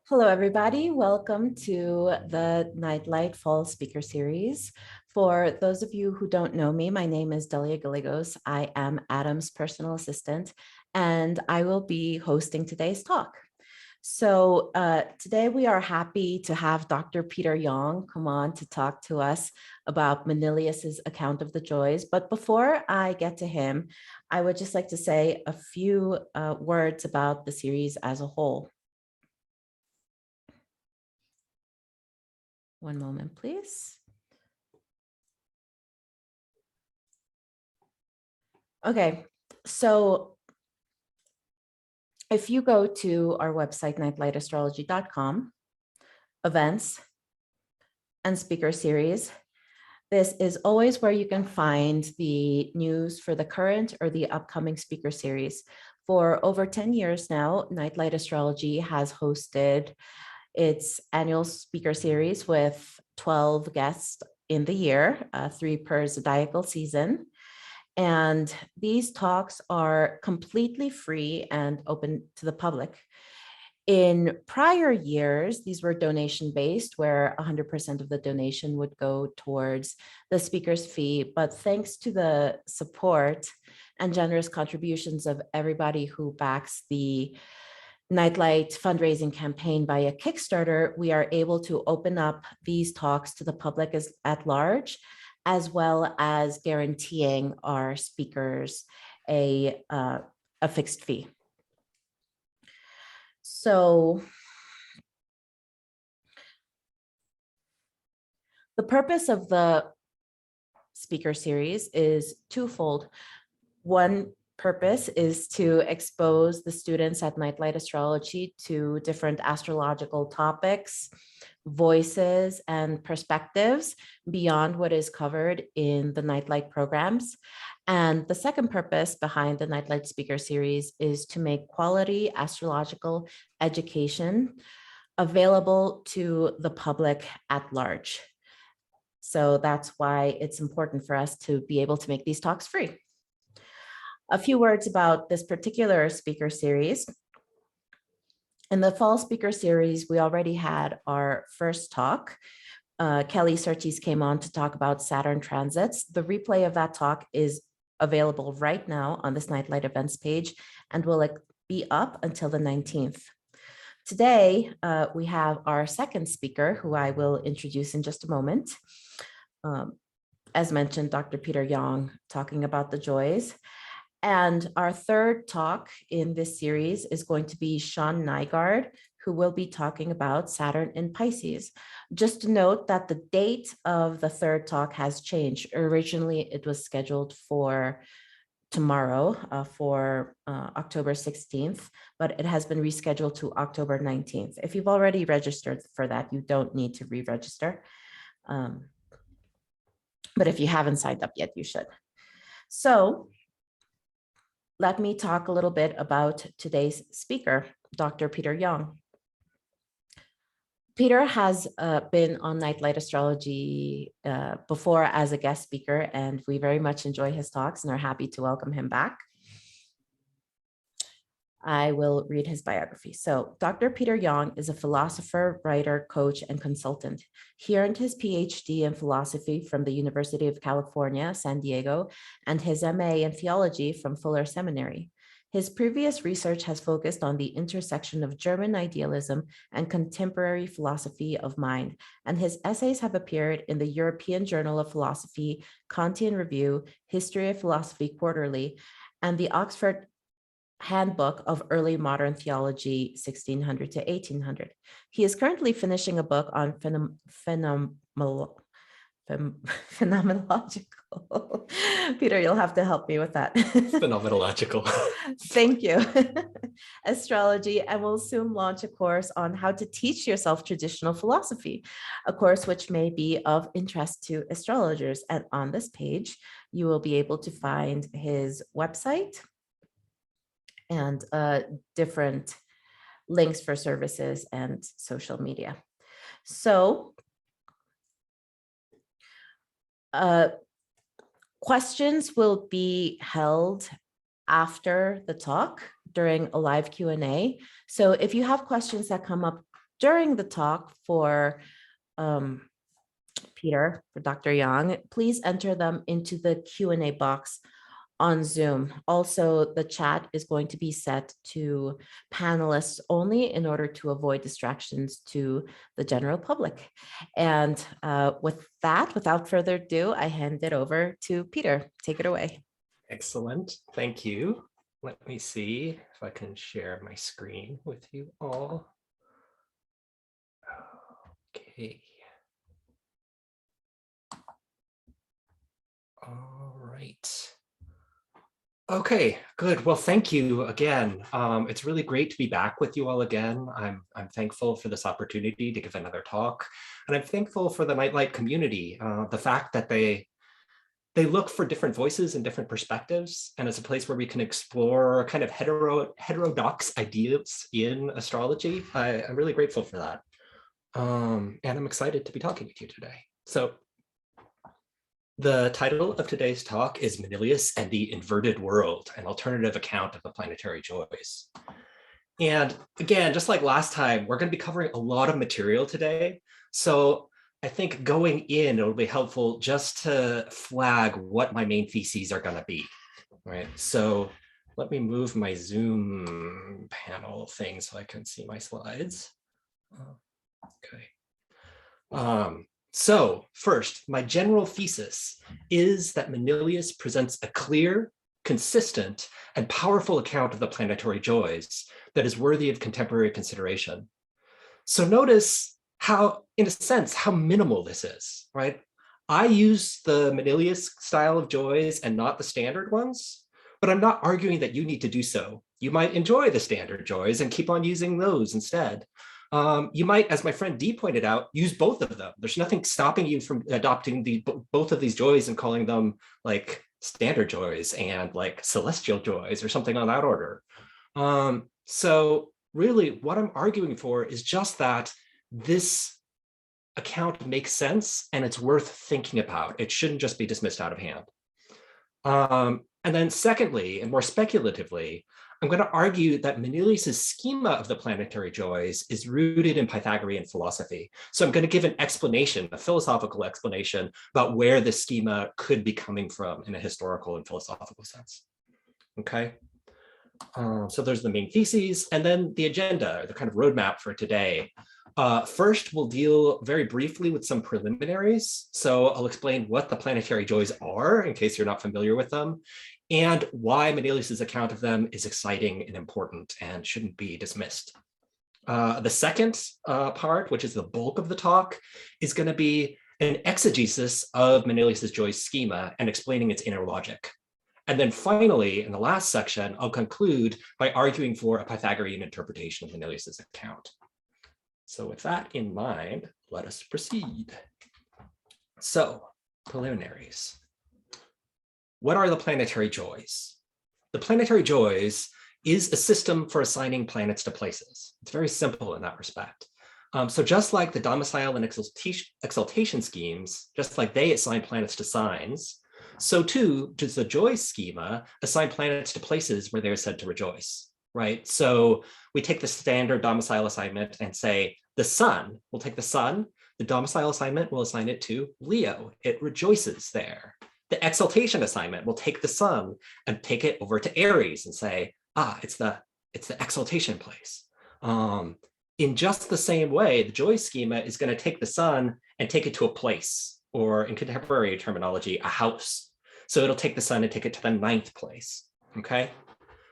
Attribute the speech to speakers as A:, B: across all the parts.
A: Hello, everybody. Welcome to the Nightlight Fall Speaker Series. For those of you who don't know me, my name is Delia Gallegos. I am Adam's personal assistant, and I will be hosting today's talk. So today we are happy to have Dr. Peter Yong come on to talk to us about Manilius's account of the joys. But before I get to him, I would just like to say a few words about the series as a whole. One moment, please. Okay, so if you go to our website, nightlightastrology.com, events and speaker series, this is always where you can find the news for the current or the upcoming speaker series. For over 10 years now, Nightlight Astrology has hosted its annual speaker series with 12 guests in the year, 3 per zodiacal season. And these talks are completely free and open to the public. In prior years, these were donation-based, where 100% of the donation would go towards the speaker's fee. But thanks to the support and generous contributions of everybody who backs the Nightlight fundraising campaign via Kickstarter, we are able to open up these talks to the public at large, as well as guaranteeing our speakers a fixed fee. So the purpose of the speaker series is twofold. One purpose is to expose the students at Nightlight Astrology to different astrological topics, voices, and perspectives beyond what is covered in the Nightlight programs. And the second purpose behind the Nightlight Speaker Series is to make quality astrological education available to the public at large. So that's why it's important for us to be able to make these talks free. A few words about this particular speaker series. In the fall speaker series, we already had our first talk. Kelly Surtees came on to talk about Saturn transits. The replay of that talk is available right now on this Nightlight events page and will be up until the 19th. Today, we have our second speaker, who I will introduce in just a moment. As mentioned, Dr. Peter Yong, talking about the joys. And our third talk in this series is going to be Sean Nygaard, who will be talking about Saturn in Pisces. Just to note that the date of the third talk has changed. Originally, it was scheduled for tomorrow, for October 16th, but it has been rescheduled to October 19th. If you've already registered for that, you don't need to re-register. But if you haven't signed up yet, you should. So let me talk a little bit about today's speaker, Dr. Peter Yong. Peter has been on Nightlight Astrology before as a guest speaker, and we very much enjoy his talks and are happy to welcome him back. I will read his biography. So Dr. Peter Yong is a philosopher, writer, coach, and consultant. He earned his PhD in philosophy from the University of California, San Diego, and his MA in theology from Fuller Seminary. His previous research has focused on the intersection of German idealism and contemporary philosophy of mind, and his essays have appeared in the European Journal of Philosophy, Kantian Review, History of Philosophy Quarterly, and the Oxford Handbook of Early Modern Theology, 1600 to 1800. He is currently finishing a book on phenomenological. Peter, you'll have to help me with that.
B: Phenomenological.
A: Thank you. Astrology, and will soon launch a course on how to teach yourself traditional philosophy, a course which may be of interest to astrologers. And on this page, you will be able to find his website and different links for services and social media. So questions will be held after the talk during a live Q&A. So if you have questions that come up during the talk for Peter, for Dr. Yang, please enter them into the Q&A box on Zoom. Also, the chat is going to be set to panelists only in order to avoid distractions to the general public. And with that, without further ado, I hand it over to Peter. Take it away.
B: Excellent. Thank you. Let me see if I can share my screen with you all. Okay. All right. Okay, good. Well, thank you again. It's really great to be back with you all again. I'm thankful for this opportunity to give another talk, and I'm thankful for the Nightlight community. The fact that they look for different voices and different perspectives, and it's a place where we can explore kind of heterodox ideas in astrology. I'm really grateful for that, and I'm excited to be talking with you today. So, the title of today's talk is Manilius and the Inverted World, an alternative account of the planetary joys. And again, just like last time, we're going to be covering a lot of material today. So I think going in, it'll be helpful just to flag what my main theses are going to be, right? So let me move my Zoom panel thing so I can see my slides. Okay. So first, my general thesis is that Manilius presents a clear, consistent, and powerful account of the planetary joys that is worthy of contemporary consideration. So notice how, in a sense, how minimal this is, right? I use the Manilius style of joys and not the standard ones, but I'm not arguing that you need to do so. You might enjoy the standard joys and keep on using those instead. You might, as my friend Dee pointed out, use both of them. There's nothing stopping you from adopting both of these joys and calling them like standard joys and like celestial joys or something on that order. So really what I'm arguing for is just that this account makes sense and it's worth thinking about. It shouldn't just be dismissed out of hand. And then secondly, and more speculatively, I'm going to argue that Manilius's schema of the planetary joys is rooted in Pythagorean philosophy. So I'm going to give an explanation, a philosophical explanation about where this schema could be coming from in a historical and philosophical sense. Okay. So there's the main theses, and then the agenda, the kind of roadmap for today. First, we'll deal very briefly with some preliminaries. So I'll explain what the planetary joys are, in case you're not familiar with them, and why Manilius's account of them is exciting and important and shouldn't be dismissed. The second part, which is the bulk of the talk, is going to be an exegesis of Manilius's joys schema and explaining its inner logic. And then finally, in the last section, I'll conclude by arguing for a Pythagorean interpretation of Manilius's account. So with that in mind, let us proceed. So, preliminaries. What are the planetary joys? The planetary joys is a system for assigning planets to places. It's very simple in that respect. So just like the domicile and exaltation schemes, just like they assign planets to signs, so too does the joy schema assign planets to places where they're said to rejoice, right? So we take the standard domicile assignment and say the sun, we'll take the sun, the domicile assignment will assign it to Leo, it rejoices there. The exaltation assignment will take the sun and take it over to Aries and say, it's the exaltation place. In just the same way, the joy schema is going to take the sun and take it to a place, or in contemporary terminology, a house. So it'll take the sun and take it to the 9th place, okay?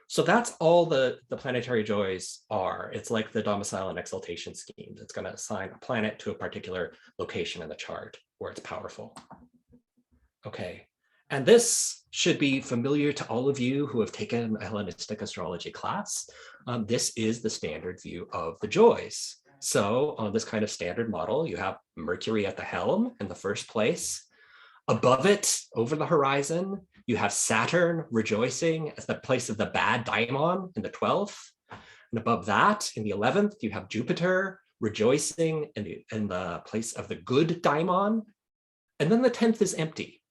B: So that's all the planetary joys are. It's like the domicile and exaltation schemes. It's going to assign a planet to a particular location in the chart where it's powerful. Okay, and this should be familiar to all of you who have taken a Hellenistic astrology class. This is the standard view of the joys. So on this kind of standard model, you have Mercury at the helm in the first place. Above it, over the horizon, you have Saturn rejoicing as the place of the bad daimon in the 12th. And above that, in the 11th, you have Jupiter rejoicing in the place of the good daimon. And then the 10th is empty.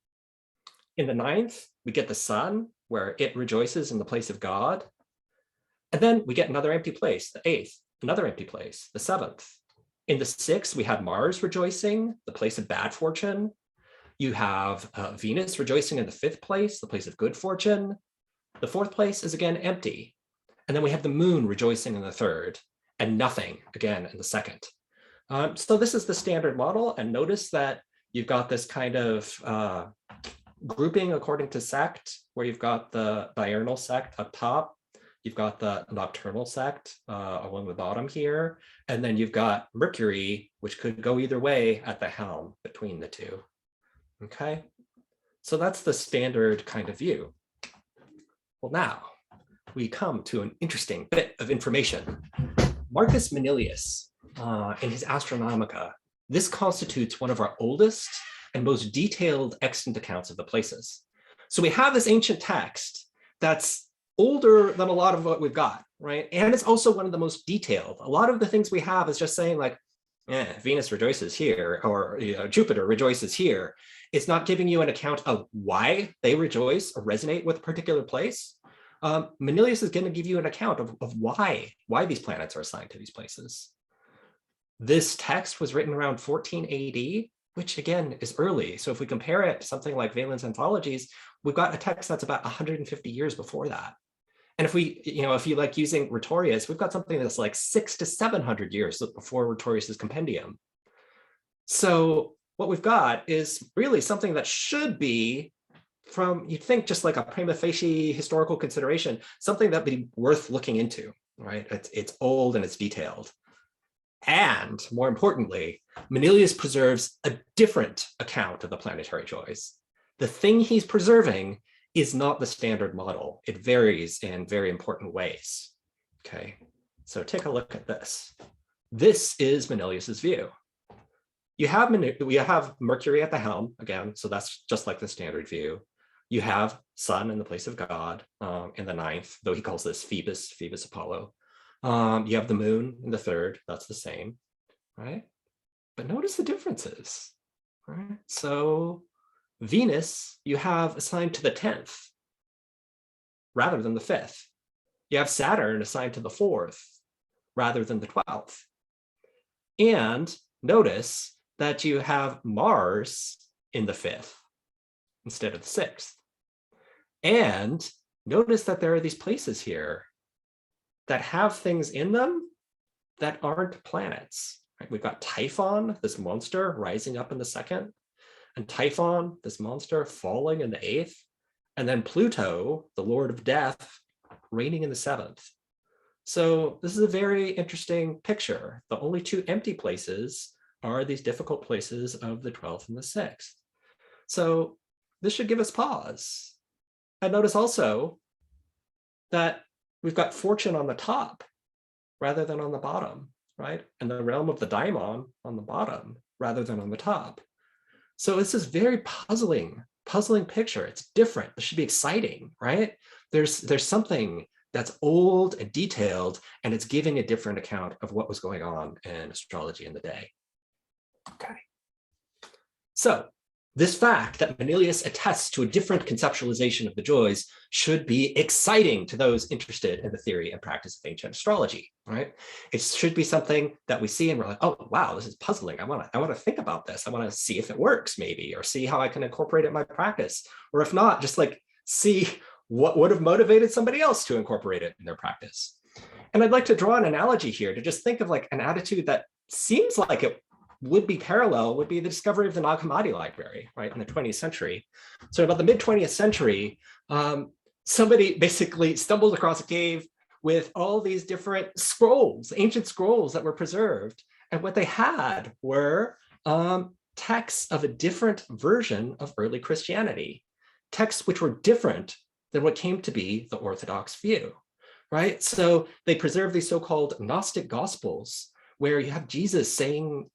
B: In the 9th, we get the sun, where it rejoices in the place of God. And then we get another empty place, the 8th, another empty place, the 7th. In the 6th, we had Mars rejoicing, the place of bad fortune. You have Venus rejoicing in the 5th place, the place of good fortune. The 4th place is again empty. And then we have the moon rejoicing in the 3rd and nothing again in the 2nd. So this is the standard model. And notice that you've got this kind of grouping according to sect, where you've got the diurnal sect up top. You've got the nocturnal sect along the bottom here. And then you've got Mercury, which could go either way at the helm between the two. Okay, so that's the standard kind of view. Well, now we come to an interesting bit of information. Marcus Manilius, in his Astronomica, this constitutes one of our oldest and most detailed extant accounts of the places. So we have this ancient text that's older than a lot of what we've got, right? And it's also one of the most detailed. A lot of the things we have is just saying like, Venus rejoices here, or Jupiter rejoices here. It's not giving you an account of why they rejoice or resonate with a particular place. Manilius is going to give you an account of why these planets are assigned to these places. This text was written around 14 AD, which again is early. So if we compare it to something like Valens Anthologies, we've got a text that's about 150 years before that. And if you like using Rhetorius, we've got something that's like 600 to 700 years before Rhetorius's compendium. So what we've got is really something that should be, from, you'd think, just like a prima facie historical consideration, something that would be worth looking into, right? It's old and it's detailed. And more importantly, Manilius preserves a different account of the planetary joys. The thing he's preserving is not the standard model. It varies in very important ways. Okay, so take a look at this. This is Manilius's view. We have Mercury at the helm again, so that's just like the standard view. You have Sun in the place of God in the 9th, though he calls this Phoebus Apollo. You have the moon in the 3rd, that's the same, right? But notice the differences, right? So Venus, you have assigned to the 10th rather than the 5th. You have Saturn assigned to the 4th rather than the 12th. And notice that you have Mars in the 5th instead of the 6th. And notice that there are these places here that have things in them that aren't planets. Right? We've got Typhon, this monster, rising up in the 2nd, and Typhon, this monster, falling in the 8th, and then Pluto, the lord of death, reigning in the 7th. So this is a very interesting picture. The only two empty places are these difficult places of the 12th and the 6th. So this should give us pause. And notice also that we've got fortune on the top rather than on the bottom, right? And the realm of the daimon on the bottom rather than on the top. So this is very puzzling picture. It's different. This should be exciting, right? There's something that's old and detailed, and it's giving a different account of what was going on in astrology in the day. Okay. So this fact that Manilius attests to a different conceptualization of the joys should be exciting to those interested in the theory and practice of ancient astrology, right? It should be something that we see and we're like, oh, wow, this is puzzling. I want to think about this. I want to see if it works maybe, or see how I can incorporate it in my practice. Or if not, just like see what would have motivated somebody else to incorporate it in their practice. And I'd like to draw an analogy here to just think of like an attitude that seems like it would be the discovery of the Nag Hammadi library, right, in the 20th century. So about the mid-20th century, somebody basically stumbled across a cave with all these different scrolls, ancient scrolls that were preserved. And what they had were texts of a different version of early Christianity, texts which were different than what came to be the Orthodox view, right? So they preserved these so-called Gnostic Gospels, where you have Jesus saying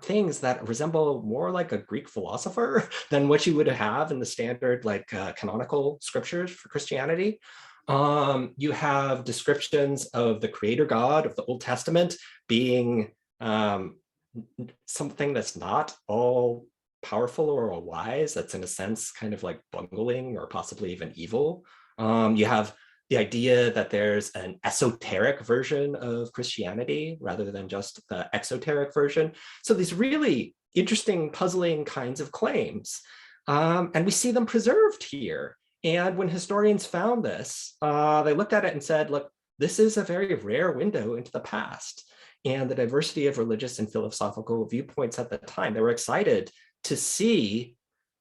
B: things that resemble more like a Greek philosopher than what you would have in the standard like canonical scriptures for Christianity. You have descriptions of the creator God of the Old Testament being something that's not all powerful or all wise, that's in a sense kind of like bungling or possibly even evil. You have the idea that there's an esoteric version of Christianity rather than just the exoteric version. So these really interesting, puzzling kinds of claims. And we see them preserved here. And when historians found this, they looked at it and said, look, this is a very rare window into the past. And the diversity of religious and philosophical viewpoints at the time, they were excited to see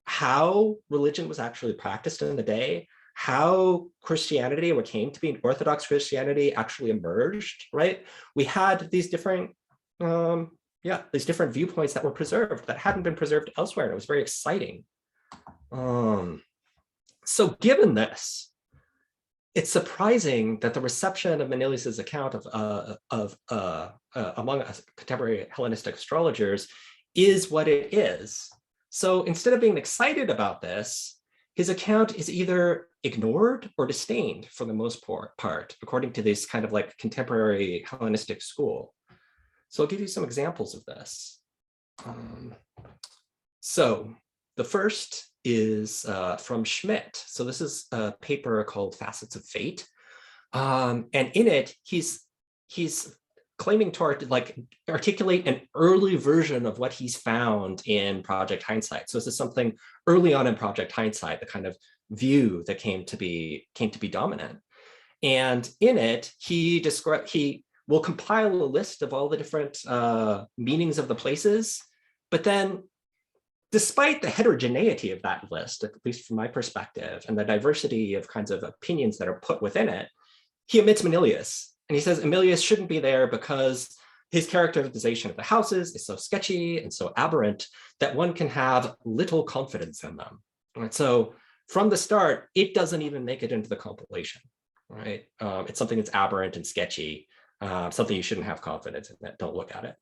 B: how religion was actually practiced in the day, how Christianity, what came to be Orthodox Christianity, actually emerged, right? We had these different, these different viewpoints that were preserved that hadn't been preserved elsewhere. And it was very exciting. So given this, it's surprising that the reception of Manilius's account among contemporary Hellenistic astrologers is what it is. So instead of being excited about this, his account is either ignored or disdained for the most part, according to this kind of like contemporary Hellenistic school. So I'll give you some examples of this. So the first is from Schmidt. So this is a paper called Facets of Fate. And in it, he's claiming to articulate an early version of what he's found in Project Hindsight. So this is something early on in Project Hindsight, the kind of view that came to be dominant. And in it, he will compile a list of all the different meanings of the places, but then despite the heterogeneity of that list, at least from my perspective, and the diversity of kinds of opinions that are put within it, he omits Manilius. And he says Manilius shouldn't be there because his characterization of the houses is so sketchy and so aberrant that one can have little confidence in them. Right? So from the start, it doesn't even make it into the compilation. Right? It's something that's aberrant and sketchy, something you shouldn't have confidence in. That don't look at it.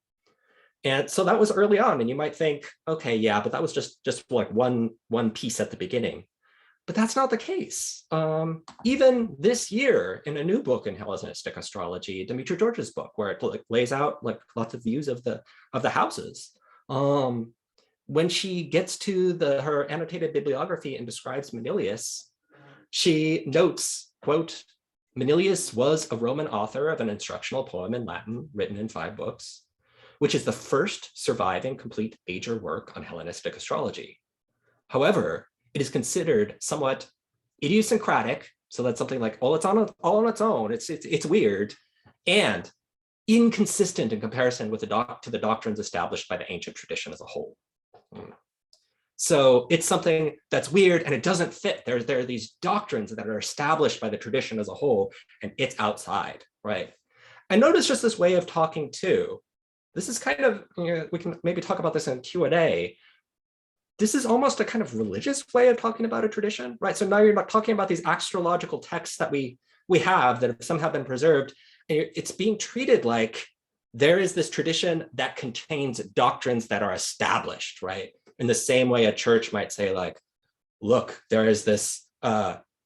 B: And so that was early on, and you might think, okay, yeah, but that was just like one piece at the beginning. But that's not the case. Even this year, in a new book in Hellenistic astrology, Dimitri George's book, where it lays out like lots of views of the houses. When she gets to her annotated bibliography and describes Manilius, she notes, quote, Manilius was a Roman author of an instructional poem in Latin written in 5 books, which is the first surviving complete major work on Hellenistic astrology. However, it is considered somewhat idiosyncratic, so that's something like, oh, it's all on its own, it's weird, and inconsistent in comparison with to the doctrines established by the ancient tradition as a whole. So it's something that's weird and it doesn't fit. There are these doctrines that are established by the tradition as a whole, and it's outside, right? And notice just this way of talking too. This is kind of, we can maybe talk about this in Q&A. This is almost a kind of religious way of talking about a tradition, right? So now you're not talking about these astrological texts that we have that have somehow been preserved. And it's being treated like there is this tradition that contains doctrines that are established, right? In the same way a church might say like, look, there is this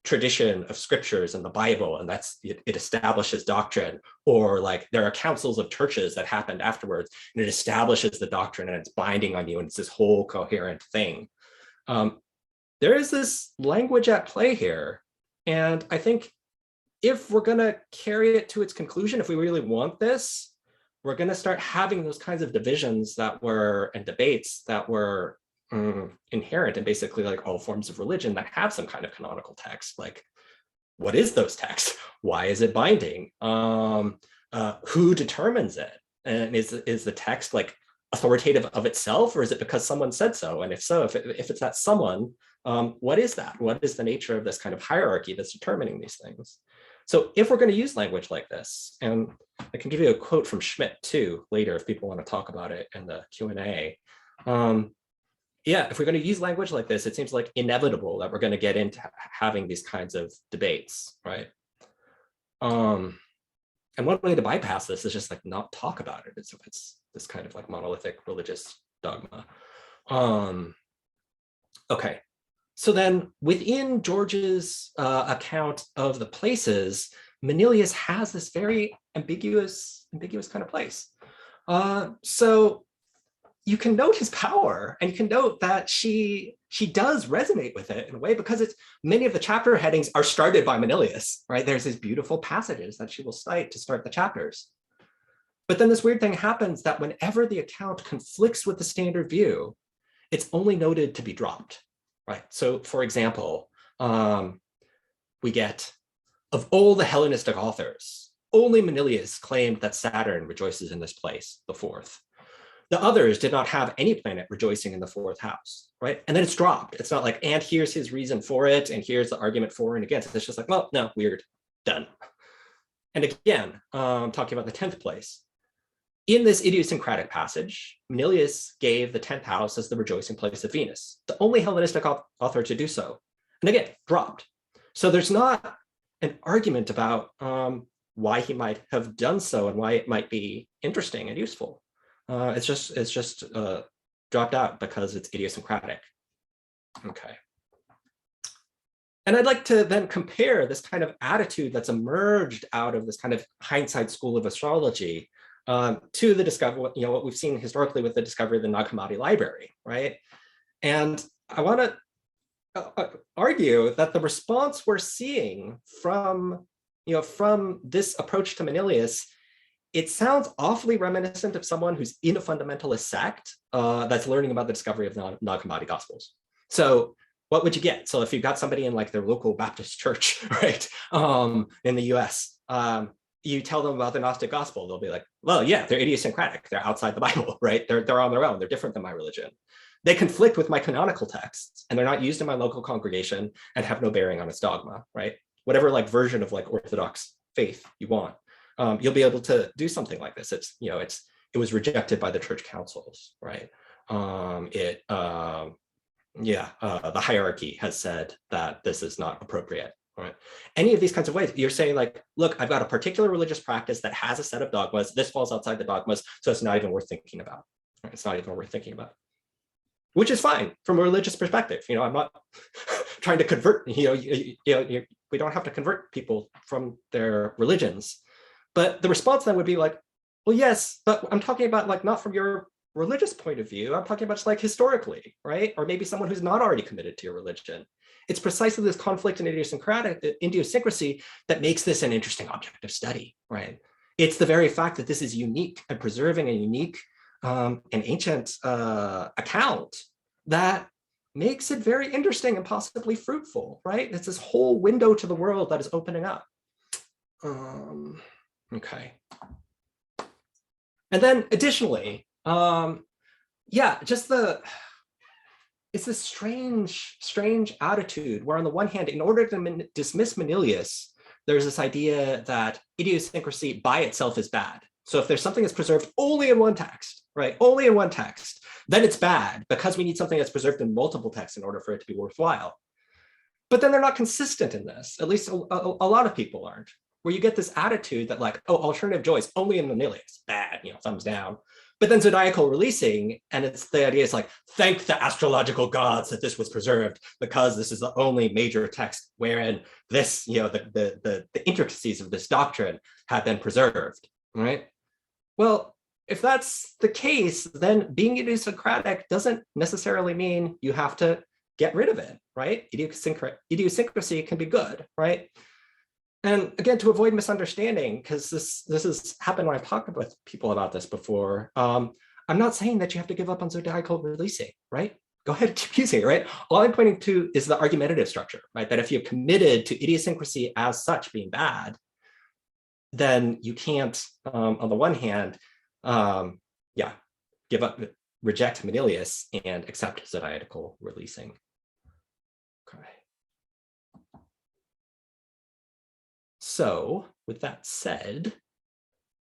B: tradition of scriptures in the Bible, and it establishes doctrine, or like there are councils of churches that happened afterwards and it establishes the doctrine and it's binding on you and it's this whole coherent thing. There is this language at play here, and I think if we're going to carry it to its conclusion, if we really want this, we're going to start having those kinds of divisions and debates that were inherent in basically like all forms of religion that have some kind of canonical text. Like, what is those texts? Why is it binding? Who determines it? And is the text like authoritative of itself, or is it because someone said so? And if so, if it's that someone, what is that? What is the nature of this kind of hierarchy that's determining these things? So if we're going to use language like this, and I can give you a quote from Schmidt too later if people want to talk about it in the Q&A. Yeah, if we're going to use language like this, it seems like inevitable that we're going to get into having these kinds of debates, right? And one way to bypass this is just like not talk about it. It's this kind of like monolithic religious dogma. Okay, so then within George's account of the places, Manilius has this very ambiguous kind of place. So you can note his power, and you can note that she does resonate with it in a way, because it's many of the chapter headings are started by Manilius, right? There's these beautiful passages that she will cite to start the chapters. But then this weird thing happens that whenever the account conflicts with the standard view, it's only noted to be dropped, right? So for example, we get, of all the Hellenistic authors, only Manilius claimed that Saturn rejoices in this place, the fourth. The others did not have any planet rejoicing in the fourth house, right? And then it's dropped. It's not like, and here's his reason for it, and here's the argument for and against. It's just like, well, no, weird, done. And again, talking about the 10th place, in this idiosyncratic passage, Manilius gave the 10th house as the rejoicing place of Venus, the only Hellenistic author to do so. And again, dropped. So there's not an argument about why he might have done so and why it might be interesting and useful. It's just dropped out because it's idiosyncratic. Okay. And I'd like to then compare this kind of attitude that's emerged out of this kind of hindsight school of astrology to the discovery, what we've seen historically with the discovery of the Nag Hammadi library, right? And I want to argue that the response we're seeing from this approach to Manilius, it sounds awfully reminiscent of someone who's in a fundamentalist sect that's learning about the discovery of the Nag Hammadi Gospels. So what would you get? So if you've got somebody in like their local Baptist church, right, in the US, you tell them about the Gnostic Gospel, they'll be like, well, yeah, they're idiosyncratic. They're outside the Bible, right? They're on their own. They're different than my religion. They conflict with my canonical texts, and they're not used in my local congregation and have no bearing on its dogma, right? Whatever like version of like Orthodox faith you want, you'll be able to do something like this. It was rejected by the church councils, right? The hierarchy has said that this is not appropriate. Right. Any of these kinds of ways, you're saying like, look, I've got a particular religious practice that has a set of dogmas. This falls outside the dogmas, so it's not even worth thinking about. Right? It's not even worth thinking about, which is fine from a religious perspective. I'm not trying to convert. We don't have to convert people from their religions, but the response then would be like, well, yes, but I'm talking about like not from your religious point of view. I'm talking about just like historically, right? Or maybe someone who's not already committed to your religion. It's precisely this conflict and idiosyncrasy that makes this an interesting object of study, right? It's the very fact that this is unique and preserving a unique and ancient account that makes it very interesting and possibly fruitful, right? It's this whole window to the world that is opening up. Okay. And then additionally, it's this strange attitude where on the one hand, in order to dismiss Manilius, there's this idea that idiosyncrasy by itself is bad. So if there's something that's preserved only in one text, right, only in one text, then it's bad because we need something that's preserved in multiple texts in order for it to be worthwhile. But then they're not consistent in this, at least a lot of people aren't, where you get this attitude that like, oh, alternative joys only in Manilius, bad, thumbs down. But then zodiacal releasing, and it's the idea is like, thank the astrological gods that this was preserved because this is the only major text wherein this, the intricacies of this doctrine have been preserved, right? Well, if that's the case, then being idiosyncratic doesn't necessarily mean you have to get rid of it, right? Idiosyncrasy can be good, right? And again, to avoid misunderstanding, because this has happened when I've talked with people about this before, I'm not saying that you have to give up on zodiacal releasing, right? Go ahead, keep using it, right? All I'm pointing to is the argumentative structure, right? That if you're committed to idiosyncrasy as such being bad, then you can't, on the one hand, give up, reject Manilius and accept zodiacal releasing. Okay. So with that said,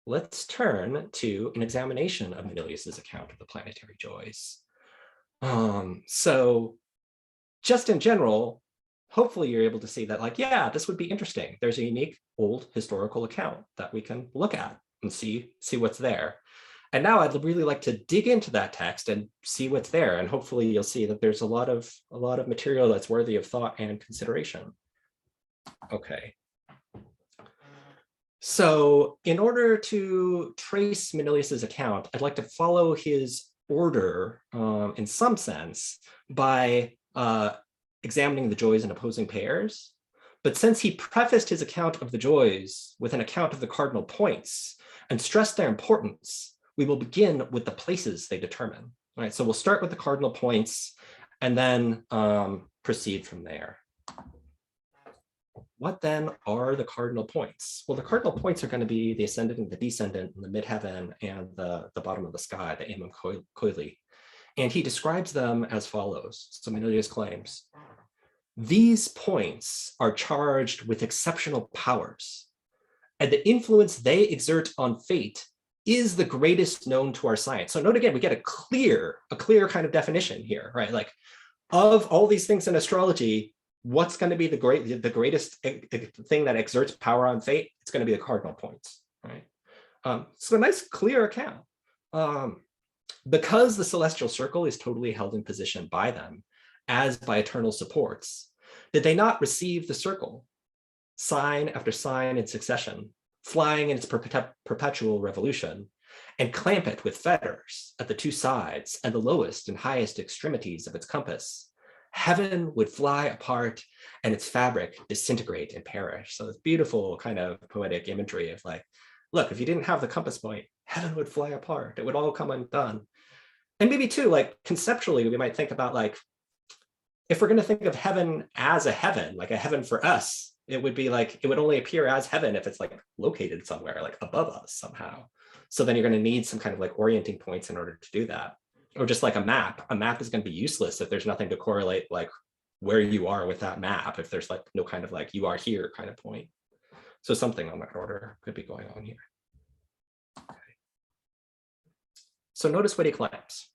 B: let's turn to an examination of Manilius's account of the planetary joys. So just in general, hopefully you're able to see that like, yeah, this would be interesting. There's a unique old historical account that we can look at and see what's there. And now I'd really like to dig into that text and see what's there. And hopefully you'll see that there's a lot of material that's worthy of thought and consideration. Okay. So in order to trace Manilius's account, I'd like to follow his order in some sense by examining the joys in opposing pairs. But since he prefaced his account of the joys with an account of the cardinal points and stressed their importance, we will begin with the places they determine. All right, so we'll start with the cardinal points and then proceed from there. What then are the cardinal points? Well, the cardinal points are going to be the ascendant and the descendant, and the midheaven and the bottom of the sky, the amum coeli. And he describes them as follows. So Manilius claims, these points are charged with exceptional powers, and the influence they exert on fate is the greatest known to our science. So note again, we get a clear kind of definition here, right? Like, of all these things in astrology, what's going to be the greatest thing that exerts power on fate? It's going to be the cardinal points, right? So a nice clear account. Because the celestial circle is totally held in position by them, as by eternal supports, did they not receive the circle, sign after sign in succession, flying in its perpetual revolution, and clamp it with fetters at the two sides and the lowest and highest extremities of its compass? Heaven would fly apart and its fabric disintegrate and perish. So this beautiful kind of poetic imagery of like, look, if you didn't have the compass point, heaven would fly apart. It would all come undone. And maybe too, like conceptually, we might think about like, if we're going to think of heaven as a heaven, like a heaven for us, it would be like, it would only appear as heaven if it's like located somewhere, like above us somehow. So then you're going to need some kind of like orienting points in order to do that. Or just like a map is going to be useless if there's nothing to correlate like where you are with that map, if there's like no kind of like you are here kind of point. So something on that order could be going on here. Okay. So notice what he claims.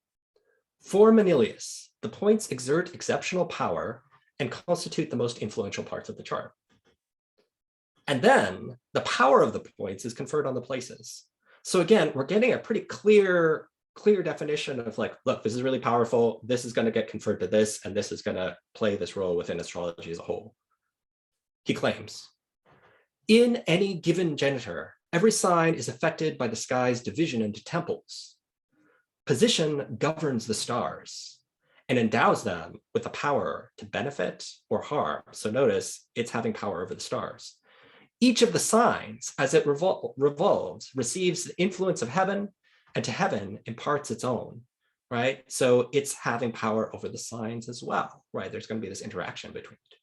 B: For Manilius, the points exert exceptional power and constitute the most influential parts of the chart. And then the power of the points is conferred on the places. So again, we're getting a pretty clear definition of like, look, this is really powerful. This is going to get conferred to this, and this is going to play this role within astrology as a whole. He claims, in any given genitor, every sign is affected by the sky's division into temples. Position governs the stars and endows them with the power to benefit or harm. So notice it's having power over the stars. Each of the signs, as it revolves, receives the influence of heaven, and to heaven imparts its own, right? So it's having power over the signs as well, right? There's going to be this interaction between it.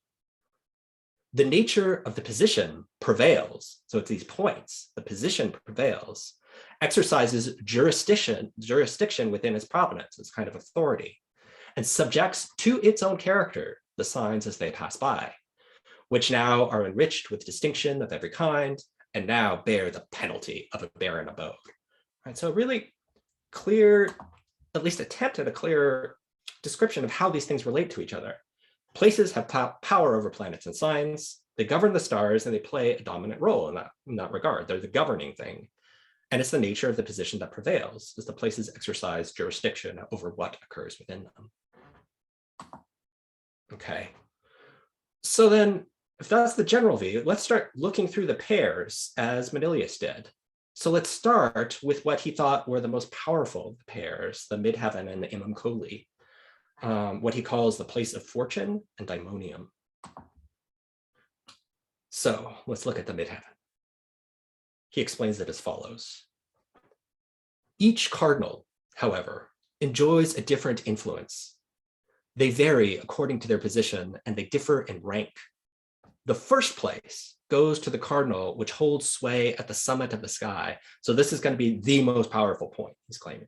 B: The nature of the position prevails. So it's these points, the position prevails, exercises jurisdiction within its provenance, its kind of authority, and subjects to its own character the signs as they pass by, which now are enriched with distinction of every kind, and now bear the penalty of a barren abode. Right, so really clear, at least attempt at a clear description of how these things relate to each other. Places have power over planets and signs. They govern the stars, and they play a dominant role in that regard. They're the governing thing. And it's the nature of the position that prevails, as the places exercise jurisdiction over what occurs within them. Okay. So then, if that's the general view, let's start looking through the pairs as Manilius did. So let's start with what he thought were the most powerful of the pairs, the midheaven and the imum coeli, what he calls the place of fortune and daimonium. So let's look at the midheaven. He explains it as follows. Each cardinal, however, enjoys a different influence. They vary according to their position, and they differ in rank. The first place goes to the cardinal, which holds sway at the summit of the sky. So this is going to be the most powerful point, he's claiming.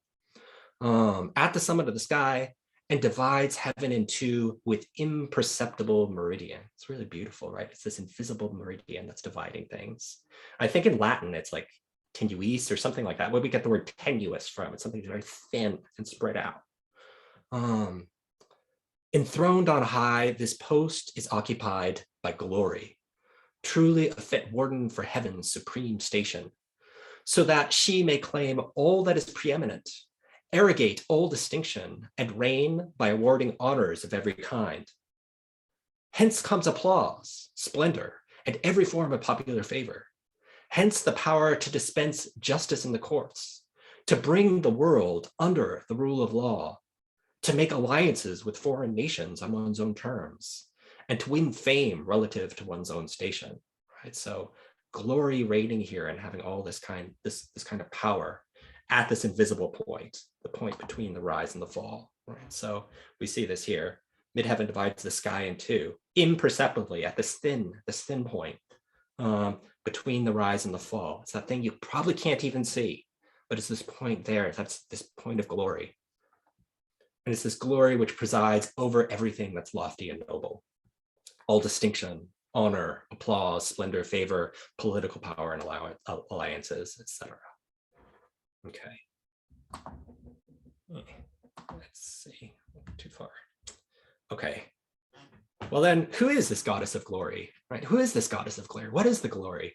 B: At the summit of the sky, and divides heaven in two with imperceptible meridian. It's really beautiful, right? It's this invisible meridian that's dividing things. I think in Latin, it's like tenuis or something like that, where we get the word tenuous from. It's something very thin and spread out. Enthroned on high, this post is occupied by glory, truly a fit warden for heaven's supreme station, so that she may claim all that is preeminent, arrogate all distinction, and reign by awarding honors of every kind. Hence comes applause, splendor, and every form of popular favor. Hence the power to dispense justice in the courts, to bring the world under the rule of law, to make alliances with foreign nations on one's own terms, and to win fame relative to one's own station, right? So glory reigning here and having all this kind of power at this invisible point, the point between the rise and the fall, right? So we see this here. Midheaven divides the sky in two, imperceptibly at this thin point between the rise and the fall. It's that thing you probably can't even see, but it's this point there. That's this point of glory. And it's this glory which presides over everything that's lofty and noble. All distinction, honor, applause, splendor, favor, political power, and alliances, etc. Okay. Let's see, too far. Okay. Well then, who is this goddess of glory, right? Who is this goddess of glory? What is the glory?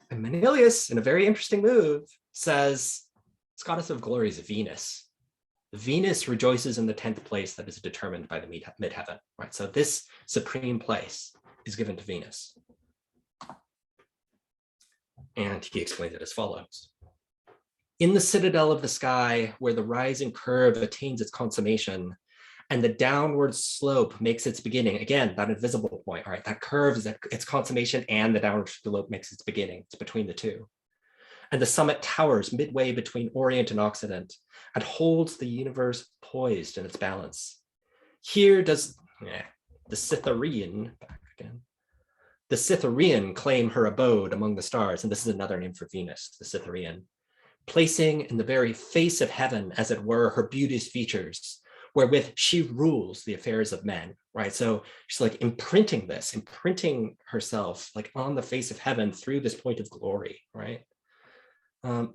B: And Manilius, in a very interesting move, says this goddess of glory is Venus. Venus rejoices in the 10th place that is determined by the midheaven, right? So this supreme place is given to Venus. And he explains it as follows. In the citadel of the sky, where the rising curve attains its consummation, and the downward slope makes its beginning, again, that invisible point, all right, that curve is at its consummation and the downward slope makes its beginning, it's between the two. And the summit towers midway between Orient and Occident and holds the universe poised in its balance. Here does the Cytherean, back again, the Cytherean claim her abode among the stars, and this is another name for Venus, the Cytherean, placing in the very face of heaven, as it were, her beauteous features, wherewith she rules the affairs of men, right? So she's like imprinting herself like on the face of heaven through this point of glory, right?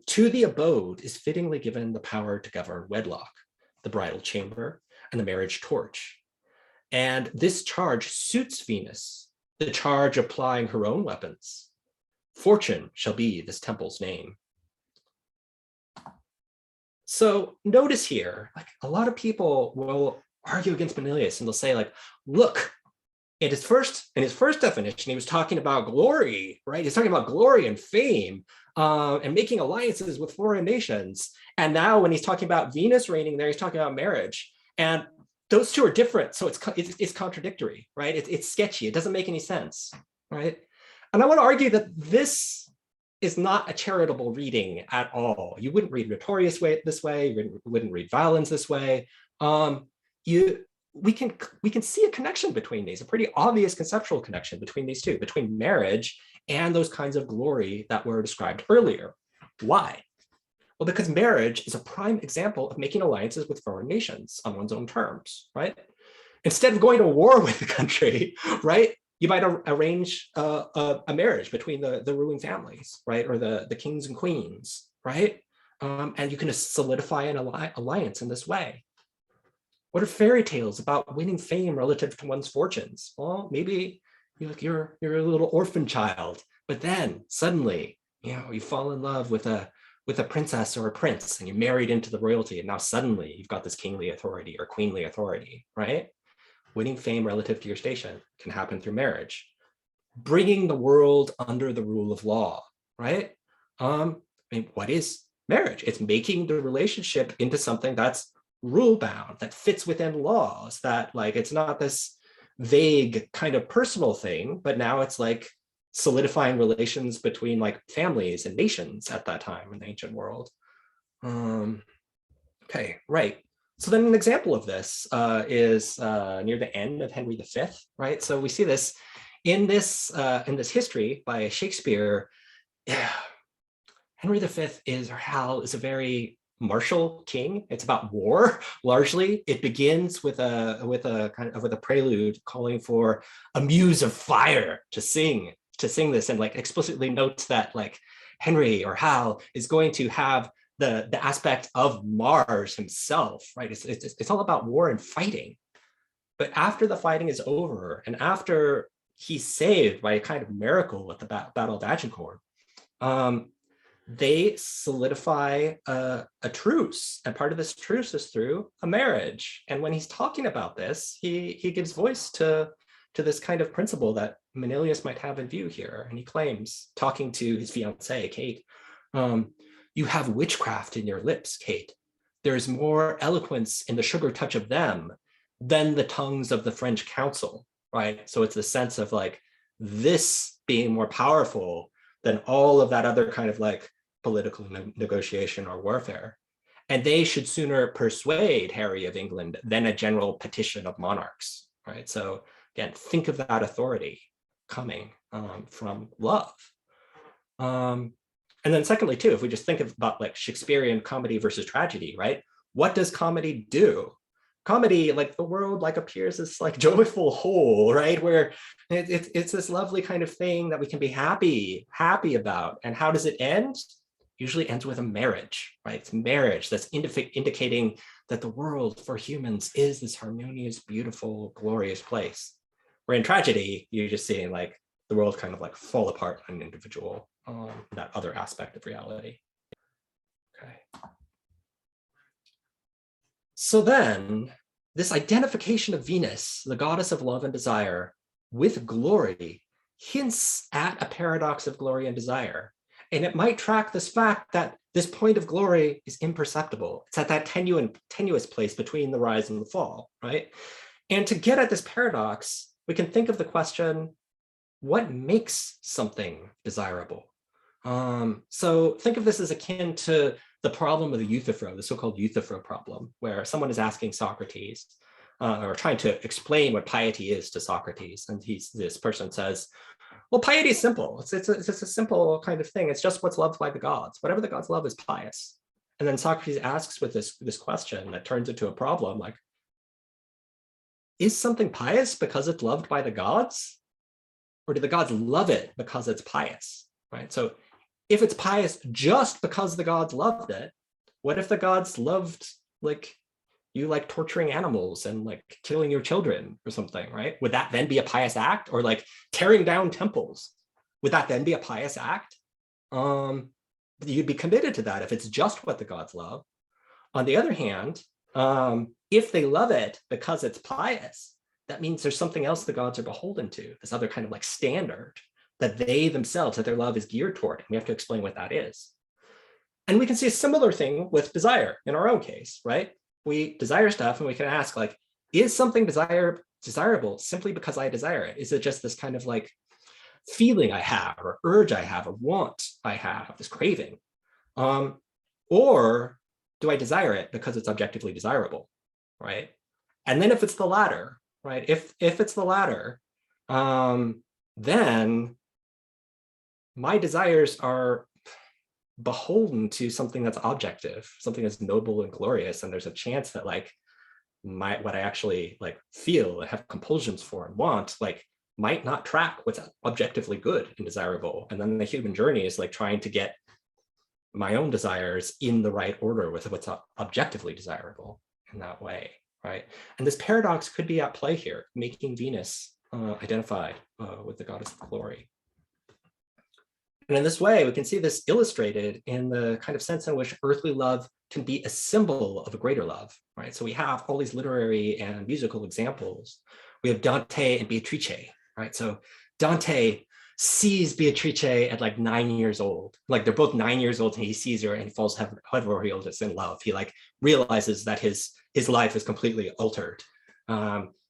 B: To the abode is fittingly given the power to govern wedlock, the bridal chamber, and the marriage torch. And this charge suits Venus, the charge applying her own weapons. Fortune shall be this temple's name. So notice here, like a lot of people will argue against Manilius and they'll say like, look, in his first definition, he was talking about glory, right? He's talking about glory and fame and making alliances with foreign nations. And now when he's talking about Venus reigning there, he's talking about marriage. And those two are different. So it's contradictory, right? It's sketchy. It doesn't make any sense, right? And I want to argue that this is not a charitable reading at all. You wouldn't read Rhetorius this way. You wouldn't read Valens this way. We can see a connection between these, a pretty obvious conceptual connection between these two, between marriage and those kinds of glory that were described earlier. Why? Well, because marriage is a prime example of making alliances with foreign nations on one's own terms, right? Instead of going to war with the country, right? You might arrange a marriage between the ruling families, right? Or the kings and queens, right? And you can solidify an alliance in this way. What are fairy tales about winning fame relative to one's fortunes? Well, maybe you're a little orphan child, but then suddenly, you fall in love with a princess or a prince, and you're married into the royalty, and now suddenly you've got this kingly authority or queenly authority, right? Winning fame relative to your station can happen through marriage. Bringing the world under the rule of law, right? What is marriage? It's making the relationship into something that's rule bound, that fits within laws, that like it's not this vague kind of personal thing, but now it's like solidifying relations between like families and nations at that time in the ancient world. Okay, right. So then an example of this is near the end of Henry V, right? So we see this in this history by Shakespeare. Henry V is a very martial king. It's about war largely. It begins with a prelude calling for a muse of fire to sing this, and like explicitly notes that like Henry or Hal is going to have the aspect of Mars himself, right? It's all about war and fighting. But after the fighting is over and after he's saved by a kind of miracle at the Battle of Agincourt, they solidify a truce, and part of this truce is through a marriage. And when he's talking about this, he gives voice to this kind of principle that Manilius might have in view here. And he claims, talking to his fiancée, Kate, You have witchcraft in your lips, Kate. There's more eloquence in the sugar touch of them than the tongues of the French council, right? So it's a sense of like this being more powerful than all of that other kind of like political negotiation or warfare. And they should sooner persuade Harry of England than a general petition of monarchs, right? So again, think of that authority coming from love. And then secondly, too, if we just think about like Shakespearean comedy versus tragedy, right? What does comedy do? Comedy, like the world like appears as like joyful whole, right? Where it's this lovely kind of thing that we can be happy about. And how does it end? Usually ends with a marriage, right? It's marriage that's indicating that the world for humans is this harmonious, beautiful, glorious place. Where in tragedy, you're just seeing like the world kind of like fall apart on an individual, that other aspect of reality. Okay. So then this identification of Venus, the goddess of love and desire, with glory hints at a paradox of glory and desire. And it might track this fact that this point of glory is imperceptible. It's at that tenuous place between the rise and the fall, right? And to get at this paradox, we can think of the question, what makes something desirable? So think of this as akin to the problem of the Euthyphro, the so-called Euthyphro problem, where someone is asking Socrates, or trying to explain what piety is to Socrates. And this person says, well, piety is simple. It's a simple kind of thing. It's just what's loved by the gods. Whatever the gods love is pious. And then Socrates asks with this question that turns into a problem, like, is something pious because it's loved by the gods? Or do the gods love it because it's pious, right? So if it's pious just because the gods loved it, what if the gods loved like you like torturing animals and like killing your children or something, right? Would that then be a pious act? Or like tearing down temples, would that then be a pious act? You'd be committed to that if it's just what the gods love. On the other hand, if they love it because it's pious, that means there's something else the gods are beholden to, this other kind of like standard that they themselves, that their love is geared toward. And we have to explain what that is. And we can see a similar thing with desire in our own case, right? We desire stuff and we can ask like, is something desirable simply because I desire it? Is it just this kind of like feeling I have or urge I have or want I have, this craving? Or do I desire it because it's objectively desirable, right? And then if it's the latter, right? If it's the latter, then my desires are beholden to something that's objective, something that's noble and glorious, and there's a chance that like what I actually like feel and have compulsions for and want like might not track what's objectively good and desirable. And then the human journey is like trying to get my own desires in the right order with what's objectively desirable in that way, right? And this paradox could be at play here, making Venus identified with the goddess of glory. And in this way, we can see this illustrated in the kind of sense in which earthly love can be a symbol of a greater love, right? So we have all these literary and musical examples. We have Dante and Beatrice, right? So Dante sees Beatrice at like 9 years old. Like they're both 9 years old and he sees her and he falls head over heels in love. He like realizes that his life is completely altered.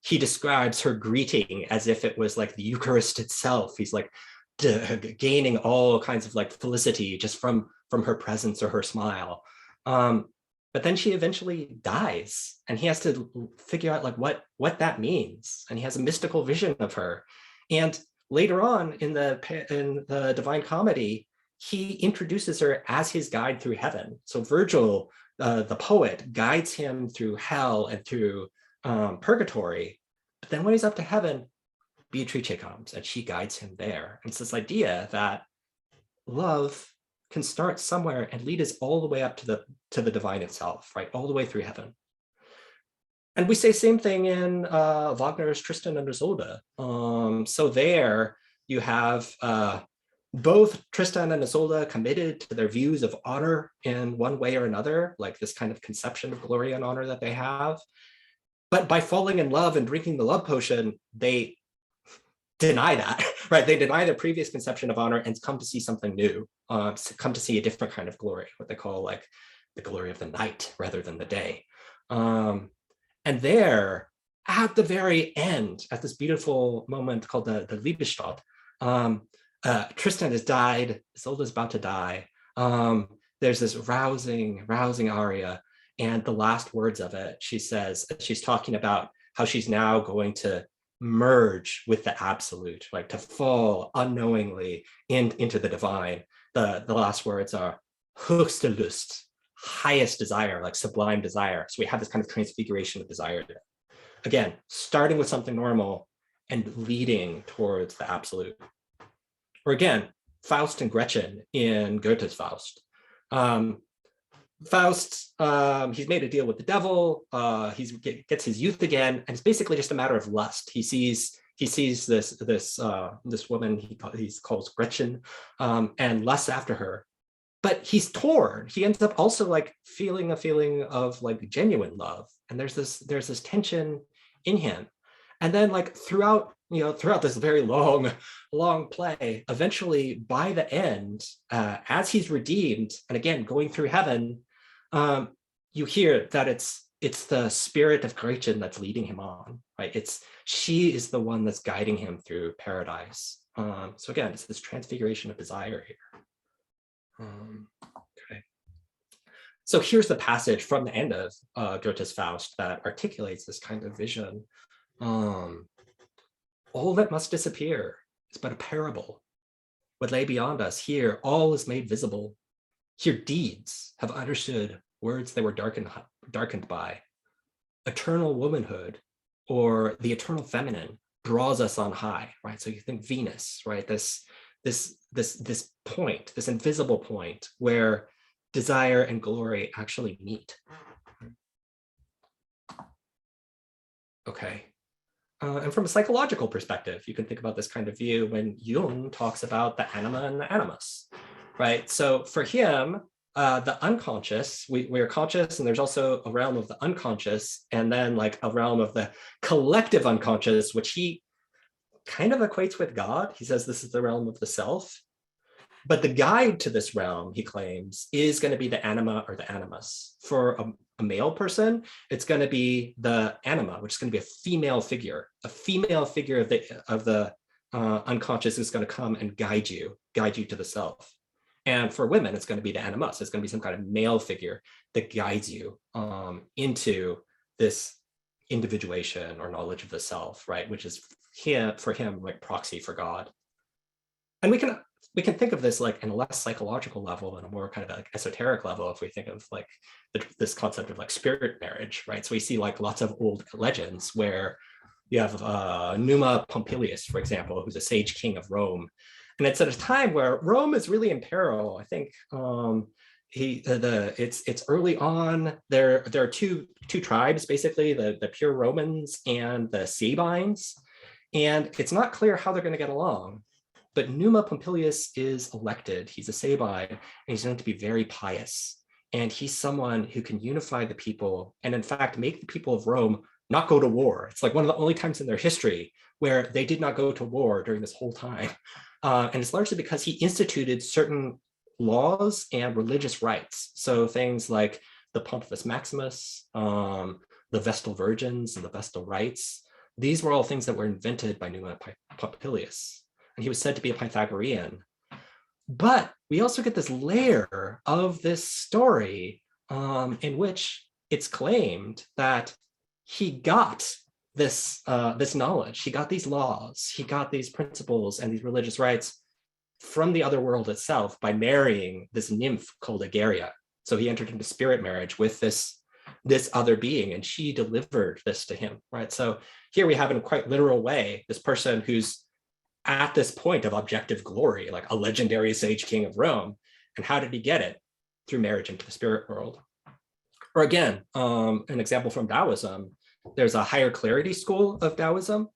B: He describes her greeting as if it was like the Eucharist itself. He's like gaining all kinds of like felicity just from her presence or her smile. But then she eventually dies and he has to figure out like what that means. And he has a mystical vision of her. And later on in the Divine Comedy, he introduces her as his guide through heaven. So Virgil, the poet, guides him through hell and through purgatory. But then when he's up to heaven, Beatrice comes and she guides him there. And it's this idea that love can start somewhere and lead us all the way up to the divine itself, right? All the way through heaven. And we say same thing in Wagner's Tristan and Isolde. So there you have both Tristan and Isolde committed to their views of honor in one way or another, like this kind of conception of glory and honor that they have. But by falling in love and drinking the love potion, they deny that, right? They deny their previous conception of honor and come to see something new, come to see a different kind of glory, what they call like the glory of the night rather than the day. And there, at the very end, at this beautiful moment called the Liebestod, Tristan has died, Isolde's about to die. There's this rousing aria, and the last words of it, she says, she's talking about how she's now going to merge with the absolute, like to fall unknowingly into the divine. The last words are höchste Lust, highest desire, like sublime desire. So we have this kind of transfiguration of desire there. Again, starting with something normal and leading towards the absolute. Or again, Faust and Gretchen in Goethe's Faust. Faust, he's made a deal with the devil. He gets his youth again, and it's basically just a matter of lust. He sees this woman he calls Gretchen, and lusts after her. But he's torn. He ends up also like feeling a feeling of like genuine love, and there's this tension in him. And then like throughout this very long play, eventually by the end, as he's redeemed and again going through heaven, you hear that it's the spirit of Gretchen that's leading him on, right? She is the one that's guiding him through paradise. So again, it's this transfiguration of desire here. Okay. So here's the passage from the end of Goethe's Faust that articulates this kind of vision. All that must disappear is but a parable. What lay beyond us, here all is made visible. Here deeds have understood words they were darkened by. Eternal womanhood, or the eternal feminine, draws us on high, right? So you think Venus, right? This point, this invisible point where desire and glory actually meet. Okay. And from a psychological perspective, you can think about this kind of view when Jung talks about the anima and the animus, right? So for him, the unconscious, we're conscious, and there's also a realm of the unconscious, and then like a realm of the collective unconscious, which he kind of equates with God. He says this is the realm of the self. But the guide to this realm, he claims, is going to be the anima or the animus. For a male person, it's going to be the anima, which is going to be a female figure. A female figure of the unconscious is going to come and guide you to the self. And for women, it's going to be the animus. It's going to be some kind of male figure that guides you into this individuation or knowledge of the self, right? Which is for him like proxy for God. And we can think of this like in a less psychological level and a more kind of like esoteric level if we think of like this concept of like spirit marriage, right? So we see like lots of old legends where you have Numa Pompilius, for example, who's a sage king of Rome. And it's at a time where Rome is really in peril. I think it's early on. There are two tribes, basically, the pure Romans and the Sabines. And it's not clear how they're going to get along. But Numa Pompilius is elected. He's a Sabine, and he's known to be very pious. And he's someone who can unify the people and, in fact, make the people of Rome not go to war. It's like one of the only times in their history where they did not go to war during this whole time. And it's largely because he instituted certain laws and religious rites. So things like the Pontifex Maximus, the Vestal Virgins, and the Vestal Rites. These were all things that were invented by Numa Pompilius. And he was said to be a Pythagorean. But we also get this layer of this story in which it's claimed that he got this knowledge, he got these laws, he got these principles and these religious rites from the other world itself by marrying this nymph called Egeria. So he entered into spirit marriage with this other being, and she delivered this to him, right? So here we have in a quite literal way, this person who's at this point of objective glory, like a legendary sage king of Rome. And how did he get it? Through marriage into the spirit world. Or again, an example from Taoism, there's a higher clarity school of Taoism,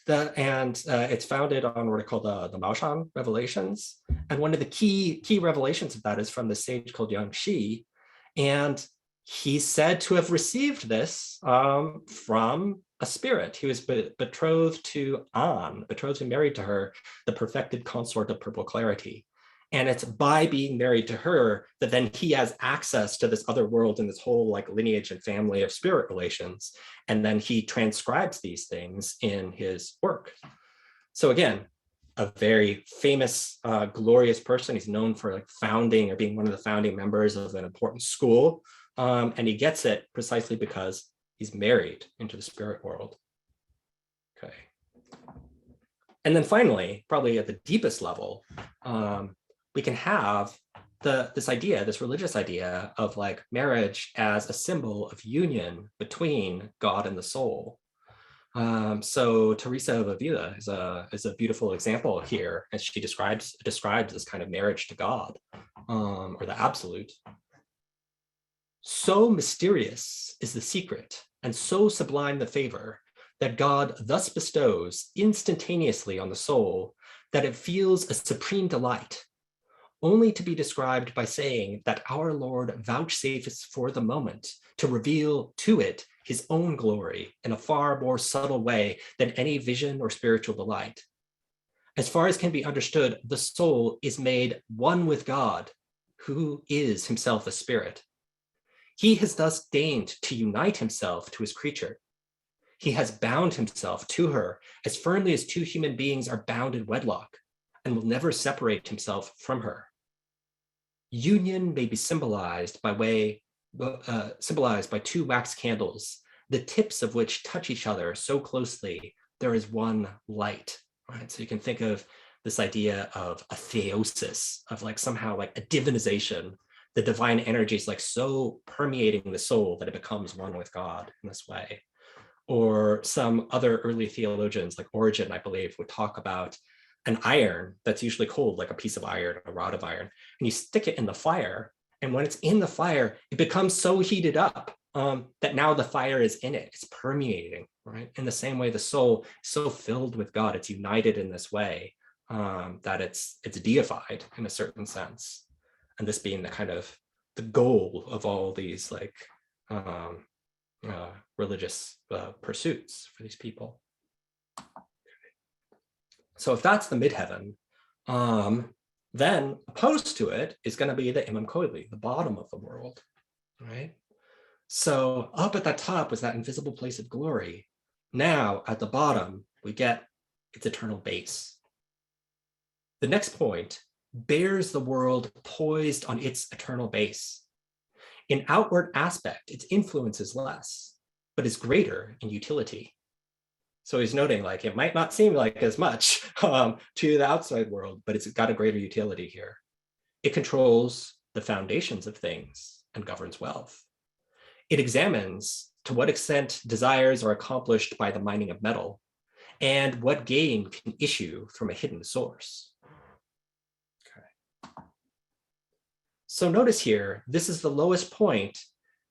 B: it's founded on what are called the Maoshan revelations. And one of the key revelations of that is from the sage called Yang Shi. And he's said to have received this from a spirit. He was betrothed to An, betrothed and married to her, the perfected consort of purple clarity. And it's by being married to her that then he has access to this other world and this whole like lineage and family of spirit relations. And then he transcribes these things in his work. So again, a very famous, glorious person. He's known for like founding or being one of the founding members of an important school. And he gets it precisely because he's married into the spirit world. Okay. And then finally, probably at the deepest level, we can have this idea, this religious idea of like marriage as a symbol of union between God and the soul. So Teresa of Avila is a beautiful example here, as she describes this kind of marriage to God, or the absolute. So mysterious is the secret, and so sublime the favor, that God thus bestows instantaneously on the soul, that it feels a supreme delight, only to be described by saying that our Lord vouchsafes for the moment to reveal to it his own glory in a far more subtle way than any vision or spiritual delight. As far as can be understood, the soul is made one with God, who is himself a spirit. He has thus deigned to unite himself to his creature. He has bound himself to her as firmly as two human beings are bound in wedlock, and will never separate himself from her. Union may be symbolized by two wax candles, the tips of which touch each other so closely there is one light. Right? So you can think of this idea of a theosis, of like somehow like a divinization. The divine energy is like so permeating the soul that it becomes one with God in this way. Or some other early theologians like Origen, I believe, would talk about an iron that's usually cold, like a piece of iron, a rod of iron, and you stick it in the fire. And when it's in the fire, it becomes so heated up that now the fire is in it, it's permeating, right? In the same way, the soul is so filled with God, it's united in this way that it's deified in a certain sense. And this being the kind of the goal of all these like religious pursuits for these people. So if that's the midheaven, then opposed to it is going to be the Imam Koili, the bottom of the world, right? So up at the top was that invisible place of glory. Now at the bottom, we get its eternal base. The next point bears the world poised on its eternal base. In outward aspect, its influence is less, but is greater in utility. So he's noting like it might not seem like as much to the outside world, but it's got a greater utility here. It controls the foundations of things and governs wealth. It examines to what extent desires are accomplished by the mining of metal and what gain can issue from a hidden source. Okay. So notice here, this is the lowest point,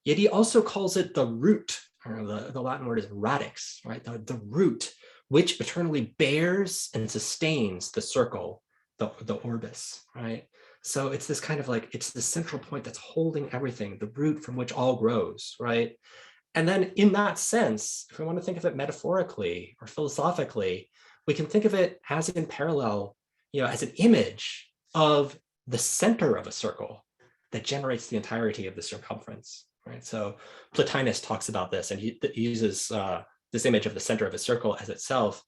B: yet he also calls it the root. The Latin word is radix, right? The root, which eternally bears and sustains the circle, the orbis, right? So it's this kind of like, it's the central point that's holding everything, the root from which all grows, right? And then in that sense, if we want to think of it metaphorically or philosophically, we can think of it as in parallel, as an image of the center of a circle that generates the entirety of the circumference. Right, so Plotinus talks about this, and he uses this image of the center of a circle as itself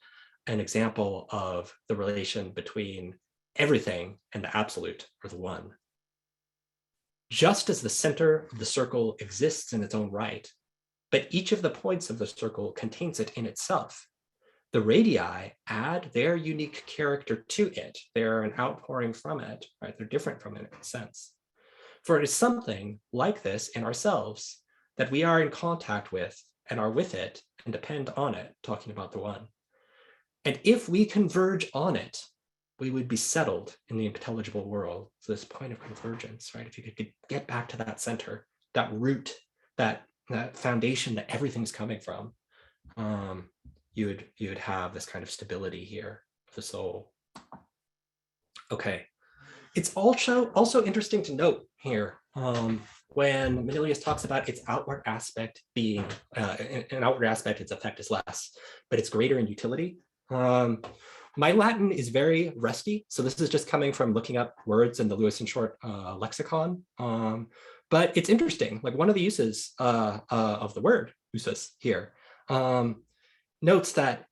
B: an example of the relation between everything and the absolute, or the one. Just as the center of the circle exists in its own right, but each of the points of the circle contains it in itself, the radii add their unique character to it. They're an outpouring from it, right? They're different from it in a sense. For it is something like this in ourselves that we are in contact with and are with it and depend on it, talking about the one. And if we converge on it, we would be settled in the intelligible world. So this point of convergence, right? If you could get back to that center, that root, that foundation that everything's coming from, you would have this kind of stability here of the soul. Okay. It's also interesting to note here when Manilius talks about its outward aspect being an outward aspect, its effect is less, but it's greater in utility. My Latin is very rusty, so this is just coming from looking up words in the Lewis and Short lexicon. But it's interesting. Like one of the uses of the word usus here notes that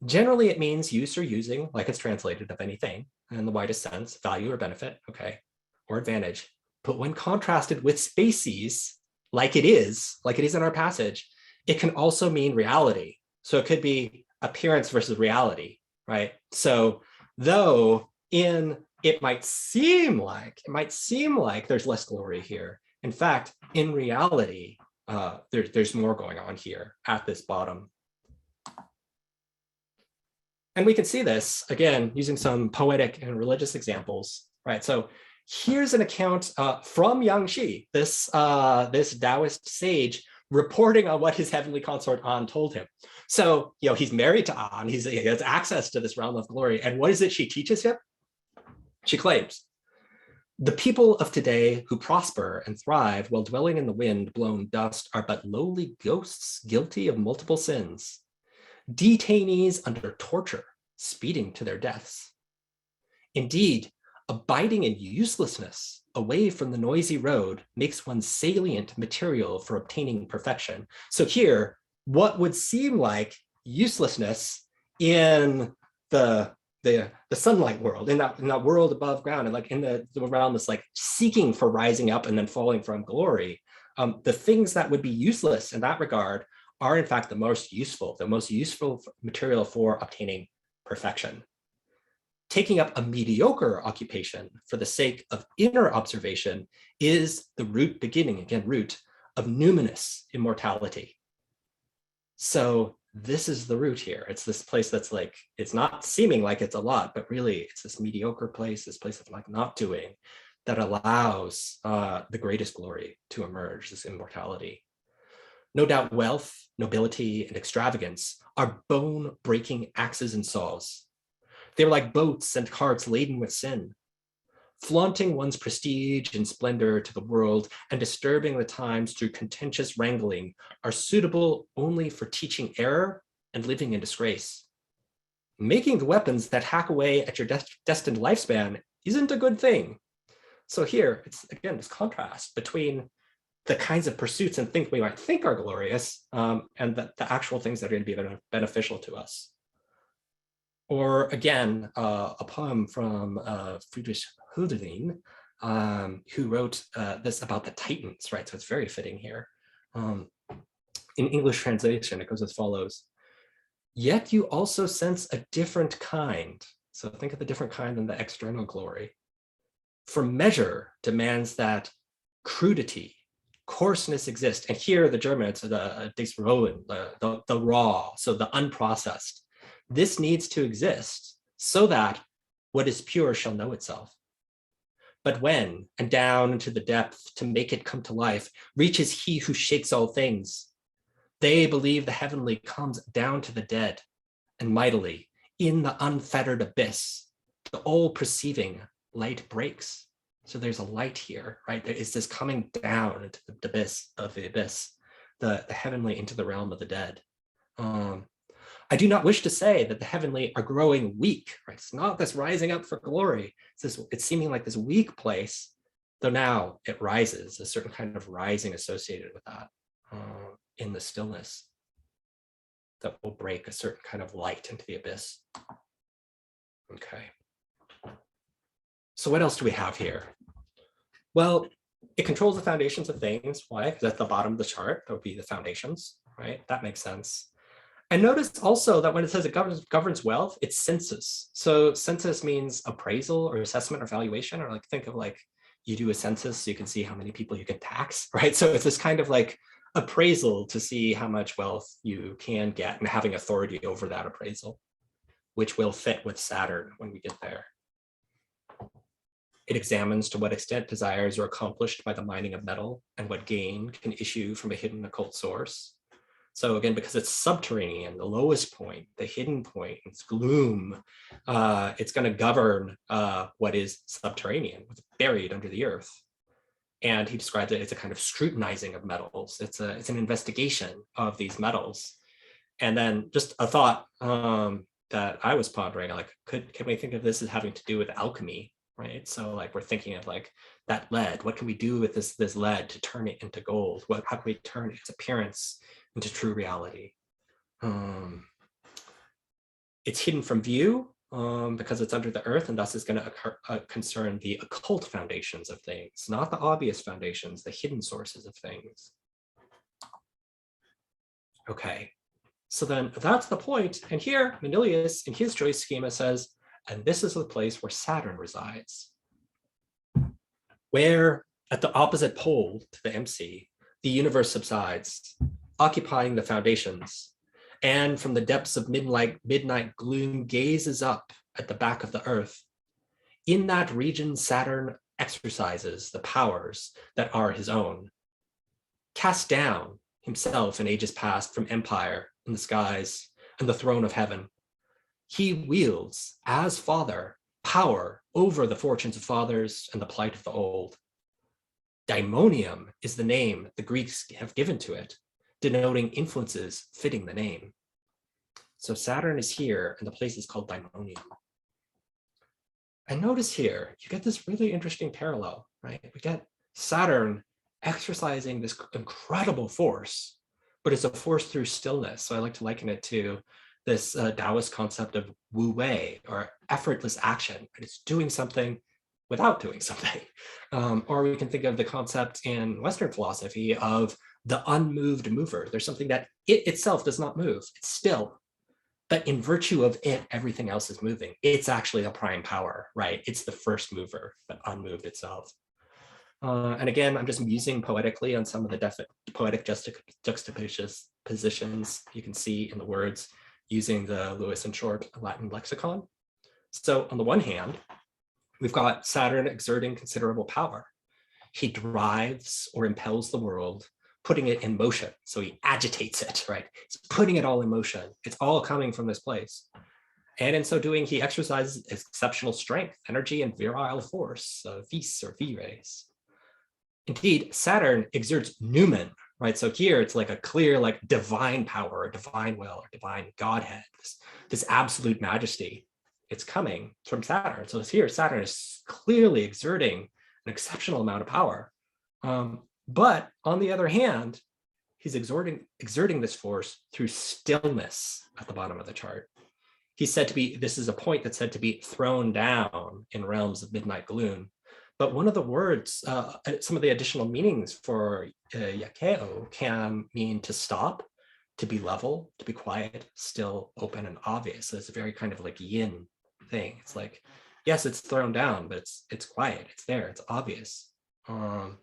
B: generally it means use or using, like it's translated, of anything in the widest sense, value or benefit, okay, or advantage. But when contrasted with species, like it is in our passage, it can also mean reality. So it could be appearance versus reality, right? So though it might seem like there's less glory here, in fact, in reality, there's more going on here at this bottom. And we can see this, again, using some poetic and religious examples, right? So here's an account from Yang Shi, this Taoist sage, reporting on what his heavenly consort An told him. So, he's married to An, he has access to this realm of glory. And what is it she teaches him? She claims, the people of today who prosper and thrive while dwelling in the wind-blown dust are but lowly ghosts guilty of multiple sins. Detainees under torture, speeding to their deaths. Indeed, abiding in uselessness away from the noisy road makes one salient material for obtaining perfection. So here, what would seem like uselessness in the sunlight world, in that world above ground, and like in the realm that's like seeking for rising up and then falling from glory, the things that would be useless in that regard are in fact the most useful material for obtaining perfection. Taking up a mediocre occupation for the sake of inner observation is the root of numinous immortality. So this is the root here. It's this place that's like, it's not seeming like it's a lot, but really it's this mediocre place, this place of like not doing, that allows the greatest glory to emerge, this immortality. No doubt wealth, nobility, and extravagance are bone-breaking axes and saws. They're like boats and carts laden with sin, flaunting one's prestige and splendor to the world and disturbing the times through contentious wrangling are suitable only for teaching error and living in disgrace. Making the weapons that hack away at your destined lifespan isn't a good thing. So here, it's again this contrast between the kinds of pursuits and things we might think are glorious and the actual things that are going to be beneficial to us. Or again, a poem from Friedrich Hölderlin, who wrote this about the Titans, right? So it's very fitting here. In English translation, it goes as follows. Yet you also sense a different kind. So think of the different kind than the external glory. For measure demands that crudity, coarseness exist. And here the German, it's the raw, so the unprocessed. This needs to exist so that what is pure shall know itself. But when, and down into the depth to make it come to life, reaches he who shakes all things, they believe the heavenly comes down to the dead, and mightily, in the unfettered abyss, the all-perceiving light breaks. So there's a light here, right? There is this coming down into the abyss, the heavenly into the realm of the dead. I do not wish to say that the heavenly are growing weak, right? It's not this rising up for glory. It's seeming like this weak place, though now it rises, a certain kind of rising associated with that in the stillness that will break a certain kind of light into the abyss. Okay. So what else do we have here? Well, it controls the foundations of things. Why? Because at the bottom of the chart, that would be the foundations, right? That makes sense. And notice also that when it says it governs wealth, it's census. So census means appraisal or assessment or valuation, or like think of like you do a census so you can see how many people you can tax, right? So it's this kind of like appraisal to see how much wealth you can get and having authority over that appraisal, which will fit with Saturn when we get there. It examines to what extent desires are accomplished by the mining of metal and what gain can issue from a hidden occult source. So again, because it's subterranean, the lowest point, the hidden point, it's gloom, it's going to govern what is subterranean, what's buried under the earth. And he describes it as a kind of scrutinizing of metals. It's an investigation of these metals. And then just a thought that I was pondering, like, can we think of this as having to do with alchemy, right? So like we're thinking of like that lead. What can we do with this lead to turn it into gold? How can we turn its appearance into true reality? It's hidden from view because it's under the earth, and thus is going to concern the occult foundations of things, not the obvious foundations, the hidden sources of things. Okay, so then that's the point. And here, Manilius, in his choice schema, says, and this is the place where Saturn resides, where at the opposite pole to the MC, the universe subsides, occupying the foundations, and from the depths of midnight gloom gazes up at the back of the earth. In that region, Saturn exercises the powers that are his own. Cast down himself in ages past from empire in the skies and the throne of heaven, he wields as father power over the fortunes of fathers and the plight of the old. Daimonium is the name the Greeks have given to it, denoting influences fitting the name. So Saturn is here, and the place is called Daimonium. And notice here, you get this really interesting parallel, right? We get Saturn exercising this incredible force, but it's a force through stillness. So I like to liken it to this Taoist concept of wu wei, or effortless action. And it's doing something without doing something. Or we can think of the concept in Western philosophy of the unmoved mover. There's something that it itself does not move. It's still. But in virtue of it, everything else is moving. It's actually a prime power, right? It's the first mover, but unmoved itself. And again, I'm just musing poetically on some of the poetic juxtapositions you can see in the words using the Lewis and Short Latin lexicon. So on the one hand, we've got Saturn exerting considerable power. He drives or impels the world, putting it in motion. So he agitates it, right? He's putting it all in motion. It's all coming from this place. And in so doing, he exercises exceptional strength, energy, and virile force, vis or vires. Indeed, Saturn exerts noumen, right? So here it's like a clear, like divine power, or divine will, or divine Godhead, this absolute majesty. It's coming from Saturn. So here, Saturn is clearly exerting an exceptional amount of power. But on the other hand, he's exerting this force through stillness at the bottom of the chart. He's said to be, this is a point that's said to be thrown down in realms of midnight gloom. But one of the words, some of the additional meanings for yakeo can mean to stop, to be level, to be quiet, still, open, and obvious. So it's a very kind of like yin thing. It's like, yes, it's thrown down, but it's quiet, it's there, it's obvious. And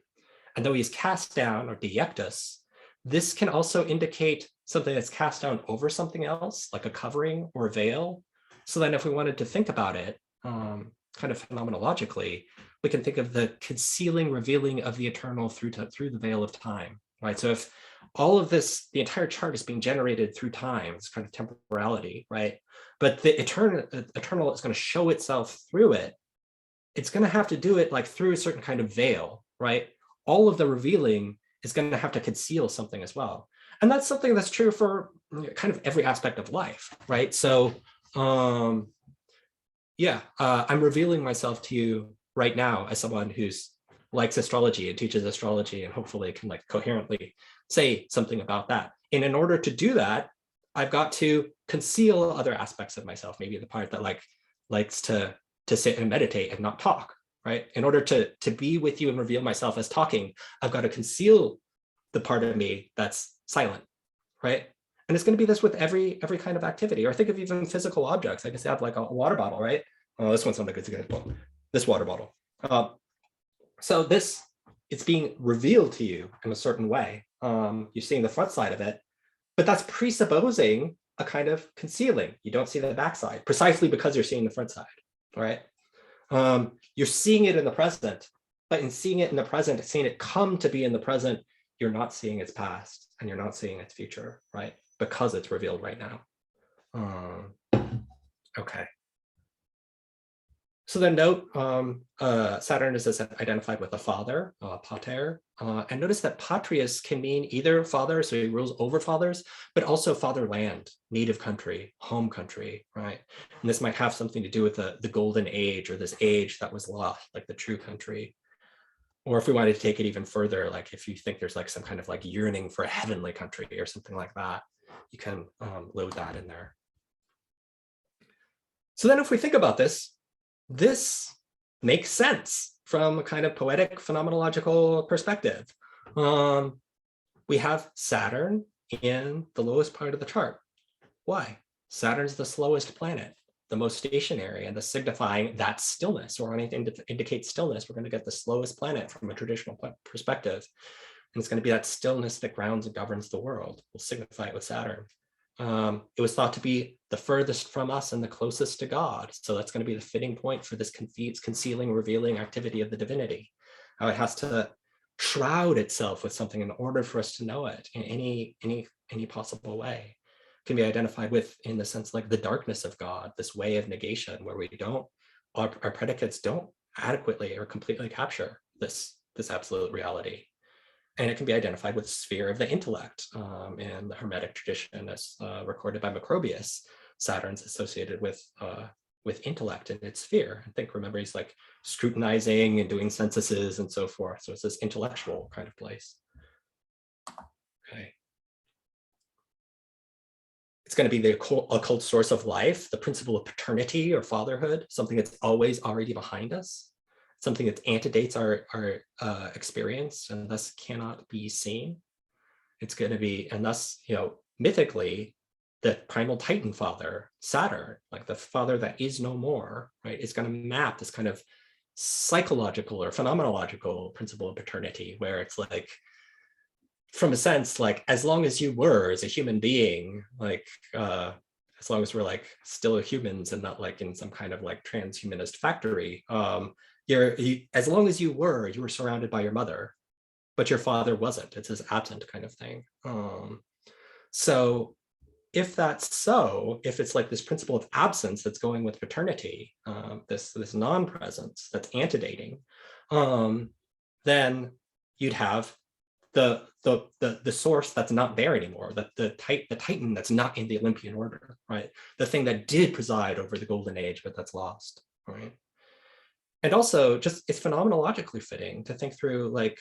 B: though he's cast down, or diectus, this can also indicate something that's cast down over something else, like a covering or a veil. So then if we wanted to think about it kind of phenomenologically, we can think of the concealing, revealing of the eternal through the veil of time, right? So if all of this, the entire chart is being generated through time, it's kind of temporality, right? But the eternal is going to show itself through it. It's going to have to do it like through a certain kind of veil, right? All of the revealing is going to have to conceal something as well. And that's something that's true for kind of every aspect of life, right? So I'm revealing myself to you right now as someone who's likes astrology and teaches astrology and hopefully can like coherently say something about that. And in order to do that, I've got to conceal other aspects of myself, maybe the part that likes to sit and meditate and not talk, right? In order to be with you and reveal myself as talking, I've got to conceal the part of me that's silent, right? And it's going to be this with every kind of activity. Or think of even physical objects. I guess I have like a water bottle, right? Oh, this one's not a good example. This water bottle. So it's being revealed to you in a certain way. You're seeing the front side of it, but that's presupposing a kind of concealing. You don't see the backside, precisely because you're seeing the front side, right? You're seeing it in the present, but in seeing it in the present, seeing it come to be in the present, you're not seeing its past and you're not seeing its future, right? Because it's revealed right now. Okay. So then note, Saturn is identified with the father, pater, and notice that patrius can mean either father, so he rules over fathers, but also fatherland, native country, home country, right? And this might have something to do with the golden age, or this age that was lost, like the true country. Or if we wanted to take it even further, like if you think there's like some kind of like yearning for a heavenly country or something like that, you can load that in there. So then if we think about this makes sense from a kind of poetic phenomenological perspective. We have Saturn in the lowest part of the chart. Why? Saturn's the slowest planet, the most stationary, and the signifying that stillness, or anything to indicate stillness, we're going to get the slowest planet from a traditional perspective. And it's going to be that stillness that grounds and governs the world. We'll signify it with Saturn. It was thought to be the furthest from us and the closest to God. So that's going to be the fitting point for this concealing, revealing activity of the divinity. How it has to shroud itself with something in order for us to know it in any possible way. It can be identified with, in the sense, like the darkness of God, this way of negation where we don't, our predicates don't adequately or completely capture this absolute reality. And it can be identified with the sphere of the intellect in the Hermetic tradition, as recorded by Macrobius. Saturn's associated with intellect in its sphere. I think, remember, he's like scrutinizing and doing censuses and so forth. So it's this intellectual kind of place. Okay. It's going to be the occult source of life, the principle of paternity or fatherhood, something that's always already behind us, something that antedates our experience and thus cannot be seen. It's going to be, and thus, mythically, the primal Titan father, Saturn, like the father that is no more, right, is going to map this kind of psychological or phenomenological principle of paternity, where it's like, from a sense, like, as long as you were as a human being, like, as long as we're like still humans and not like in some kind of like transhumanist factory, as long as you were surrounded by your mother, but your father wasn't. It's this absent kind of thing. So if that's so, if it's like this principle of absence that's going with paternity, this non-presence that's antedating, then you'd have the source that's not there anymore, the Titan that's not in the Olympian order, right? The thing that did preside over the golden age, but that's lost, right? And also, just it's phenomenologically fitting to think through, like,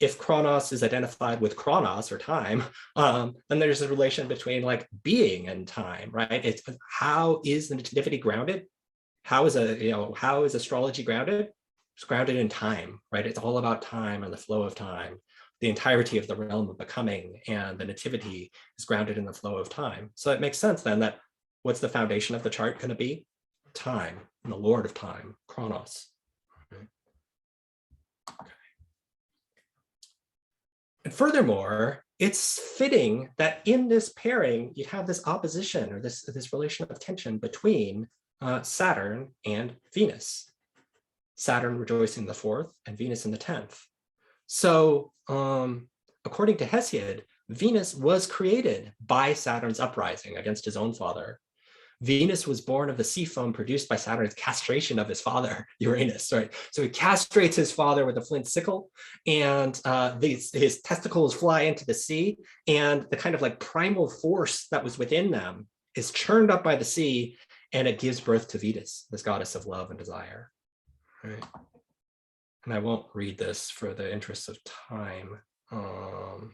B: if Chronos is identified with Chronos or time, then there's a relation between like being and time, right? It's how is the nativity grounded? How is astrology grounded? It's grounded in time, right? It's all about time and the flow of time. The entirety of the realm of becoming and the nativity is grounded in the flow of time. So it makes sense then that what's the foundation of the chart going to be? Time, and the Lord of time, Chronos. Okay. And furthermore, it's fitting that in this pairing, you have this opposition or this relation of tension between Saturn and Venus. Saturn rejoicing in the 4th and Venus in the 10th. So according to Hesiod, Venus was created by Saturn's uprising against his own father. Venus was born of the sea foam produced by Saturn's castration of his father, Uranus, right? So he castrates his father with a flint sickle, and his testicles fly into the sea, and the kind of like primal force that was within them is churned up by the sea, and it gives birth to Venus, this goddess of love and desire, right? And I won't read this for the interest of time, but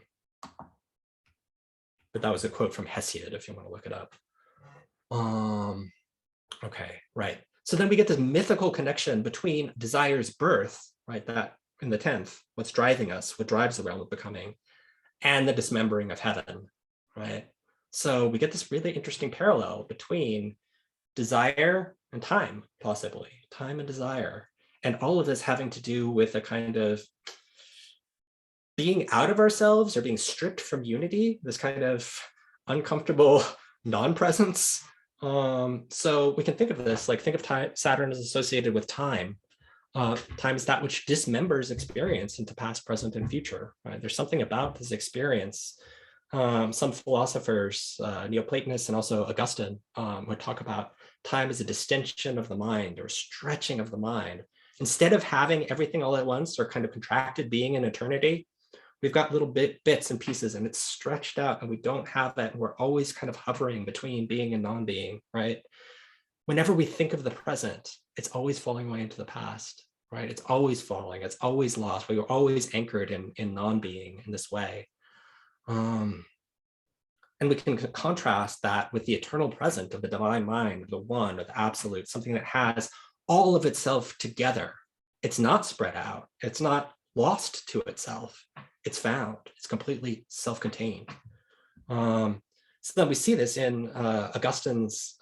B: that was a quote from Hesiod, if you want to look it up. Okay, right. So then we get this mythical connection between desire's birth, right, that in the 10th, what's driving us, what drives the realm of becoming, and the dismembering of heaven, right? So we get this really interesting parallel between desire and time, possibly, time and desire. And all of this having to do with a kind of being out of ourselves or being stripped from unity, this kind of uncomfortable non-presence. So we can think of this, like think of time, Saturn is associated with time. Time is that which dismembers experience into past, present, and future. Right? There's something about this experience. Some philosophers, Neoplatonists and also Augustine, would talk about time as a distension of the mind or stretching of the mind. Instead of having everything all at once or kind of contracted being in eternity, we've got little bits and pieces, and it's stretched out, and we don't have that. And we're always kind of hovering between being and non-being, right? Whenever we think of the present, it's always falling away into the past, right? It's always falling, it's always lost. We were always anchored in non-being in this way. And we can contrast that with the eternal present of the divine mind, the one, of the absolute, something that has all of itself together. It's not spread out. It's not lost to itself. It's found. It's completely self-contained. So then we see this in Augustine's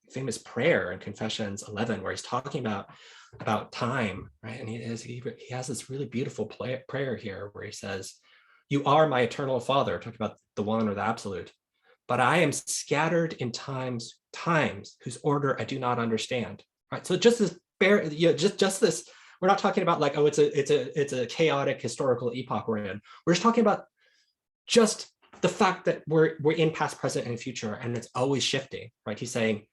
B: famous prayer in Confessions 11, where he's talking about time, right? And he has this really beautiful prayer here where he says, "You are my eternal Father," talking about the one or the absolute, "but I am scattered in times whose order I do not understand." Right. So just this just this. We're not talking about like, oh, it's a chaotic historical epoch we're in. We're just talking about just the fact that we're in past, present, and future, and it's always shifting, right? He's saying,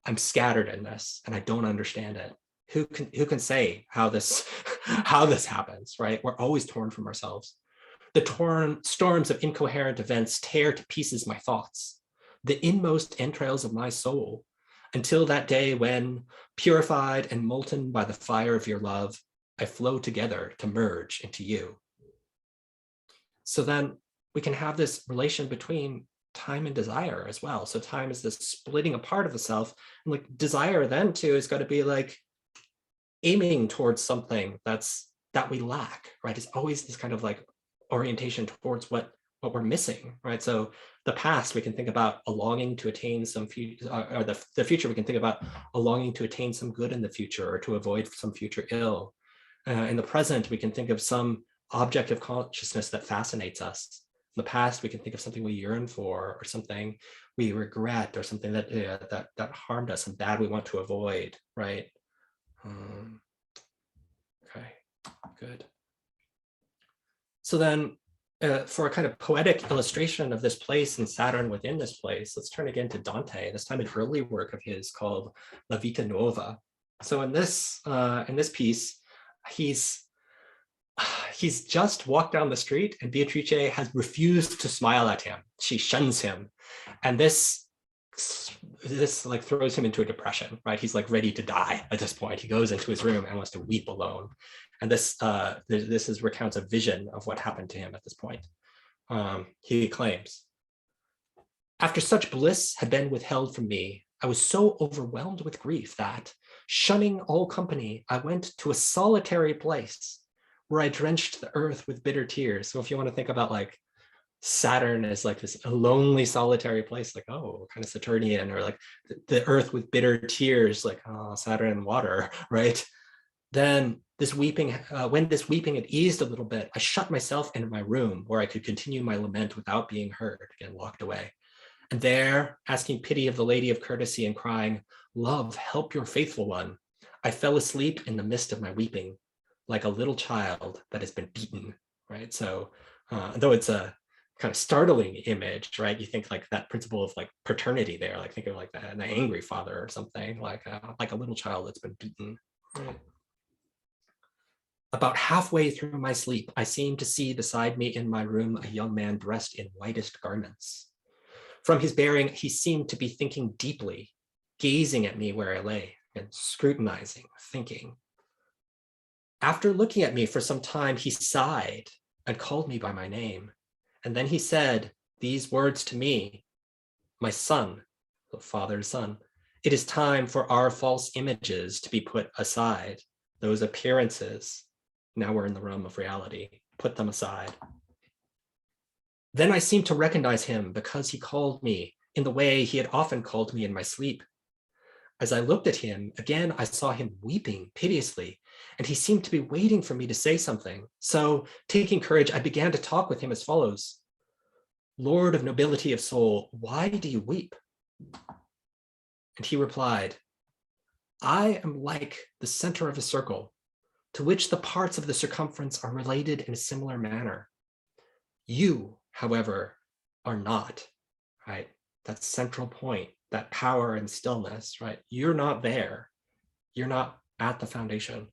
B: I'm scattered in this, and I don't understand it. Who can say how this happens, right? We're always torn from ourselves. The storms of incoherent events tear to pieces my thoughts, the inmost entrails of my soul, until that day when, purified and molten by the fire of your love, I flow together to merge into you. So then we can have this relation between time and desire as well. So time is this splitting apart of the self, and like desire then too is got to be like aiming towards something that we lack, right? It's always this kind of like orientation towards what we're missing, right? So the past, we can think about a longing to attain some future, or the future, we can think about a longing to attain some good in the future or to avoid some future ill. In the present, we can think of some object of consciousness that fascinates us. In the past, we can think of something we yearn for, or something we regret, or something that harmed us and bad we want to avoid, right? Okay, good. So then, for a kind of poetic illustration of this place and Saturn within this place, let's turn again to Dante, this time an early work of his called La Vita Nuova. So in this piece, he's just walked down the street and Beatrice has refused to smile at him. She shuns him. And this like throws him into a depression, right? He's like ready to die at this point. He goes into his room and wants to weep alone. And this recounts a vision of what happened to him at this point. He claims, "After such bliss had been withheld from me, I was so overwhelmed with grief that, shunning all company, I went to a solitary place where I drenched the earth with bitter tears." So if you want to think about like Saturn as like this lonely, solitary place, like, oh, kind of Saturnian, or like the earth with bitter tears, like, oh, Saturn and water, right? Then this weeping, when this weeping had eased a little bit, I shut myself into my room where I could continue my lament without being heard, again, locked away. And there, asking pity of the lady of courtesy and crying, "Love, help your faithful one," I fell asleep in the midst of my weeping, like a little child that has been beaten, right? So though it's a kind of startling image, right? You think like that principle of like paternity there, like think of like an angry father or something, like a little child that's been beaten, right? About halfway through my sleep, I seemed to see beside me in my room a young man dressed in whitest garments. From his bearing, he seemed to be thinking deeply, gazing at me where I lay and scrutinizing, thinking. After looking at me for some time, he sighed and called me by my name. And then he said these words to me, "My son," the father's son, "it is time for our false images to be put aside. Those appearances, now we're in the realm of reality, put them aside." Then I seemed to recognize him because he called me in the way he had often called me in my sleep. As I looked at him, again, I saw him weeping piteously, and he seemed to be waiting for me to say something. So, taking courage, I began to talk with him as follows: "Lord of nobility of soul, why do you weep?" And he replied, "I am like the center of a circle, to which the parts of the circumference are related in a similar manner. You, however, are not, right? That central point, that power and stillness, right? You're not there. You're not at the foundation.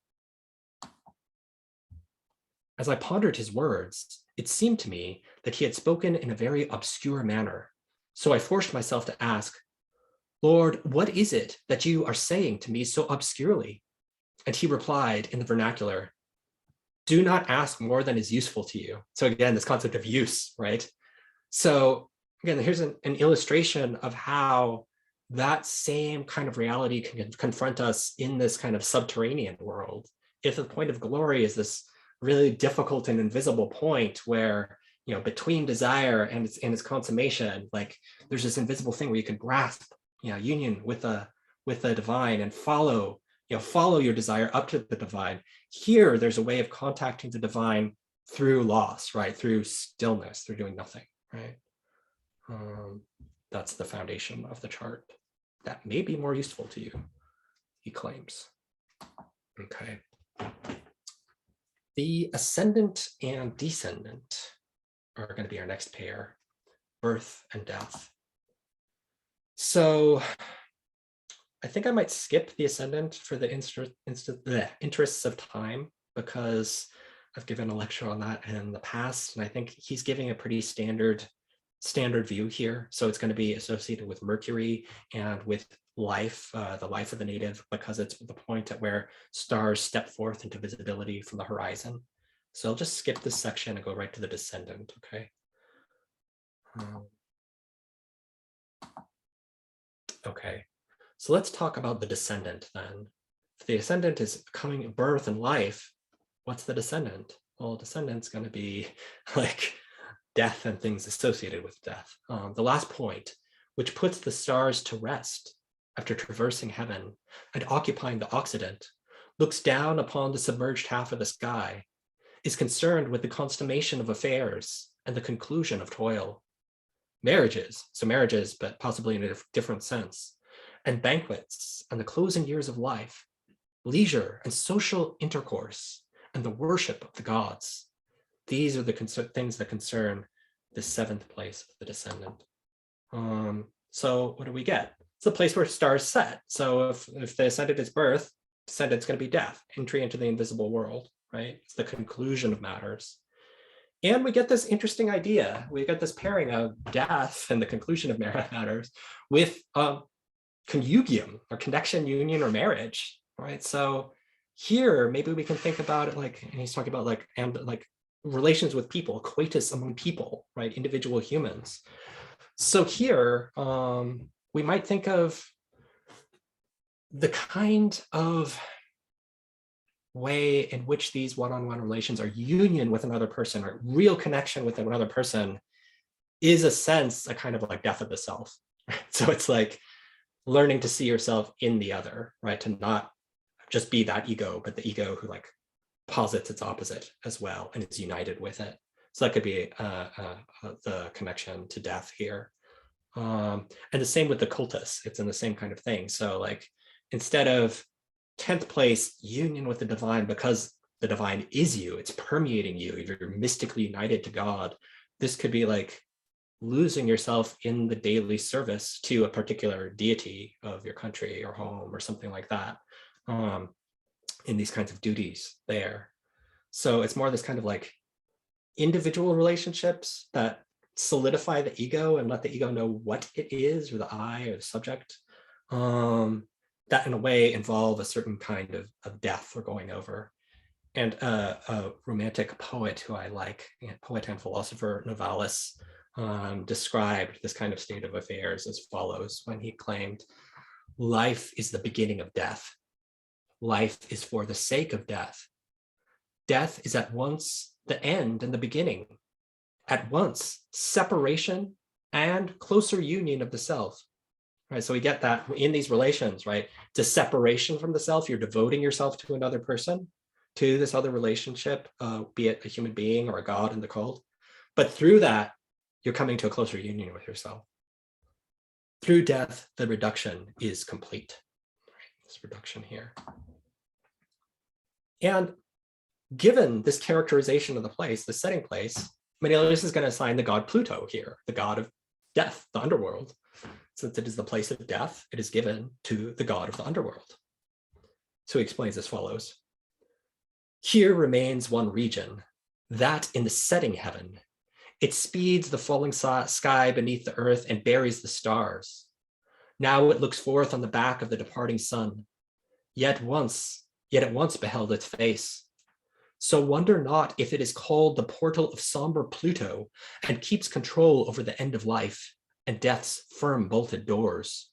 B: As I pondered his words, it seemed to me that he had spoken in a very obscure manner. So I forced myself to ask, Lord, what is it that you are saying to me so obscurely? And he replied in the vernacular, do not ask more than is useful to you. So again, this concept of use, right? So again, here's an illustration of how that same kind of reality can confront us in this kind of subterranean world. If the point of glory is this really difficult and invisible point where, you know, between desire and its consummation, like there's this invisible thing where you can grasp, you know, union with the divine and follow your desire up to the divine. Here, there's a way of contacting the divine through loss, right? Through stillness, through doing nothing, right? That's the foundation of the chart. That may be more useful to you, he claims. Okay. The ascendant and descendant are going to be our next pair, birth and death. So I think I might skip the ascendant for the interests of time, because I've given a lecture on that in the past, and I think he's giving a pretty standard view here. So it's going to be associated with Mercury and with life, the life of the native, because it's the point at where stars step forth into visibility from the horizon. So I'll just skip this section and go right to the descendant, okay? Okay, so let's talk about the descendant then. If the ascendant is coming birth and life, what's the descendant? Well, descendant's going to be like death and things associated with death. The last point, which puts the stars to rest after traversing heaven and occupying the Occident, looks down upon the submerged half of the sky, is concerned with the consummation of affairs and the conclusion of toil. Marriages, but possibly in a different sense, and banquets and the closing years of life, leisure and social intercourse, and the worship of the gods. These are the things that concern the seventh place of the descendant. So what do we get? It's the place where stars set. So if the ascendant is birth, descendant's going to be death, entry into the invisible world, right? It's the conclusion of matters. And we get this interesting idea. We get this pairing of death and the conclusion of matters with conjugium or connection, union, or marriage, right? So here, maybe we can think about it like, and he's talking about like relations with people, coitus among people, right? Individual humans. So here, we might think of the kind of way in which these one-on-one relations are union with another person, or real connection with another person, is a sense, a kind of like death of the self. So it's like learning to see yourself in the other, right? To not just be that ego, but the ego who like posits its opposite as well and is united with it. So that could be the connection to death here. And the same with the cultus, it's in the same kind of thing. So like instead of 10th place, union with the divine, because the divine is you, it's permeating you, you're mystically united to God. This could be like losing yourself in the daily service to a particular deity of your country or home or something like that, in these kinds of duties there. So it's more this kind of like individual relationships that solidify the ego and let the ego know what it is, or the I or the subject, that in a way involve a certain kind of death or going over. And a romantic poet who I like, poet and philosopher Novalis, described this kind of state of affairs as follows when he claimed, life is the beginning of death. Life is for the sake of death. Death is at once the end and the beginning, at once separation and closer union of the self. Right, so we get that in these relations, right? It's a separation from the self. You're devoting yourself to another person, to this other relationship, be it a human being or a god in the cult. But through that, you're coming to a closer union with yourself. Through death, the reduction is complete. Right, this reduction here. And Given this characterization of the place, the setting place, Manilius is going to assign the god Pluto here, the god of death, the underworld. Since it is the place of death, it is given to the god of the underworld. So he explains as follows. Here remains one region, that in the setting heaven. It speeds the falling sky beneath the earth and buries the stars. Now it looks forth on the back of the departing sun, yet it once beheld its face. So wonder not if it is called the portal of somber Pluto and keeps control over the end of life and death's firm bolted doors.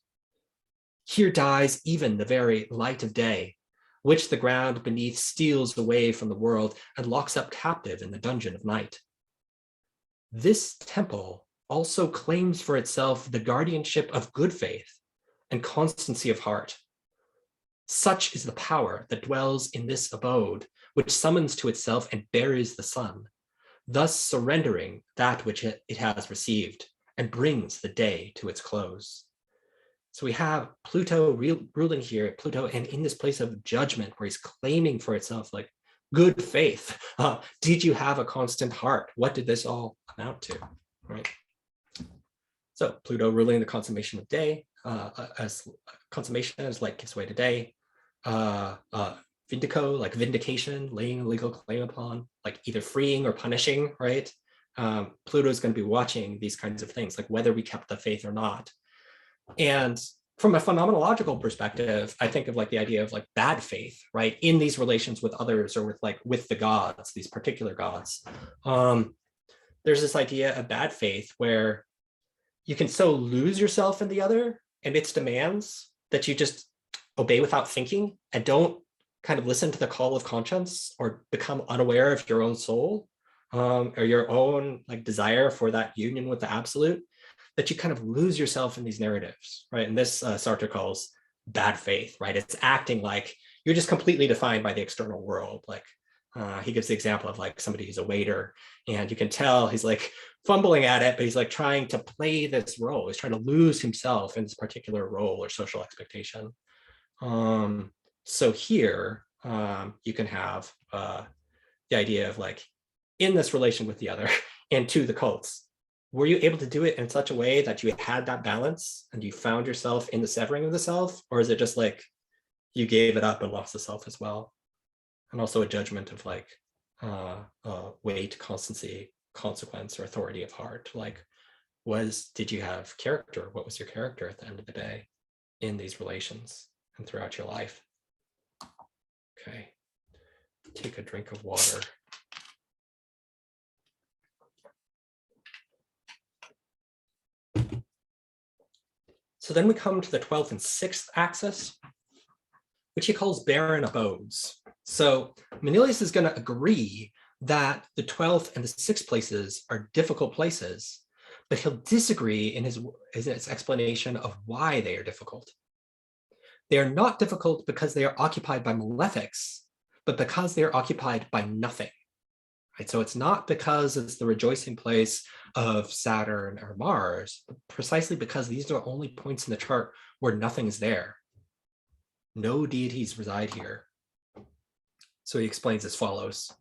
B: Here dies even the very light of day, which the ground beneath steals away from the world and locks up captive in the dungeon of night. This temple also claims for itself the guardianship of good faith and constancy of heart. Such is the power that dwells in this abode, which summons to itself and buries the sun, thus surrendering that which it has received and brings the day to its close. So we have Pluto ruling here, Pluto, and in this place of judgment where he's claiming for itself like good faith. Did you have a constant heart? What did this all amount to, right? So Pluto ruling the consummation of day, as consummation as light gives way to day. Vindico, like vindication, laying a legal claim upon, like either freeing or punishing, right? Pluto is going to be watching these kinds of things, like whether we kept the faith or not. And from a phenomenological perspective, I think of like the idea of like bad faith, right? In these relations with others or with the gods, these particular gods. There's this idea of bad faith where you can so lose yourself in the other and its demands that you just obey without thinking and don't kind of listen to the call of conscience or become unaware of your own soul or your own like desire for that union with the absolute, that you kind of lose yourself in these narratives, right? And this Sartre calls bad faith, right? It's acting like you're just completely defined by the external world. Like he gives the example of like somebody who's a waiter and you can tell he's like fumbling at it, but he's like trying to play this role. He's trying to lose himself in this particular role or social expectation. So here you can have the idea of like in this relation with the other and to the cults, were you able to do it in such a way that you had that balance and you found yourself in the severing of the self? Or is it just like you gave it up and lost the self as well? And also a judgment of like weight, constancy, consequence, or authority of heart. Like, did you have character? What was your character at the end of the day in these relations and throughout your life? Okay, take a drink of water. So then we come to the 12th and 6th axis, which he calls barren abodes. So Manilius is going to agree that the 12th and the 6th places are difficult places, but he'll disagree in his explanation of why they are difficult. They are not difficult because they are occupied by malefics, but because they are occupied by nothing. Right? So it's not because it's the rejoicing place of Saturn or Mars, but precisely because these are only points in the chart where nothing's there. No deities reside here. So he explains as follows.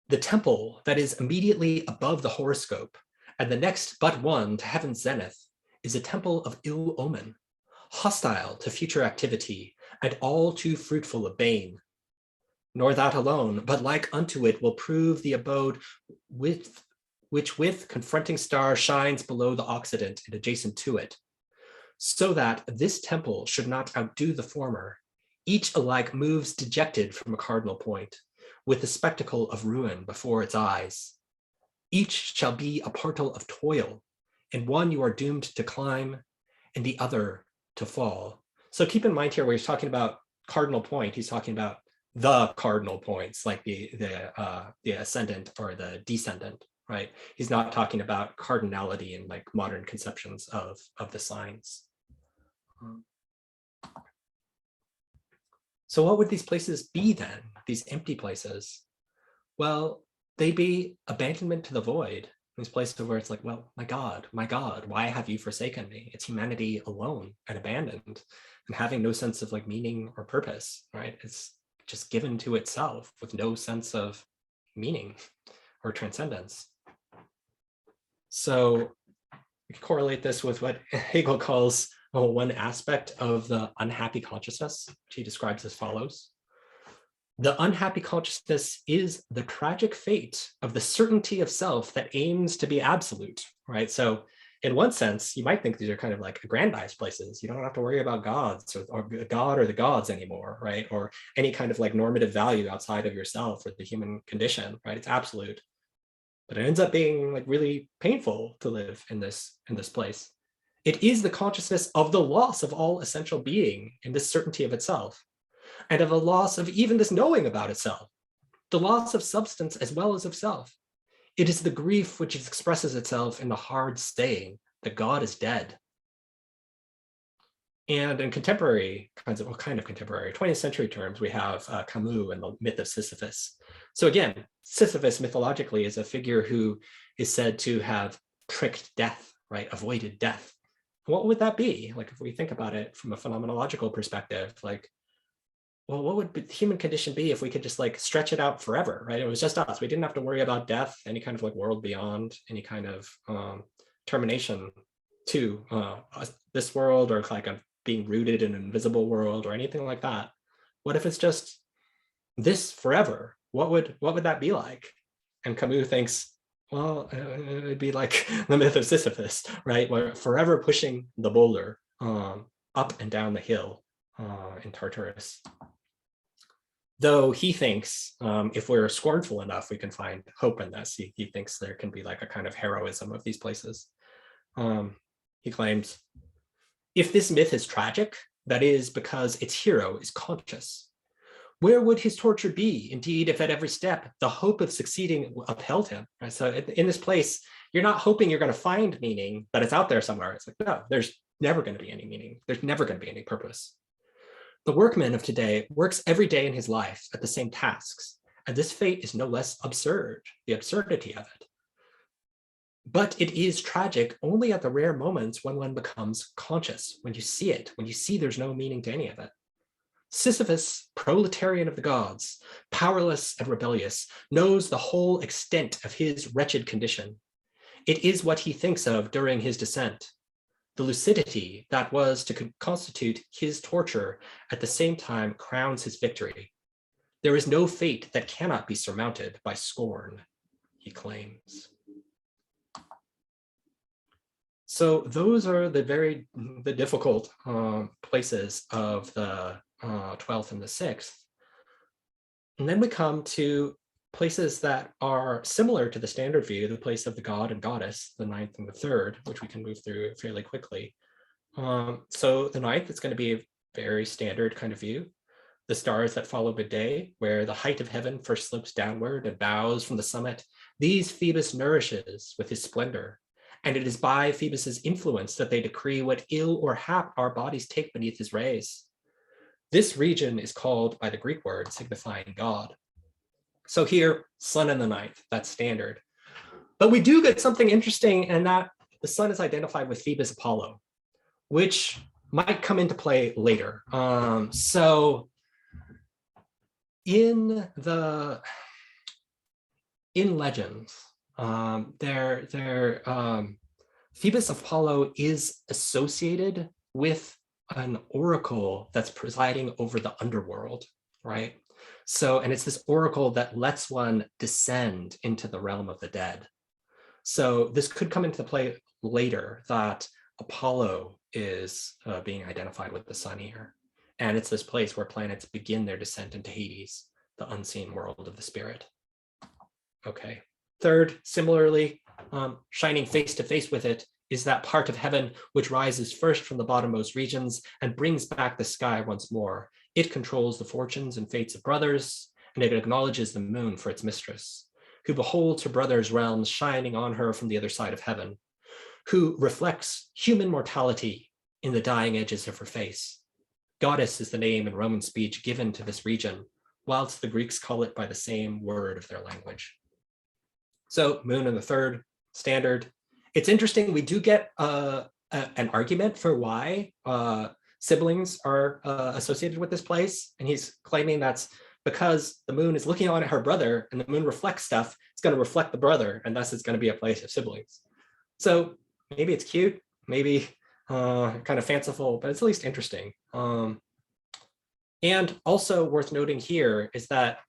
B: The temple that is immediately above the horoscope and the next but one to heaven's zenith is a temple of ill omen, hostile to future activity and all too fruitful of bane. Nor that alone, but like unto it will prove the abode which with confronting star shines below the Occident and adjacent to it, so that this temple should not outdo the former. Each alike moves dejected from a cardinal point, with the spectacle of ruin before its eyes. Each shall be a portal of toil, and one you are doomed to climb, and the other to fall. So keep in mind here, where he's talking about cardinal point, he's talking about the cardinal points, like the ascendant or the descendant, right? He's not talking about cardinality in like modern conceptions of the signs. So what would these places be then, these empty places? Well, they'd be abandonment to the void. These places where it's like, well, my God, why have you forsaken me? It's humanity alone and abandoned and having no sense of like meaning or purpose, right? It's just given to itself with no sense of meaning or transcendence. So we can correlate this with what Hegel calls one aspect of the unhappy consciousness, which he describes as follows. The unhappy consciousness is the tragic fate of the certainty of self that aims to be absolute, right? So in one sense, you might think these are kind of like aggrandized places. You don't have to worry about gods or God or the gods anymore, right? Or any kind of like normative value outside of yourself or the human condition, right? It's absolute. But it ends up being like really painful to live in this place. It is the consciousness of the loss of all essential being in this certainty of itself, and of the loss of even this knowing about itself, the loss of substance as well as of self. It is the grief which expresses itself in the hard saying that God is dead. And in contemporary kinds of, well, kind of contemporary 20th century terms, we have Camus and the myth of Sisyphus. So again, Sisyphus mythologically is a figure who is said to have tricked death, right? Avoided death. What would that be? Like if we think about it from a phenomenological perspective, like, well, what would the human condition be if we could just like stretch it out forever, right? It was just us. We didn't have to worry about death, any kind of like world beyond, any kind of termination to this world, or like a being rooted in an invisible world or anything like that. What if it's just this forever? What would that be like? And Camus thinks, well, it would be like the myth of Sisyphus, right? Where forever pushing the boulder up and down the hill in Tartarus. Though he thinks if we're scornful enough, we can find hope in this. He thinks there can be like a kind of heroism of these places. He claims, if this myth is tragic, that is because its hero is conscious. Where would his torture be, indeed, if at every step the hope of succeeding upheld him? Right? So in this place, you're not hoping you're going to find meaning, that it's out there somewhere. It's like, no, there's never going to be any meaning. There's never going to be any purpose. The workman of today works every day in his life at the same tasks, and this fate is no less absurd, the absurdity of it. But it is tragic only at the rare moments when one becomes conscious, when you see it, when you see there's no meaning to any of it. Sisyphus, proletarian of the gods, powerless and rebellious, knows the whole extent of his wretched condition. It is what he thinks of during his descent. The lucidity that was to constitute his torture at the same time crowns his victory. There is no fate that cannot be surmounted by scorn, he claims. So those are the difficult places of the 12th and the 6th. And then we come to places that are similar to the standard view, the place of the god and goddess, the 9th and the 3rd, which we can move through fairly quickly. So the 9th is going to be a very standard kind of view. The stars that follow midday, where the height of heaven first slopes downward and bows from the summit, these Phoebus nourishes with his splendor. And it is by Phoebus's influence that they decree what ill or hap our bodies take beneath his rays. This region is called by the Greek word signifying God. So here, sun in the 9th, that's standard. But we do get something interesting in that the sun is identified with Phoebus Apollo, which might come into play later. So in legends, Phoebus Apollo is associated with an oracle that's presiding over the underworld, right? So, and it's this oracle that lets one descend into the realm of the dead. So this could come into play later, that Apollo is being identified with the sun here. And it's this place where planets begin their descent into Hades, the unseen world of the spirit. Okay. 3rd, similarly, shining face to face with it is that part of heaven which rises first from the bottommost regions and brings back the sky once more. It controls the fortunes and fates of brothers, and it acknowledges the moon for its mistress, who beholds her brother's realms shining on her from the other side of heaven, who reflects human mortality in the dying edges of her face. Goddess is the name in Roman speech given to this region, whilst the Greeks call it by the same word of their language. So moon in the 3rd, standard. It's interesting, we do get an argument for why siblings are associated with this place, and he's claiming that's because the moon is looking on at her brother and the moon reflects stuff, it's going to reflect the brother, and thus it's going to be a place of siblings. So maybe it's cute, maybe kind of fanciful, but it's at least interesting. And also worth noting here is that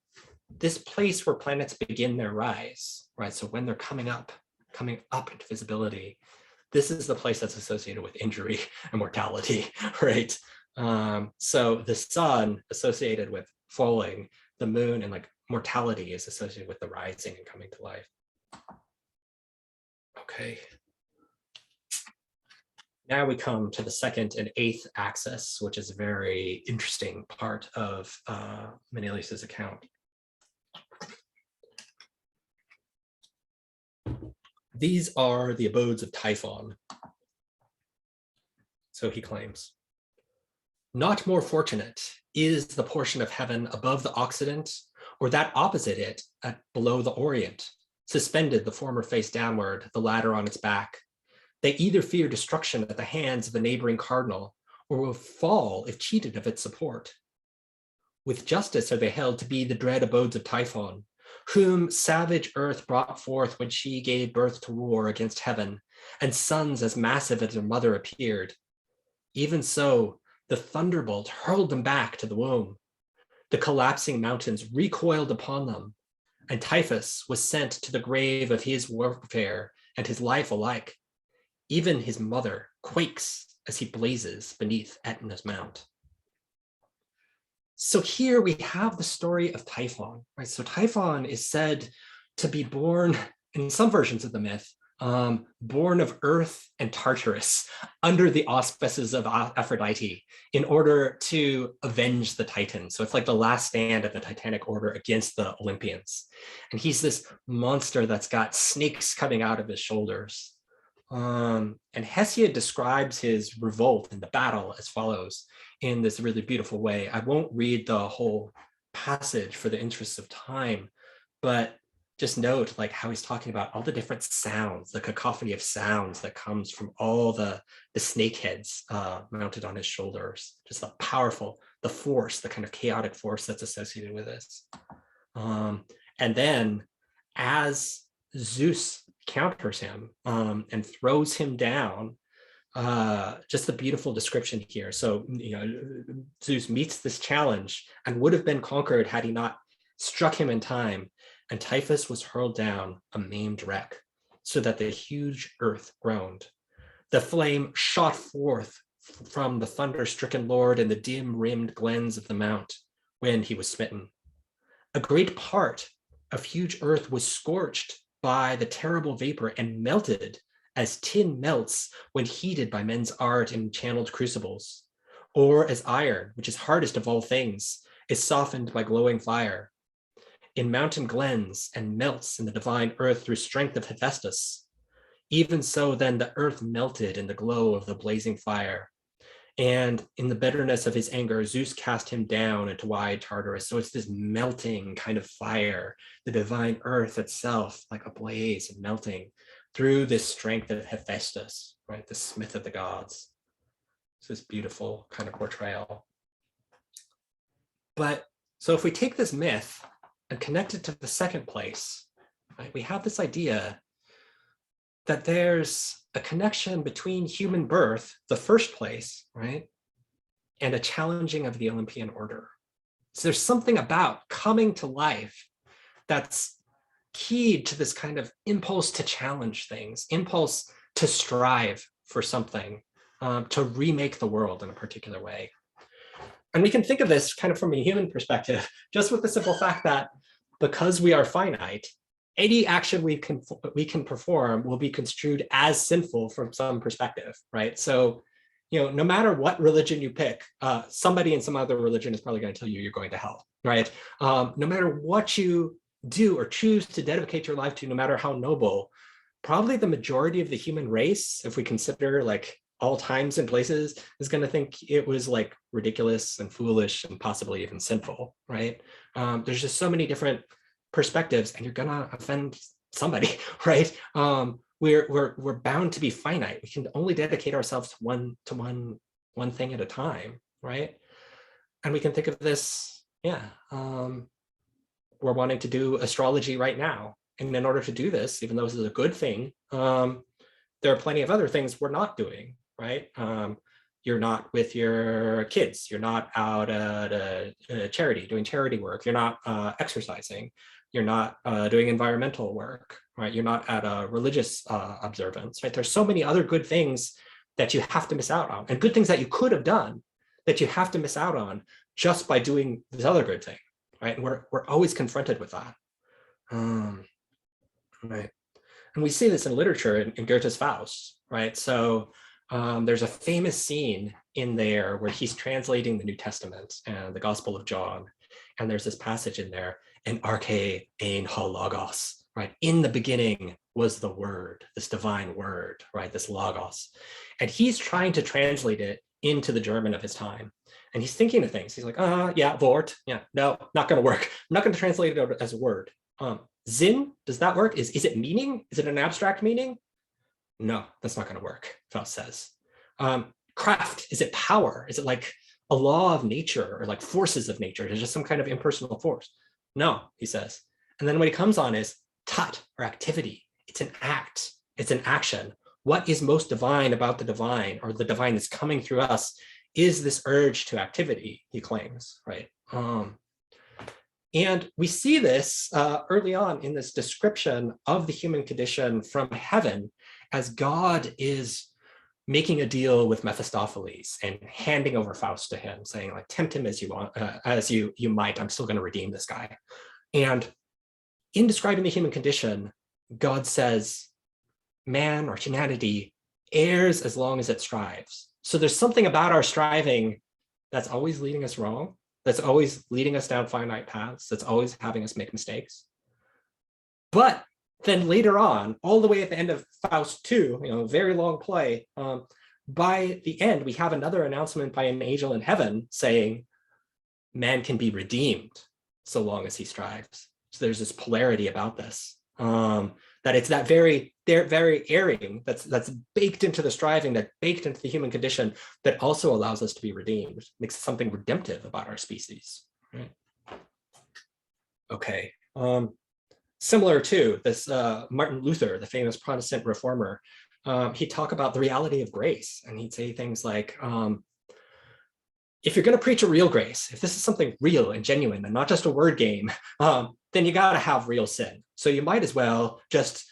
B: this place where planets begin their rise, right? So when they're coming up into visibility, this is the place that's associated with injury and mortality, right? So the sun associated with falling, the moon and like mortality is associated with the rising and coming to life. Okay. Now we come to the second and eighth axis, which is a very interesting part of Manilius's account. These are the abodes of Typhon. So he claims, not more fortunate is the portion of heaven above the Occident, or that opposite it at below the Orient, suspended the former face downward, the latter on its back. They either fear destruction at the hands of the neighboring cardinal, or will fall if cheated of its support. With justice are they held to be the dread abodes of Typhon, whom savage earth brought forth when she gave birth to war against heaven, and sons as massive as their mother appeared. Even so, the thunderbolt hurled them back to the womb. The collapsing mountains recoiled upon them, and Typhus was sent to the grave of his warfare and his life alike. Even his mother quakes as he blazes beneath Etna's mount. So here we have the story of Typhon, right? So Typhon is said to be born, in some versions of the myth, born of Earth and Tartarus under the auspices of Aphrodite in order to avenge the Titans. So it's like the last stand of the Titanic order against the Olympians. And he's this monster that's got snakes coming out of his shoulders. And Hesiod describes his revolt in the battle as follows in this really beautiful way. I won't read the whole passage for the interests of time, but just note like how he's talking about all the different sounds, the cacophony of sounds that comes from all the snake heads mounted on his shoulders, just the powerful, the force, the kind of chaotic force that's associated with this. And then as Zeus counters him and throws him down, just the beautiful description here. So, Zeus meets this challenge and would have been conquered had he not struck him in time. And Typhus was hurled down a maimed wreck, so that the huge earth groaned. The flame shot forth from the thunder-stricken lord in the dim-rimmed glens of the mount when he was smitten. A great part of huge earth was scorched by the terrible vapor and melted as tin melts when heated by men's art in channeled crucibles, or as iron, which is hardest of all things, is softened by glowing fire. In mountain glens and melts in the divine earth through strength of Hephaestus. Even so then the earth melted in the glow of the blazing fire. And in the bitterness of his anger, Zeus cast him down into wide Tartarus. So it's this melting kind of fire, the divine earth itself like ablaze and melting through this strength of Hephaestus, right? The smith of the gods. It's this beautiful kind of portrayal. But so if we take this myth and connect it to the second place, right, we have this idea that there's a connection between human birth, the first place, right, and a challenging of the Olympian order. So there's something about coming to life that's keyed to this kind of impulse to challenge things, impulse to strive for something, to remake the world in a particular way. And we can think of this kind of from a human perspective, just with the simple fact that because we are finite, any action we can perform will be construed as sinful from some perspective, right? So, no matter what religion you pick, somebody in some other religion is probably going to tell you you're going to hell, right? No matter what you do or choose to dedicate your life to, no matter how noble, probably the majority of the human race, if we consider like all times and places, is going to think it was like ridiculous and foolish and possibly even sinful, right? There's just so many different perspectives, and you're gonna offend somebody, right? We're bound to be finite. We can only dedicate ourselves to one thing at a time, right? And we can think of this, yeah, we're wanting to do astrology right now. And in order to do this, even though this is a good thing, there are plenty of other things we're not doing, right? You're not with your kids. You're not out at a charity, doing charity work. You're not exercising. You're not doing environmental work, right? You're not at a religious observance, right? There's so many other good things that you have to miss out on, and good things that you could have done that you have to miss out on just by doing this other good thing, right? And we're always confronted with that. Right. And we see this in literature in Goethe's Faust, right? So there's a famous scene in there where he's translating the New Testament and the Gospel of John. And there's this passage in there, en arche ein ho logos, right? In the beginning was the word, this divine word, right? This logos. And he's trying to translate it into the German of his time. And he's thinking of things. He's like, yeah, Wort. Yeah, no, not going to work. I'm not going to translate it as a word. Sinn, does that work? Is it meaning? Is it an abstract meaning? No, that's not going to work, Faust says. Kraft, is it power? Is it like a law of nature or like forces of nature? Is it just some kind of impersonal force? No, he says. And then what he comes on is tat, or activity. It's an act. It's an action. What is most divine about the divine, or the divine that's coming through us, is this urge to activity, he claims, right? And we see this early on in this description of the human condition from heaven, as God is making a deal with Mephistopheles and handing over Faust to him, saying, like, tempt him as you want, as you might. I'm still going to redeem this guy. And in describing the human condition, God says, man, or humanity, errs as long as it strives. So there's something about our striving that's always leading us wrong, that's always leading us down finite paths, that's always having us make mistakes. But then later on, all the way at the end of Faust 2, very long play, by the end, we have another announcement by an angel in heaven saying, man can be redeemed so long as he strives. So there's this polarity about this, that it's that very erring that's baked into the striving, that baked into the human condition, that also allows us to be redeemed, makes something redemptive about our species. Right? Okay. Similar to this, Martin Luther, the famous Protestant reformer, he'd talk about the reality of grace, and he'd say things like, if you're going to preach a real grace, if this is something real and genuine and not just a word game, then you got to have real sin. So you might as well just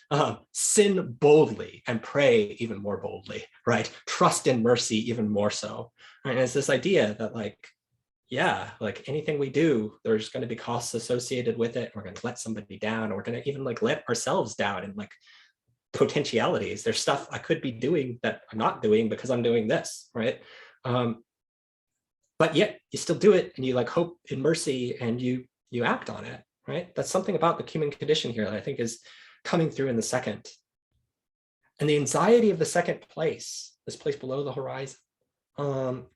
B: sin boldly and pray even more boldly, right? Trust in mercy even more so. Right? And it's this idea that, like, yeah, like anything we do, there's going to be costs associated with it. We're going to let somebody down, or we're going to even like let ourselves down in like potentialities. There's stuff I could be doing that I'm not doing because I'm doing this, right? But yet you still do it, and you like hope in mercy, and you act on it, right? That's something about the human condition here that I think is coming through in the second. And the anxiety of the second place, this place below the horizon,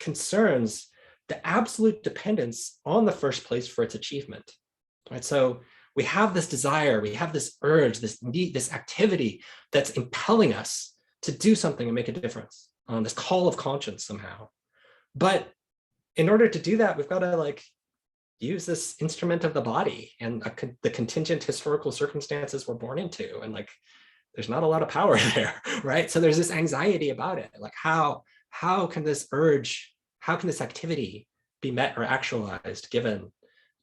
B: concerns the absolute dependence on the first place for its achievement, right? So we have this desire, we have this urge, this need, this activity that's impelling us to do something and make a difference, this call of conscience somehow. But in order to do that, we've got to like use this instrument of the body and the contingent historical circumstances we're born into. And like, there's not a lot of power there, right? So there's this anxiety about it. Like how can this urge, how can this activity be met or actualized given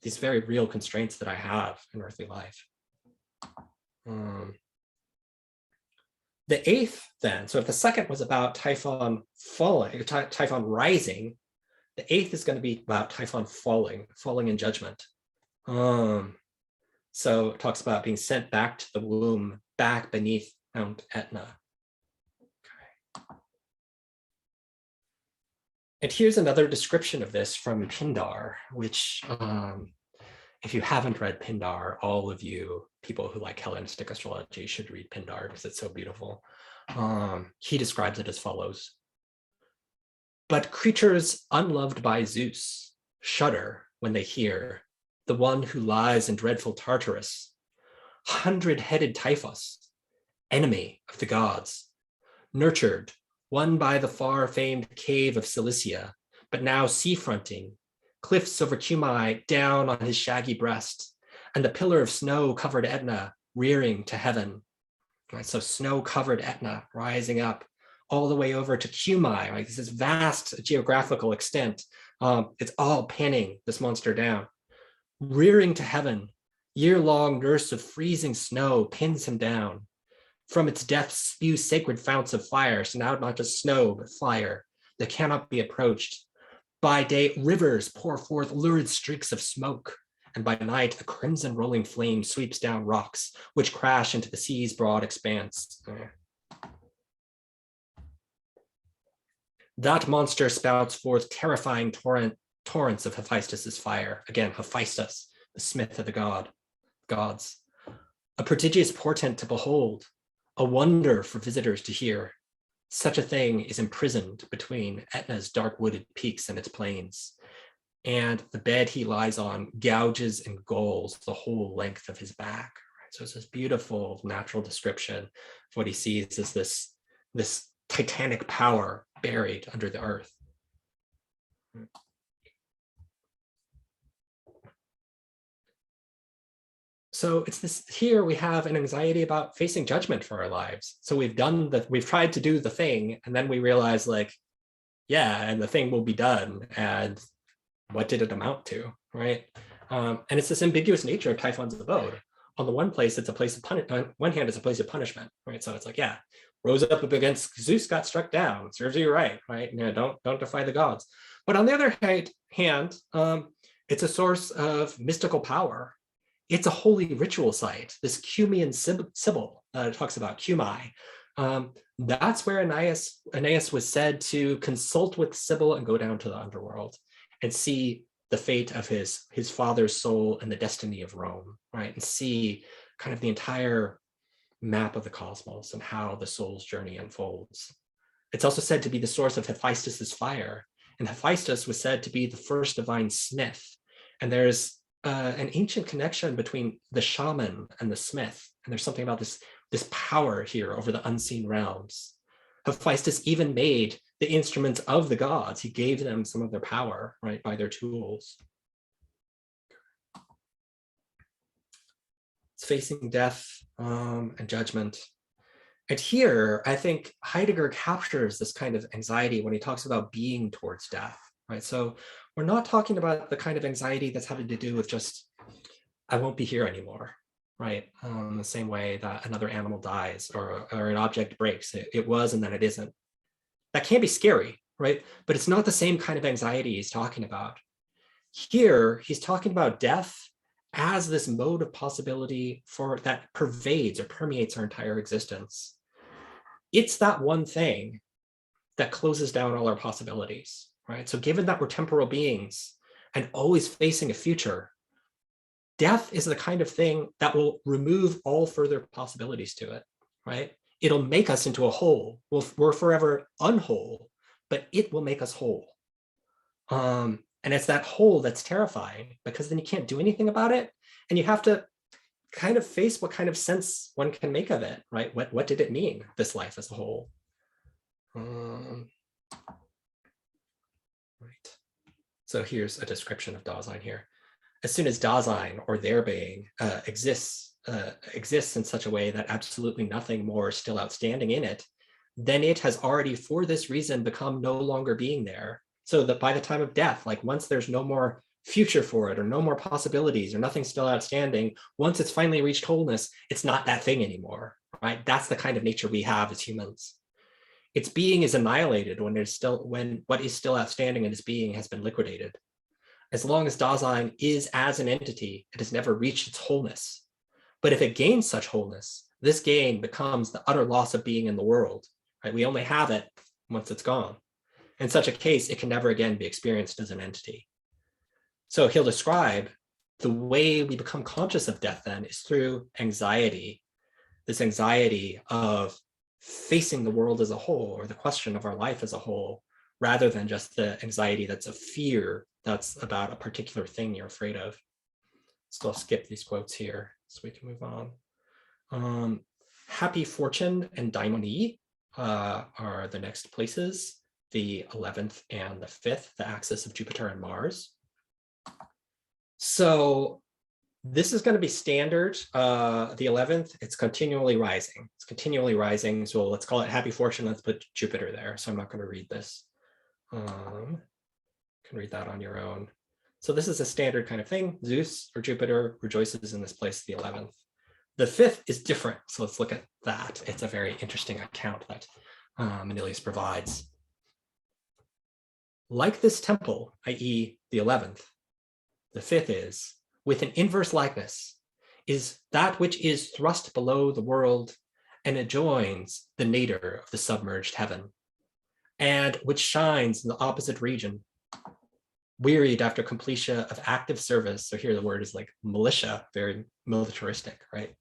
B: these very real constraints that I have in earthly life? The eighth then, so if the second was about Typhon falling, Typhon rising, the eighth is going to be about Typhon falling in judgment. So it talks about being sent back to the womb, back beneath Mount Etna. Okay. And here's another description of this from Pindar, which if you haven't read Pindar, all of you people who like Hellenistic astrology should read Pindar because it's so beautiful. He describes it as follows. But creatures unloved by Zeus shudder when they hear the one who lies in dreadful Tartarus, 100-headed Typhus, enemy of the gods, nurtured, one by the far-famed cave of Cilicia, but now sea-fronting, cliffs over Cumae down on his shaggy breast, and the pillar of snow covered Etna rearing to heaven. Right, so snow-covered Etna rising up all the way over to Cumae, right? This is vast geographical extent. It's all pinning this monster down. Rearing to heaven, year-long nurse of freezing snow pins him down. From its depths spew sacred founts of fire, so now not just snow, but fire that cannot be approached. By day, rivers pour forth lurid streaks of smoke, and by night, a crimson rolling flame sweeps down rocks, which crash into the sea's broad expanse. That monster spouts forth terrifying torrents of Hephaestus's fire. Again, Hephaestus, the smith of the gods. A prodigious portent to behold, a wonder for visitors to hear. Such a thing is imprisoned between Etna's dark wooded peaks and its plains. And the bed he lies on gouges and galls the whole length of his back. Right? So it's this beautiful natural description of what he sees as this titanic power buried under the earth. So it's this, here we have an anxiety about facing judgment for our lives. So we've tried to do the thing, and then we realize like, yeah, and the thing will be done. And what did it amount to, right? And it's this ambiguous nature of Typhon's abode. On the one place, it's a place of punishment. On one hand, it's a place of punishment, right? So it's like, yeah, rose up against Zeus, got struck down. Serves you right? You know, don't defy the gods. But on the other hand, it's a source of mystical power. It's a holy ritual site. This Cumaean Sibyl talks about Cumae. That's where Aeneas was said to consult with Sibyl and go down to the underworld and see the fate of his father's soul and the destiny of Rome, right? And see kind of the entire map of the cosmos and how the soul's journey unfolds. It's also said to be the source of Hephaestus's fire. And Hephaestus was said to be the first divine smith. And there's an ancient connection between the shaman and the smith. And there's something about this power here over the unseen realms. Hephaestus even made the instruments of the gods. He gave them some of their power, right, by their tools. It's facing death and judgment. And here, I think Heidegger captures this kind of anxiety when he talks about being towards death, right? So we're not talking about the kind of anxiety that's having to do with just, I won't be here anymore, right? The same way that another animal dies or an object breaks. It was and then it isn't. That can be scary, right? But it's not the same kind of anxiety he's talking about. Here, he's talking about death as this mode of possibility that pervades or permeates our entire existence. It's that one thing that closes down all our possibilities, right? So given that we're temporal beings and always facing a future, death is the kind of thing that will remove all further possibilities to it, right? It'll make us into a whole. We're forever unwhole, but it will make us whole. And it's that whole that's terrifying, because then you can't do anything about it. And you have to kind of face what kind of sense one can make of it, right? What did it mean, this life as a whole? Right. So here's a description of Dasein here. As soon as Dasein, or their being, exists in such a way that absolutely nothing more is still outstanding in it, then it has already for this reason become no longer being there. So that by the time of death, like once there's no more future for it or no more possibilities or nothing still outstanding, once it's finally reached wholeness, it's not that thing anymore, right? That's the kind of nature we have as humans. Its being is annihilated when what is still outstanding in its being has been liquidated. As long as Dasein is as an entity, it has never reached its wholeness. But if it gains such wholeness, this gain becomes the utter loss of being in the world, right? We only have it once it's gone. In such a case, it can never again be experienced as an entity. So he'll describe the way we become conscious of death then is through anxiety, this anxiety of facing the world as a whole, or the question of our life as a whole, rather than just the anxiety that's a fear that's about a particular thing you're afraid of. So I'll skip these quotes here so we can move on. Happy Fortune and Daimoni are the next places, the 11th and the 5th, the axis of Jupiter and Mars. So this is going to be standard. The 11th, it's continually rising. It's continually rising. So let's call it happy fortune. Let's put Jupiter there. So I'm not going to read this. You can read that on your own. So this is a standard kind of thing. Zeus or Jupiter rejoices in this place, the 11th. The 5th is different. So let's look at that. It's a very interesting account that Manilius provides. Like this temple, i.e. the 11th, the 5th is, with an inverse likeness, is that which is thrust below the world and adjoins the nadir of the submerged heaven, and which shines in the opposite region, wearied after completion of active service. So here the word is like militia, very militaristic, right?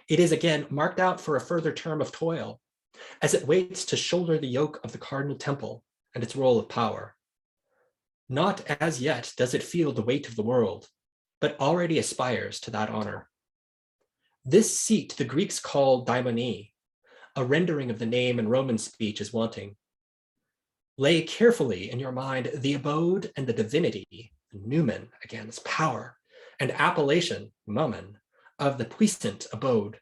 B: It is again marked out for a further term of toil, as it waits to shoulder the yoke of the cardinal temple and its role of power. Not as yet does it feel the weight of the world, but already aspires to that honor. This seat the Greeks call daimoni, a rendering of the name in Roman speech is wanting. Lay carefully in your mind the abode and the divinity, numen, again, this power, and appellation, momen, of the puissant abode,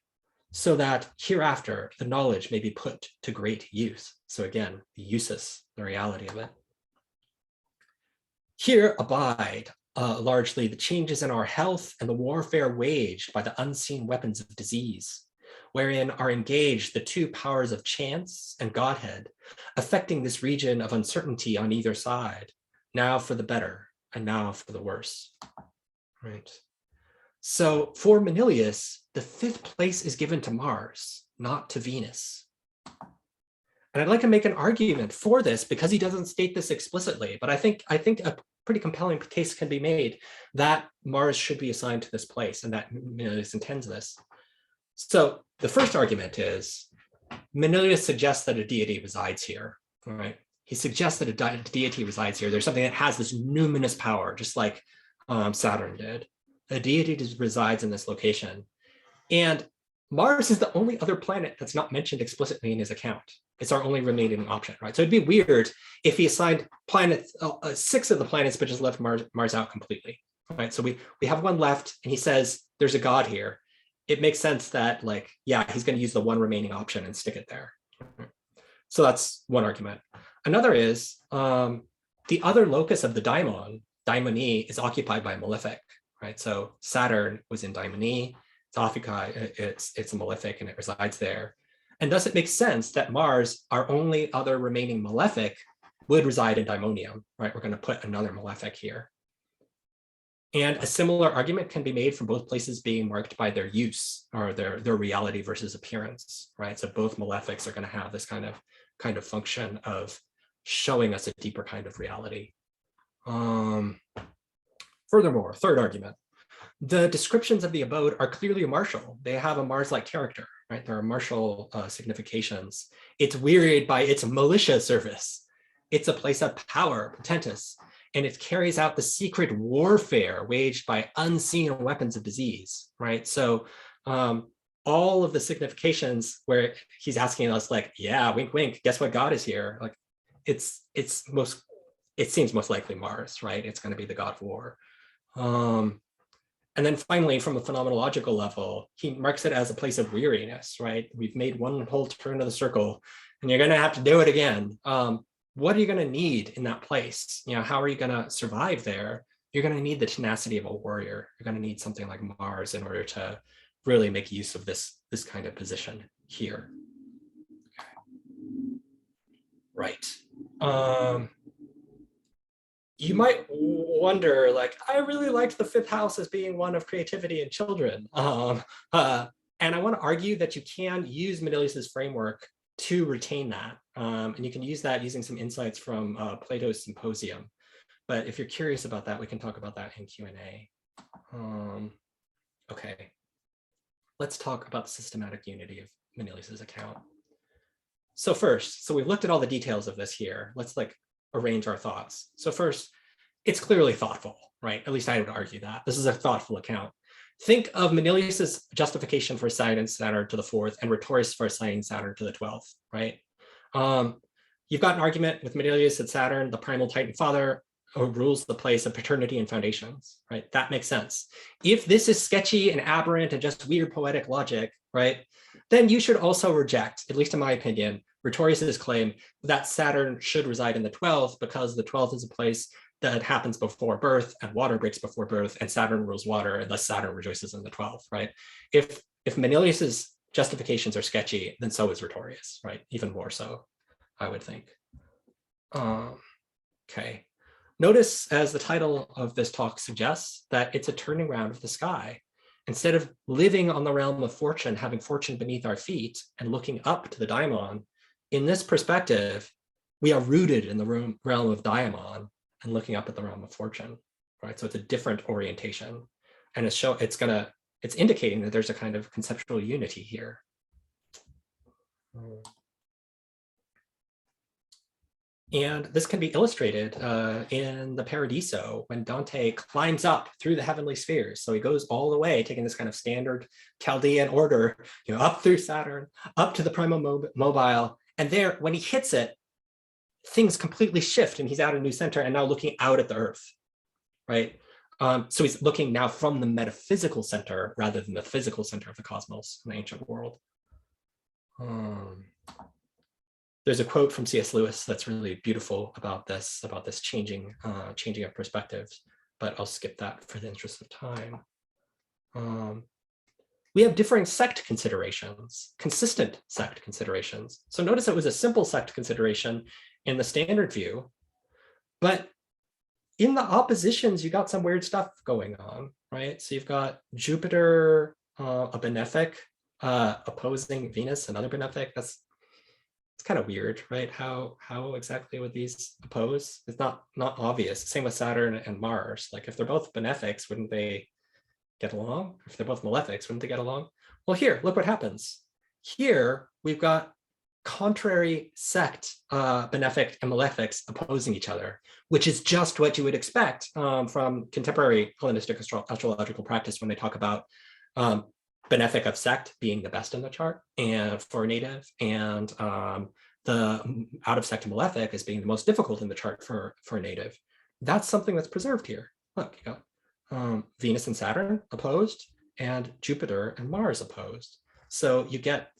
B: so that hereafter the knowledge may be put to great use. So again, the usus, the reality of it. Here abide largely the changes in our health and the warfare waged by the unseen weapons of disease, wherein are engaged the two powers of chance and Godhead, affecting this region of uncertainty on either side, now for the better and now for the worse. Right. So for Manilius, the 5th place is given to Mars, not to Venus. And I'd like to make an argument for this because he doesn't state this explicitly, but I think a pretty compelling case can be made that Mars should be assigned to this place and that Manilius intends this. So the first argument is Manilius suggests that a deity resides here, right? He suggests that a deity resides here. There's something that has this numinous power, just like Saturn did. A deity resides in this location. And Mars is the only other planet that's not mentioned explicitly in his account. It's our only remaining option, right? So it'd be weird if he assigned planets, 6 of the planets, but just left Mars out completely, right? So we have one left, and he says there's a god here. It makes sense that, like, yeah, he's going to use the one remaining option and stick it there. So that's one argument. Another is the other locus of the daimoni is occupied by a malefic, right? So Saturn was in daimoni. It's occupied, it's a malefic and it resides there. And thus it makes sense that Mars, our only other remaining malefic, would reside in daimonium, right? We're going to put another malefic here. And a similar argument can be made from both places being marked by their use or their reality versus appearance, right? So both malefics are going to have this kind of function of showing us a deeper kind of reality. Furthermore, third argument, the descriptions of the abode are clearly martial. They have a Mars-like character, right? There are martial significations. It's wearied by its militia service. It's a place of power, potentis, and it carries out the secret warfare waged by unseen weapons of disease, right? So all of the significations where he's asking us, like, yeah, wink, wink, guess what god is here? Like, it seems most likely Mars, right? It's going to be the god of war. And then finally, from a phenomenological level, he marks it as a place of weariness, right? We've made one whole turn of the circle, and you're going to have to do it again. What are you going to need in that place? You know, how are you going to survive there? You're going to need the tenacity of a warrior. You're going to need something like Mars in order to really make use of this kind of position here. Right. You might wonder, like, I really liked the 5th house as being one of creativity and children. And I want to argue that you can use Manilius's framework to retain that. And you can use that using some insights from Plato's Symposium. But if you're curious about that, we can talk about that in Q&A. Okay, let's talk about the systematic unity of Manilius's account. So first, so we've looked at all the details of this here. Let's arrange our thoughts. So first, it's clearly thoughtful, right? At least I would argue that. This is a thoughtful account. Think of Manilius's justification for assigning Saturn to the 4th and Rhetorius for assigning Saturn to the 12th, right? You've got an argument with Manilius that Saturn, the primal Titan father, rules the place of paternity and foundations, right? That makes sense. If this is sketchy and aberrant and just weird poetic logic, right, then you should also reject, at least in my opinion, Rhetorius's claim that Saturn should reside in the 12th because the 12th is a place that happens before birth and water breaks before birth and Saturn rules water and thus Saturn rejoices in the 12th, right? If Manilius's justifications are sketchy, then so is Rhetorius, right? Even more so, I would think. Okay. Notice, as the title of this talk suggests, that it's a turning round of the sky. Instead of living on the realm of fortune, having fortune beneath our feet and looking up to the daimon, in this perspective, we are rooted in the realm of daimon and looking up at the realm of fortune, right? So it's a different orientation, and it's indicating that there's a kind of conceptual unity here. And this can be illustrated in the Paradiso when Dante climbs up through the heavenly spheres. So he goes all the way, taking this kind of standard Chaldean order, up through Saturn, up to the Primo Mobile. And there, when he hits it, things completely shift and he's at a new center and now looking out at the Earth, right? So he's looking now from the metaphysical center rather than the physical center of the cosmos in the ancient world. There's a quote from C.S. Lewis that's really beautiful about this changing of perspectives, but I'll skip that for the interest of time. We have differing sect considerations, consistent sect considerations. So notice it was a simple sect consideration in the standard view, but in the oppositions, you got some weird stuff going on, right? So you've got Jupiter, a benefic, opposing Venus, another benefic. It's kind of weird, right? How exactly would these oppose? It's not obvious. Same with Saturn and Mars. Like if they're both benefics, wouldn't they get along? If they're both malefics, wouldn't they get along? Well, here, look what happens. Here we've got contrary sect, benefic and malefics opposing each other, which is just what you would expect from contemporary Hellenistic astrological practice when they talk about benefic of sect being the best in the chart and for a native, and the out of sect malefic as being the most difficult in the chart for a native. That's something that's preserved here. Look, you got Venus and Saturn opposed and Jupiter and Mars opposed. So you get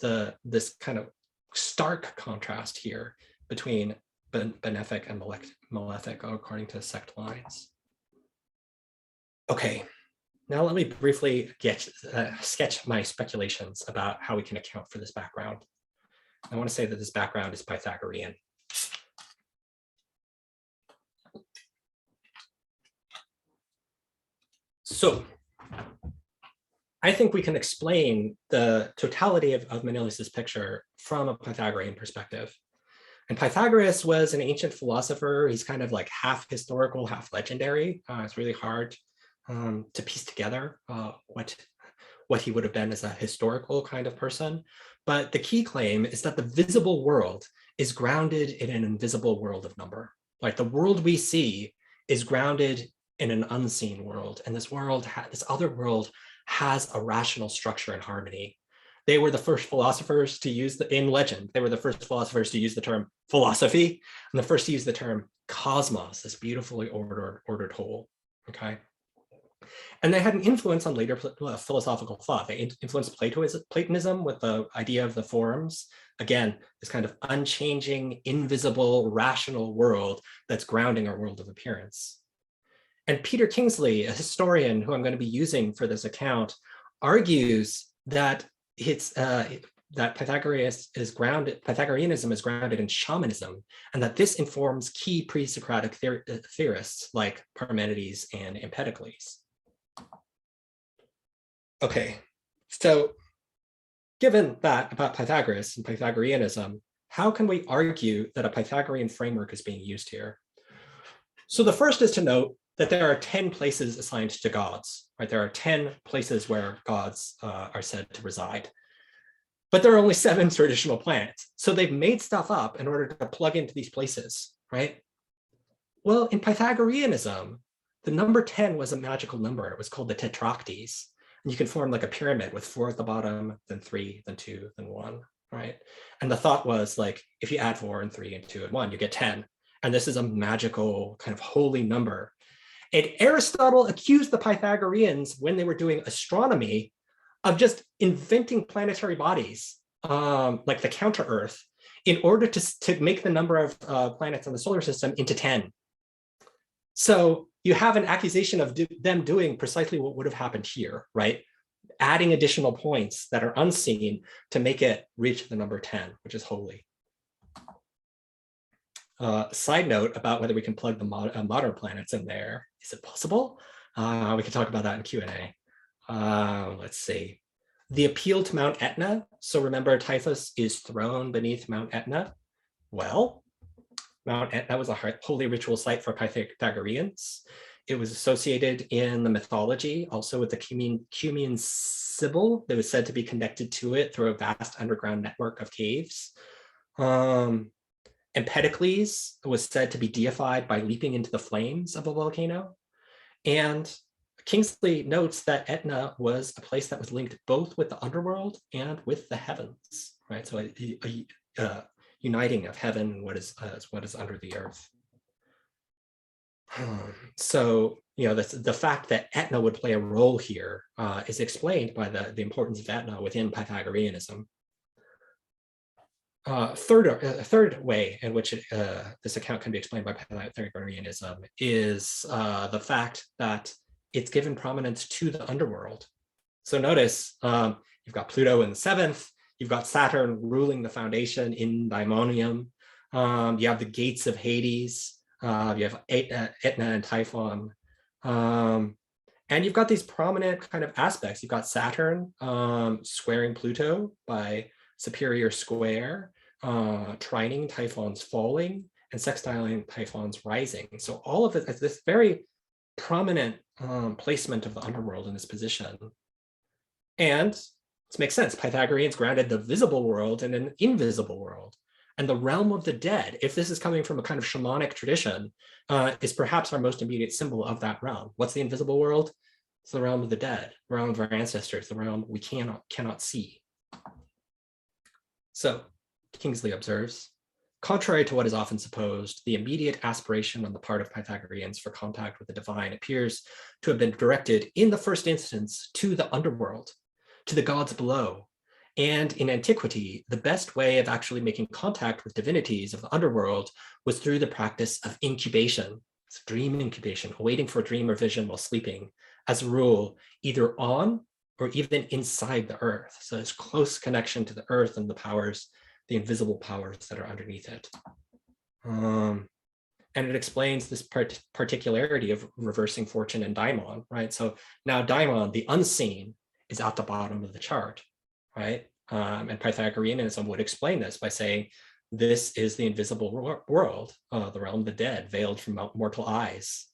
B: this kind of stark contrast here between benefic and malefic according to sect lines. Okay. Now let me briefly sketch my speculations about how we can account for this background. I want to say that this background is Pythagorean. So I think we can explain the totality of Manilius's picture from a Pythagorean perspective. And Pythagoras was an ancient philosopher. He's kind of like half historical, half legendary. It's really hard to piece together what he would have been as a historical kind of person. But the key claim is that the visible world is grounded in an invisible world of number. Like the world we see is grounded in an unseen world. And this other world has a rational structure and harmony. They were the first philosophers to use in legend, they were the first philosophers to use the term philosophy and the first to use the term cosmos, this beautifully ordered whole, okay? And they had an influence on later philosophical thought. They influenced Platonism with the idea of the forms. Again, this kind of unchanging, invisible, rational world that's grounding our world of appearance. And Peter Kingsley, a historian who I'm going to be using for this account, argues that Pythagoreanism is grounded in shamanism, and that this informs key pre-Socratic theorists like Parmenides and Empedocles. Okay, so given that about Pythagoras and Pythagoreanism, how can we argue that a Pythagorean framework is being used here? So the first is to note that there are 10 places assigned to gods, right? There are 10 places where gods are said to reside, but there are only 7 traditional planets. So they've made stuff up in order to plug into these places, right? Well, in Pythagoreanism, the number 10 was a magical number. It was called the tetractes. And you can form like a pyramid with 4 at the bottom, then 3, then 2, then 1, right? And the thought was like, if you add 4 and 3 and 2 and 1, you get 10. And this is a magical kind of holy number. And Aristotle accused the Pythagoreans when they were doing astronomy of just inventing planetary bodies, like the counter Earth, in order to make the number of planets in the solar system into 10. So you have an accusation of them doing precisely what would have happened here, right? Adding additional points that are unseen to make it reach the number 10, which is holy. Side note about whether we can plug the modern planets in there. Is it possible? We can talk about that in Q&A. Let's see. The appeal to Mount Etna. So remember, Typhus is thrown beneath Mount Etna. Well, Mount Etna was a holy ritual site for Pythagoreans. It was associated in the mythology also with the Cumean Sibyl that was said to be connected to it through a vast underground network of caves. Empedocles was said to be deified by leaping into the flames of a volcano. And Kingsley notes that Etna was a place that was linked both with the underworld and with the heavens, right? So a uniting of heaven and what is under the earth. So, you know, the fact that Etna would play a role here is explained by the importance of Etna within Pythagoreanism. Third way in which this account can be explained by Pythagoreanism is the fact that it's given prominence to the underworld. So notice you've got Pluto in the 7th, you've got Saturn ruling the foundation in Daimonium, you have the gates of Hades, you have Etna and Typhon, and you've got these prominent kind of aspects. You've got Saturn squaring Pluto by superior square, trining Typhon's falling, and sextiling Typhon's rising. So all of it is this very prominent placement of the underworld in this position. And this makes sense. Pythagoreans grounded the visible world in an invisible world. And the realm of the dead, if this is coming from a kind of shamanic tradition, is perhaps our most immediate symbol of that realm. What's the invisible world? It's the realm of the dead, the realm of our ancestors, the realm we cannot see. So Kingsley observes, contrary to what is often supposed, the immediate aspiration on the part of Pythagoreans for contact with the divine appears to have been directed in the first instance to the underworld, to the gods below. And in antiquity, the best way of actually making contact with divinities of the underworld was through the practice of incubation, dream incubation, waiting for a dream or vision while sleeping, as a rule, either on or even inside the earth. So there's close connection to the earth and the powers, the invisible powers that are underneath it. And it explains this particularity of reversing fortune and daimon, right? So now daimon, the unseen, is at the bottom of the chart, right? And Pythagoreanism would explain this by saying, this is the invisible world, the realm of the dead, veiled from mortal eyes.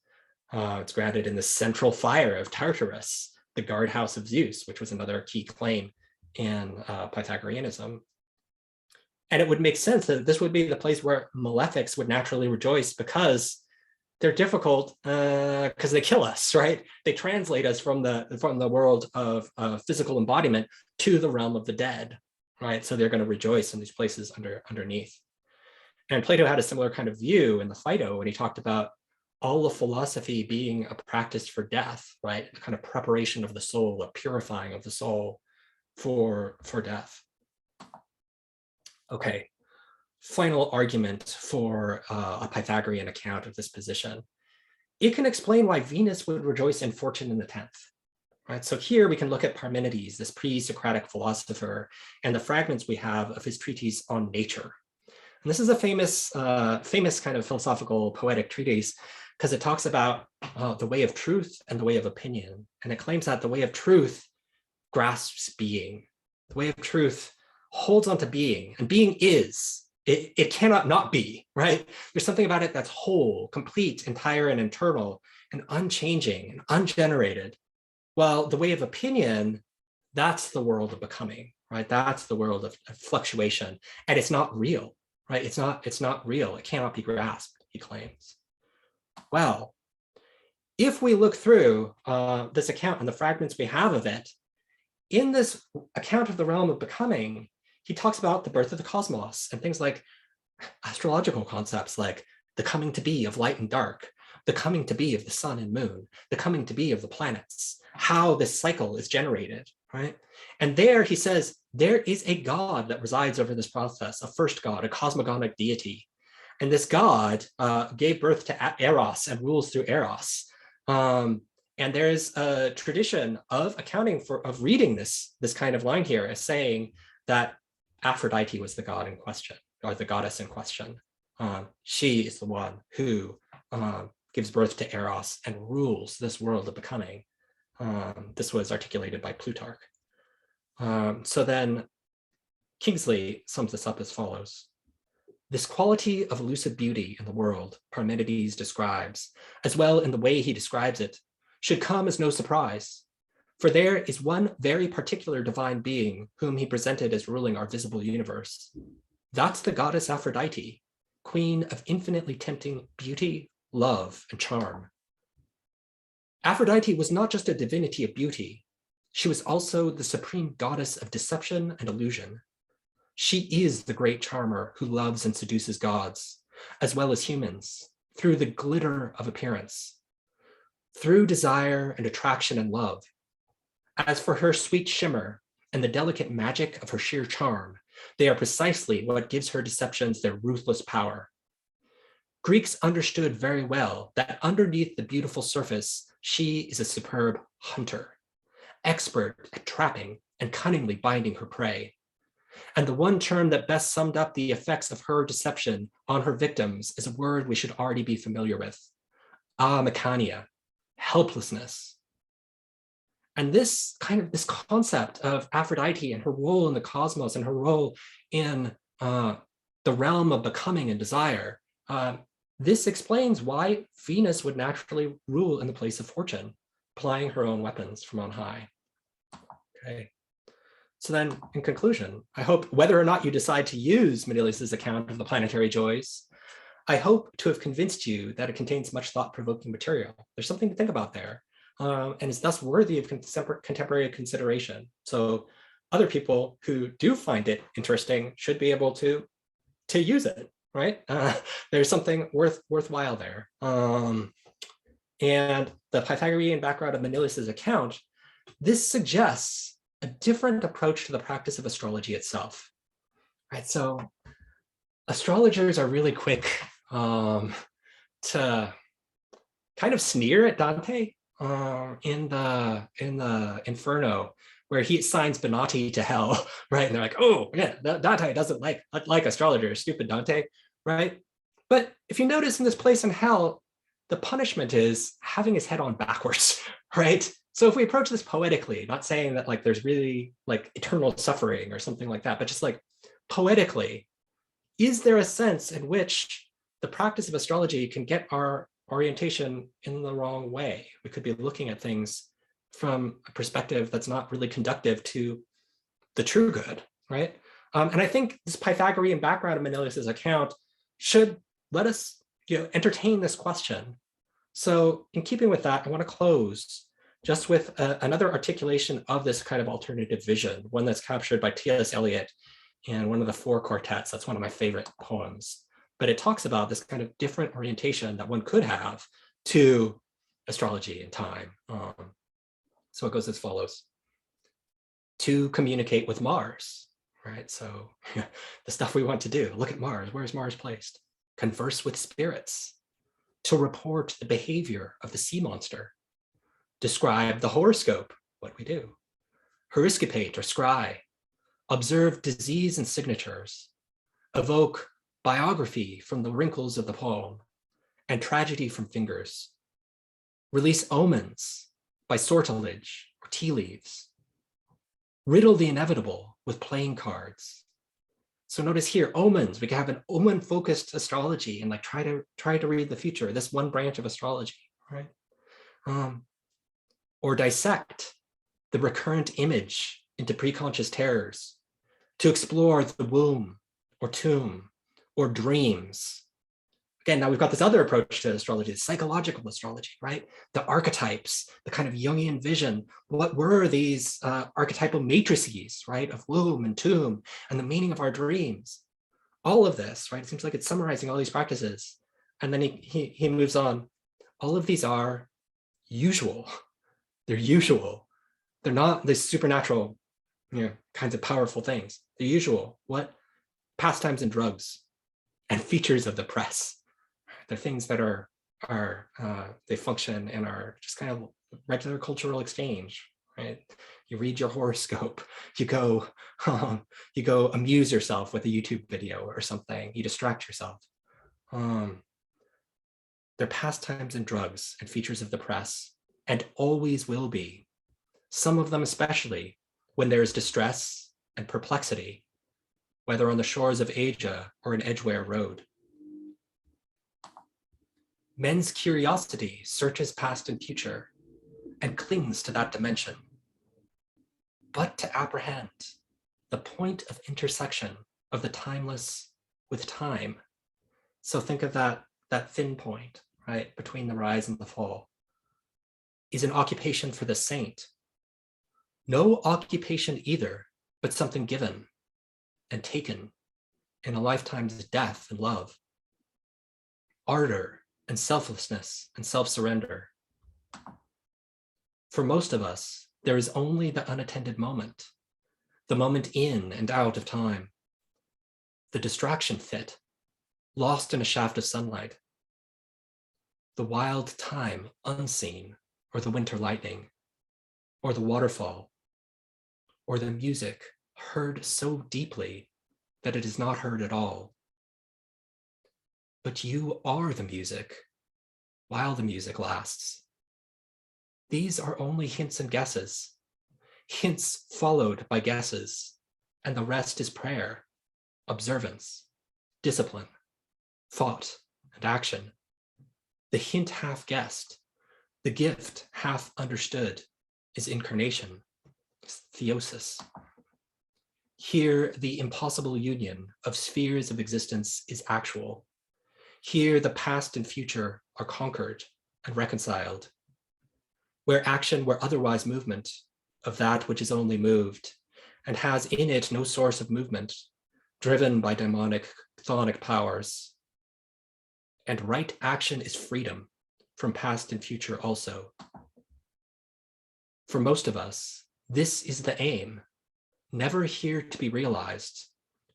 B: It's grounded in the central fire of Tartarus, the guardhouse of Zeus, which was another key claim in Pythagoreanism. And it would make sense that this would be the place where malefics would naturally rejoice, because they're difficult because they kill us, right? They translate us from the world of physical embodiment to the realm of the dead, right? So they're going to rejoice in these places underneath. And Plato had a similar kind of view in the Phaedo when he talked about all of philosophy being a practice for death, right? A kind of preparation of the soul, a purifying of the soul for death. Okay, final argument for a Pythagorean account of this position. It can explain why Venus would rejoice in fortune in the 10th, right? So here we can look at Parmenides, this pre-Socratic philosopher, and the fragments we have of his treatise on nature. And this is a famous kind of philosophical poetic treatise, because it talks about the way of truth and the way of opinion. And it claims that the way of truth grasps being. The way of truth holds on to being, and being is. It cannot not be, right? There's something about it that's whole, complete, entire, and internal, and unchanging, and ungenerated. Well, the way of opinion, that's the world of becoming, right? That's the world of fluctuation, and it's not real, right? It's not real. It cannot be grasped, he claims. Well, if we look through this account and the fragments we have of it, in this account of the realm of becoming, he talks about the birth of the cosmos and things like astrological concepts like the coming to be of light and dark, the coming to be of the sun and moon, the coming to be of the planets, how this cycle is generated, right? And there he says, there is a God that resides over this process, a first God, a cosmogonic deity. And this God gave birth to Eros and rules through Eros. And there's a tradition of accounting for, of reading this kind of line here as saying that Aphrodite was the god in question, or the goddess in question. She is the one who gives birth to Eros and rules this world of becoming. This was articulated by Plutarch. So then Kingsley sums this up as follows. This quality of elusive beauty in the world Parmenides describes, as well in the way he describes it, should come as no surprise. For there is one very particular divine being whom he presented as ruling our visible universe. That's the goddess Aphrodite, queen of infinitely tempting beauty, love, and charm. Aphrodite was not just a divinity of beauty, she was also the supreme goddess of deception and illusion. She is the great charmer who loves and seduces gods, as well as humans, through the glitter of appearance, through desire and attraction and love. As for her sweet shimmer and the delicate magic of her sheer charm, they are precisely what gives her deceptions their ruthless power. Greeks understood very well that underneath the beautiful surface, she is a superb hunter, expert at trapping and cunningly binding her prey. And the one term that best summed up the effects of her deception on her victims is a word we should already be familiar with, amechania, helplessness. And this concept of Aphrodite and her role in the cosmos and her role in the realm of becoming and desire, this explains why Venus would naturally rule in the place of fortune, applying her own weapons from on high. Okay. So then, in conclusion, I hope whether or not you decide to use Manilius's account of the planetary joys, I hope to have convinced you that it contains much thought-provoking material. There's something to think about there, and is thus worthy of contemporary consideration. So other people who do find it interesting should be able to use it, right? There's something worthwhile there. And the Pythagorean background of Manilius's account, this suggests a different approach to the practice of astrology itself, right? So astrologers are really quick to kind of sneer at Dante in the Inferno, where he assigns Benatti to hell, right? And they're like, oh, yeah, Dante doesn't like astrologers, stupid Dante, right? But if you notice in this place in hell, the punishment is having his head on backwards, right? So if we approach this poetically, not saying that like there's really like eternal suffering or something like that, but just like poetically, is there a sense in which the practice of astrology can get our orientation in the wrong way? We could be looking at things from a perspective that's not really conductive to the true good, right? And I think this Pythagorean background of Manilius's account should let us entertain this question. So in keeping with that, I want to close just with another articulation of this kind of alternative vision, one that's captured by T.S. Eliot in one of the Four Quartets. That's one of my favorite poems. But it talks about this kind of different orientation that one could have to astrology and time. So it goes as follows. To communicate with Mars, right? So the stuff we want to do, look at Mars, where's Mars placed? Converse with spirits, to report the behavior of the sea monster, describe the horoscope, what we do, horoscopate or scry, observe disease and signatures, evoke biography from the wrinkles of the palm, and tragedy from fingers, release omens by sortilege or tea leaves, riddle the inevitable with playing cards. So notice here, omens, we can have an omen-focused astrology and like try to read the future, this one branch of astrology, right? Or dissect the recurrent image into preconscious terrors, to explore the womb or tomb or dreams. Again, now we've got this other approach to astrology, psychological astrology, right? The archetypes, the kind of Jungian vision. What were these archetypal matrices, right? Of womb and tomb and the meaning of our dreams. All of this, right? It seems like it's summarizing all these practices And then he moves on. All of these are usual. They're usual. They're not the supernatural, kinds of powerful things. They're usual. What? Pastimes and drugs and features of the press. They're things that are they function and are just kind of regular cultural exchange, right? You read your horoscope, you go amuse yourself with a YouTube video or something, you distract yourself. They're pastimes and drugs and features of the press, and always will be. Some of them especially when there is distress and perplexity, whether on the shores of Asia or in Edgware Road. Men's curiosity searches past and future and clings to that dimension. But to apprehend the point of intersection of the timeless with time. So think of that thin point, right, between the rise and the fall, is an occupation for the saint. No occupation either, but something given and taken in a lifetime's death and love. Ardor and selflessness and self-surrender. For most of us, there is only the unattended moment, the moment in and out of time, the distraction fit, lost in a shaft of sunlight, the wild time unseen, or the winter lightning, or the waterfall, or the music heard so deeply that it is not heard at all. But you are the music while the music lasts. These are only hints and guesses, hints followed by guesses, and the rest is prayer, observance, discipline, thought, and action. The hint half guessed, the gift half understood is incarnation, theosis. Here, the impossible union of spheres of existence is actual. Here, the past and future are conquered and reconciled. Where action were otherwise movement of that which is only moved and has in it no source of movement, driven by demonic chthonic powers. And right action is freedom from past and future also. For most of us, this is the aim, never here to be realized,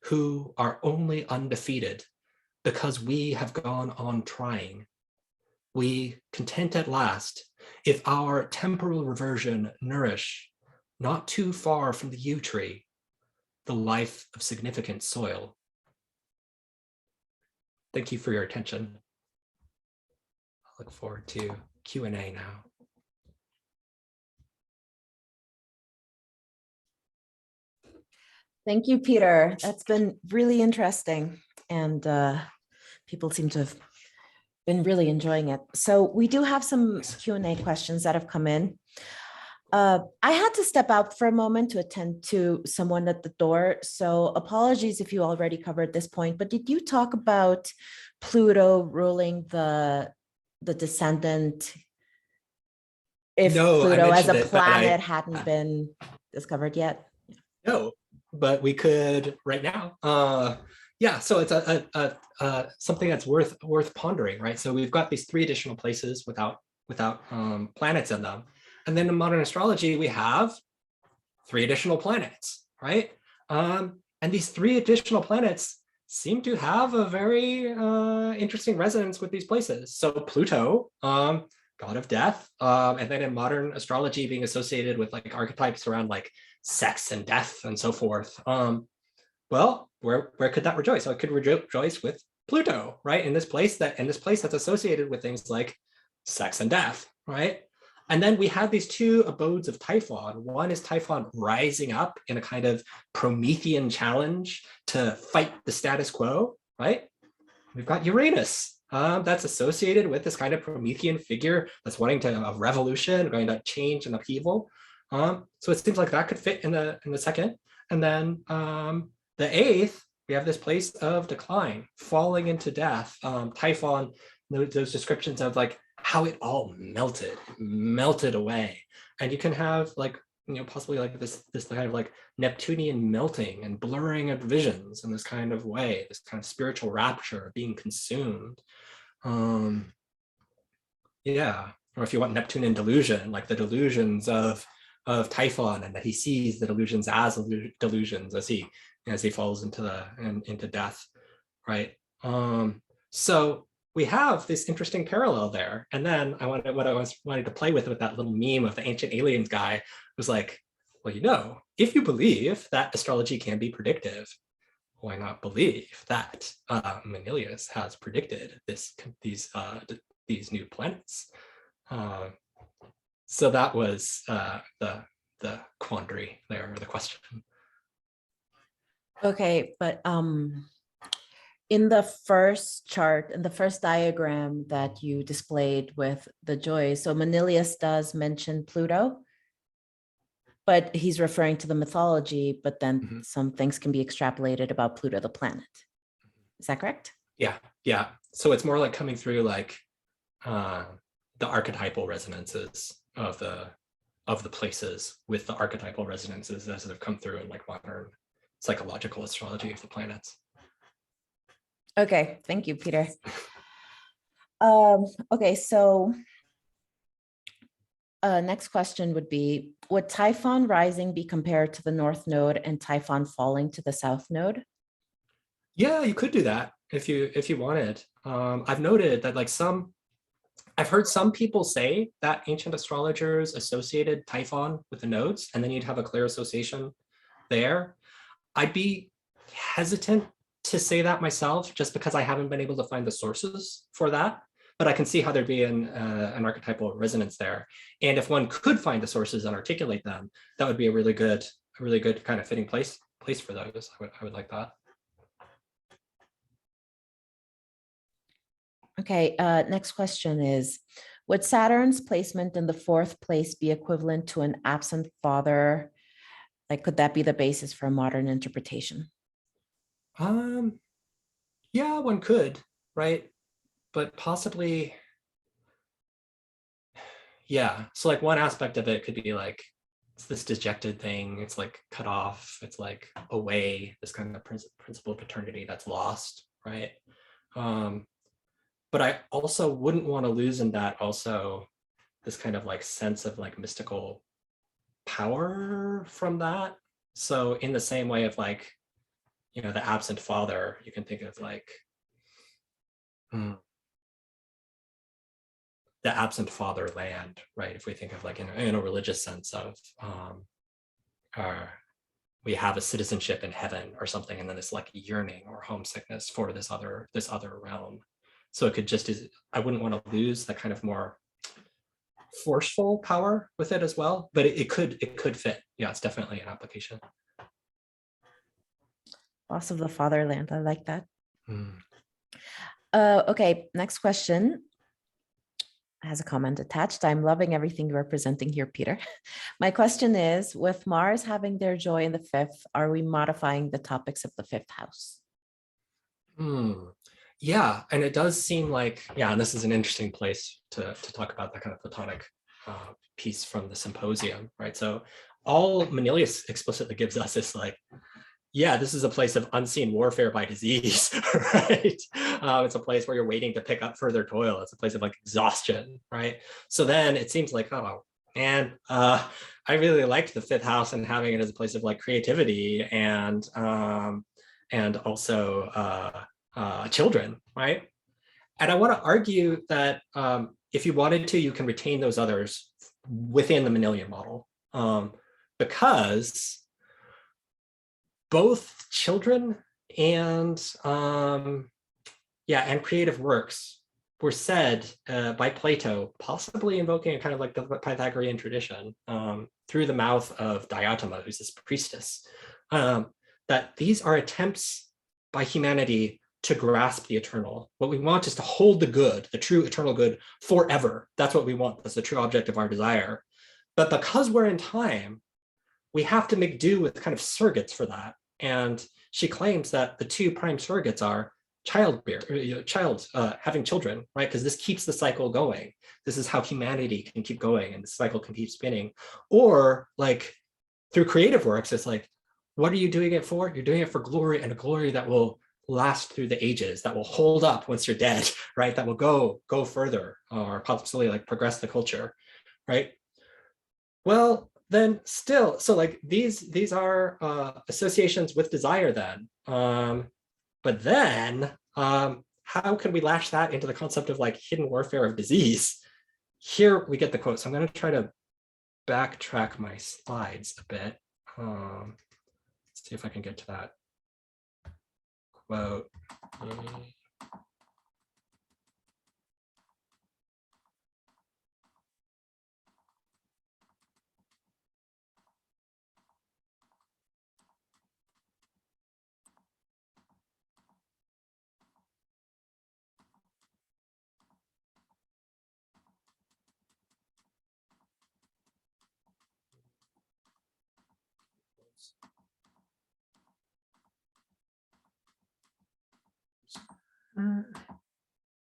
B: who are only undefeated because we have gone on trying. We content at last if our temporal reversion nourish, not too far from the yew tree, the life of significant soil. Thank you for your attention. I look forward to Q&A now.
A: Thank you, Peter. That's been really interesting, and people seem to have been really enjoying it. So we do have some Q&A questions that have come in. I had to step out for a moment to attend to someone at the door, so apologies if you already covered this point, but did you talk about Pluto ruling the descendant if
B: No,
A: Pluto as a planet hadn't been discovered yet?
B: No, but we could right now. Yeah, so it's something that's worth pondering, right? So we've got these 3 additional places without planets in them, and then in modern astrology we have 3 additional planets, right? And these 3 additional planets seem to have a very interesting resonance with these places. So Pluto, god of death, and then in modern astrology being associated with like archetypes around like sex and death and so forth. Well, where could that rejoice? So it could rejoice with Pluto, right? In this place that's associated with things like sex and death, right? And then we have these 2 abodes of Typhon. One is Typhon rising up in a kind of Promethean challenge to fight the status quo, right? We've got Uranus, that's associated with this kind of Promethean figure that's wanting to a revolution, going to change and upheaval. So it seems like that could fit in the 2nd. And then the 8th, we have this place of decline, falling into death. Typhon, those descriptions of like how it all melted away. And you can have like, possibly like this kind of like Neptunian melting and blurring of visions in this kind of way, this kind of spiritual rapture being consumed. Yeah, or if you want Neptunian delusion, like the delusions of Typhon, and that he sees the delusions as delusions as he falls into death, right? So we have this interesting parallel there. And then what I was wanting to play with that little meme of the ancient aliens guy was like, well, if you believe that astrology can be predictive, why not believe that Manilius has predicted these new planets? So that was the quandary there, or the question.
A: Okay, but in the first chart, in the first diagram that you displayed with the joys, so Manilius does mention Pluto, but he's referring to the mythology, but then some things can be extrapolated about Pluto, the planet. Is that correct?
B: Yeah. So it's more like coming through like the archetypal resonances of the places with the archetypal resonances as they've come through in like modern psychological astrology of the planets.
A: Okay, thank you, Peter. Okay, so next question would be, would Typhon rising be compared to the north node and Typhon falling to the south node?
B: Yeah, you could do that if you wanted. I've noted that I've heard some people say that ancient astrologers associated Typhon with the nodes, and then you'd have a clear association there. I'd be hesitant to say that myself, just because I haven't been able to find the sources for that. But I can see how there'd be an archetypal resonance there. And if one could find the sources and articulate them, that would be a really good kind of fitting place for those. I would like that.
A: Okay, next question is, would Saturn's placement in the fourth place be equivalent to an absent father? Like, could that be the basis for a modern interpretation?
B: Yeah, one could, right? But possibly, yeah. So like one aspect of it could be like, it's this dejected thing. It's like cut off. It's like away, this kind of principle of paternity that's lost, right? But I also wouldn't want to lose in that also this kind of like sense of like mystical power from that. So in the same way of like, the absent father, you can think of like the absent fatherland, right? If we think of like in a religious sense of we have a citizenship in heaven or something, and then this like yearning or homesickness for this other realm. So it could just, I wouldn't want to lose that kind of more forceful power with it as well, but it could fit. Yeah, it's definitely an application.
A: Loss of the fatherland, I like that. Okay, next question has a comment attached. I'm loving everything you are presenting here, Peter. My question is, with Mars having their joy in the fifth, are we modifying the topics of the fifth house?
B: Yeah, and it does seem like, and this is an interesting place to talk about that kind of Platonic piece from the symposium, right? So all Manilius explicitly gives us is like, this is a place of unseen warfare by disease, right? It's a place where you're waiting to pick up further toil. It's a place of like exhaustion, right? So then it seems like, oh, man, I really liked the fifth house and having it as a place of like creativity and also children, right? And I want to argue that if you wanted to, you can retain those others within the Manilian model, because both children and creative works were said by Plato, possibly invoking a kind of like the Pythagorean tradition through the mouth of Diotima, who's this priestess, that these are attempts by humanity to grasp the eternal. What we want is to hold the good, the true eternal good, forever. That's what we want. That's the true object of our desire. But because we're in time, we have to make do with kind of surrogates for that. And she claims that the two prime surrogates are having children, right? Because this keeps the cycle going. This is how humanity can keep going and the cycle can keep spinning. Or like through creative works, it's like, what are you doing it for? You're doing it for glory, and a glory that will last through the ages, that will hold up once you're dead, right? That will go further, or possibly like progress the culture, right? Well, then still, so like these are associations with desire then. But then how can we lash that into the concept of like hidden warfare of disease? Here we get the quote. So I'm going to try to backtrack my slides a bit. Let's see if I can get to that quote.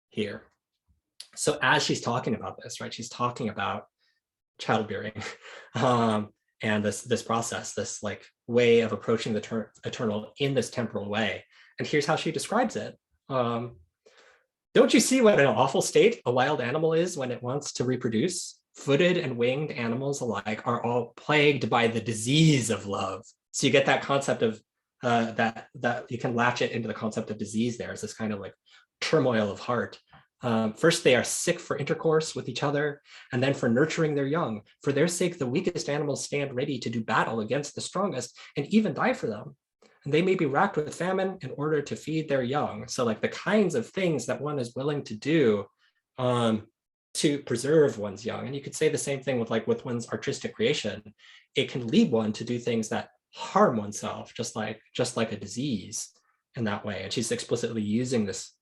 B: Here. So as she's talking about this, right, she's talking about childbearing and this process, this like way of approaching the eternal in this temporal way. And here's how she describes it. Don't you see what an awful state a wild animal is when it wants to reproduce? Footed and winged animals alike are all plagued by the disease of love. So you get that concept of that you can latch it into the concept of disease there. It's this kind of like turmoil of heart. First, they are sick for intercourse with each other, and then for nurturing their young. For their sake, the weakest animals stand ready to do battle against the strongest and even die for them. And they may be racked with famine in order to feed their young. So like the kinds of things that one is willing to do to preserve one's young. And you could say the same thing with one's artistic creation. It can lead one to do things that harm oneself, just like a disease in that way. And she's explicitly using this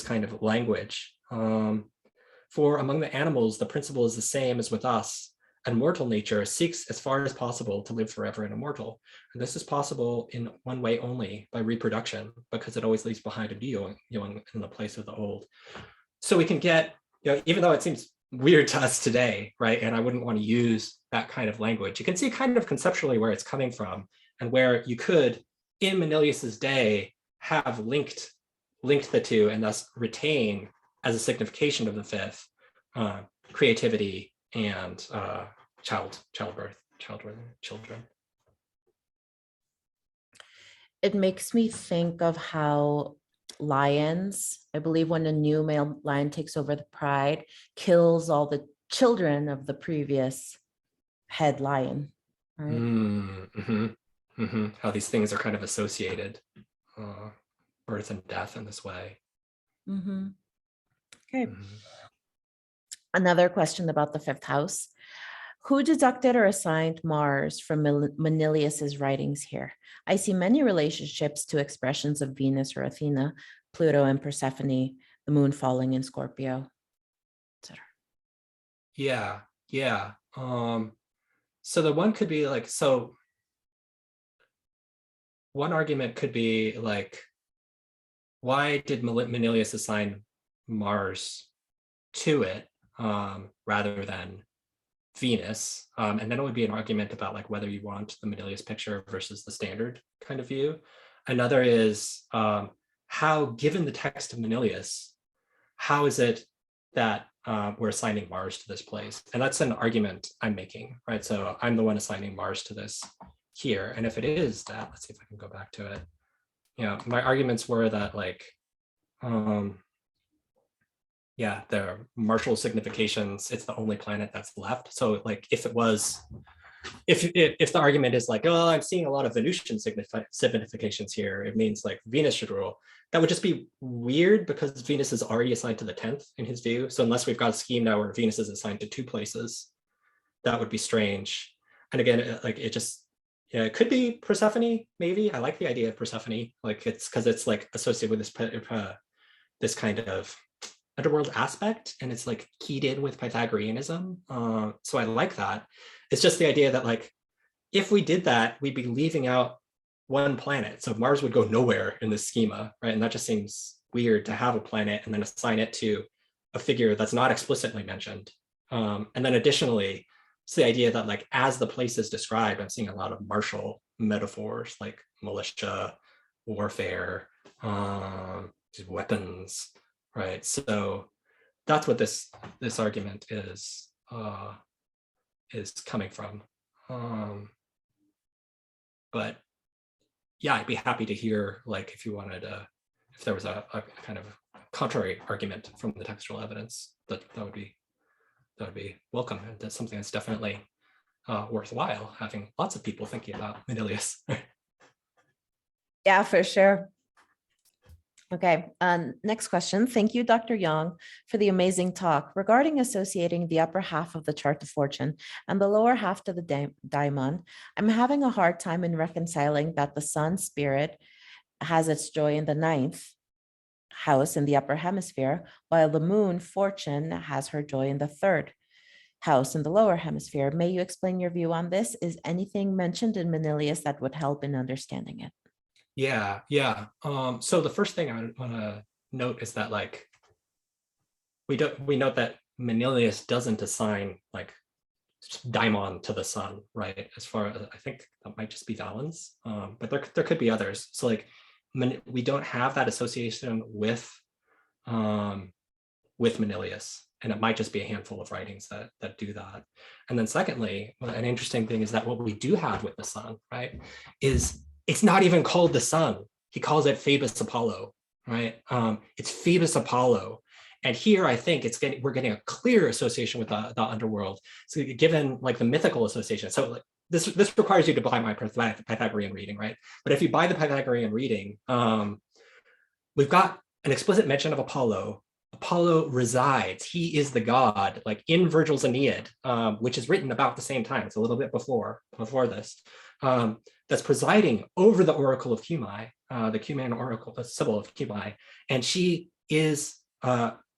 B: kind of language. For among the animals, the principle is the same as with us. And mortal nature seeks as far as possible to live forever and immortal. And this is possible in one way only, by reproduction, because it always leaves behind a new young in the place of the old. So we can get, even though it seems weird to us today, right? And I wouldn't want to use that kind of language. You can see kind of conceptually where it's coming from, and where you could, in Manilius's day, have linked the two and thus retain as a signification of the fifth creativity and childbirth, children.
A: It makes me think of how lions, I believe when a new male lion takes over the pride, kills all the children of the previous head lion, right?
B: How these things are kind of associated, birth and death in this way.
A: Okay. Another question about the fifth house. Who deducted or assigned Mars from Manilius's writings here? I see many relationships to expressions of Venus or Athena, Pluto and Persephone, the moon falling in Scorpio, etc.
B: Yeah. So the one could be like, so one argument could be like, why did Manilius assign Mars to it rather than Venus? And then it would be an argument about like whether you want the Manilius picture versus the standard kind of view. Another is how, given the text of Manilius, how is it that we're assigning Mars to this place? And that's an argument I'm making, right? So I'm the one assigning Mars to this here. And if it is that, let's see if I can go back to it. My arguments were that like, there are martial significations. It's the only planet that's left. So like if the argument is like, oh, I'm seeing a lot of Venusian significations here, it means like Venus should rule. That would just be weird because Venus is already assigned to the 10th in his view. So unless we've got a scheme now where Venus is assigned to 2 places, that would be strange. And again, it could be Persephone, maybe. I like the idea of Persephone, like it's because it's like associated with this kind of underworld aspect, and it's like keyed in with Pythagoreanism. So I like that. It's just the idea that like, if we did that, we'd be leaving out one planet. So Mars would go nowhere in this schema, right? And that just seems weird to have a planet and then assign it to a figure that's not explicitly mentioned. And then additionally, it's the idea that like, as the place is described, I'm seeing a lot of martial metaphors like militia, warfare, these weapons, right? So that's what this argument is coming from. But yeah, I'd be happy to hear, like, if you wanted if there was a kind of contrary argument from the textual evidence, that would be welcome. And that's something that's definitely worthwhile, having lots of people thinking about Manilius.
A: Yeah, for sure. Okay, next question. Thank you, Dr. Young, for the amazing talk regarding associating the upper half of the chart of fortune and the lower half to the daimon. I'm having a hard time in reconciling that the sun spirit has its joy in the ninth house in the upper hemisphere, while the moon fortune has her joy in the third house in the lower hemisphere. May you explain your view on this? Is anything mentioned in Manilius that would help in understanding it?
B: Yeah. So the first thing I want to note is that, like, we note that Manilius doesn't assign like daimon to the sun, right? As far as I think that might just be Valens, but there could be others. So like we don't have that association with Manilius, and it might just be a handful of writings that do that. And then secondly, an interesting thing is that what we do have with the sun, right, is it's not even called the sun. He calls it Phoebus Apollo, right? It's Phoebus Apollo. And here, I think we're getting a clear association with the underworld. So given like the mythical association, so like this requires you to buy my Pythagorean reading, right? But if you buy the Pythagorean reading, we've got an explicit mention of Apollo. Apollo resides. He is the god, like in Virgil's Aeneid, which is written about the same time. It's a little bit before this. That's presiding over the oracle of Cumae, the Cumaean oracle, the Sibyl of Cumae, and she is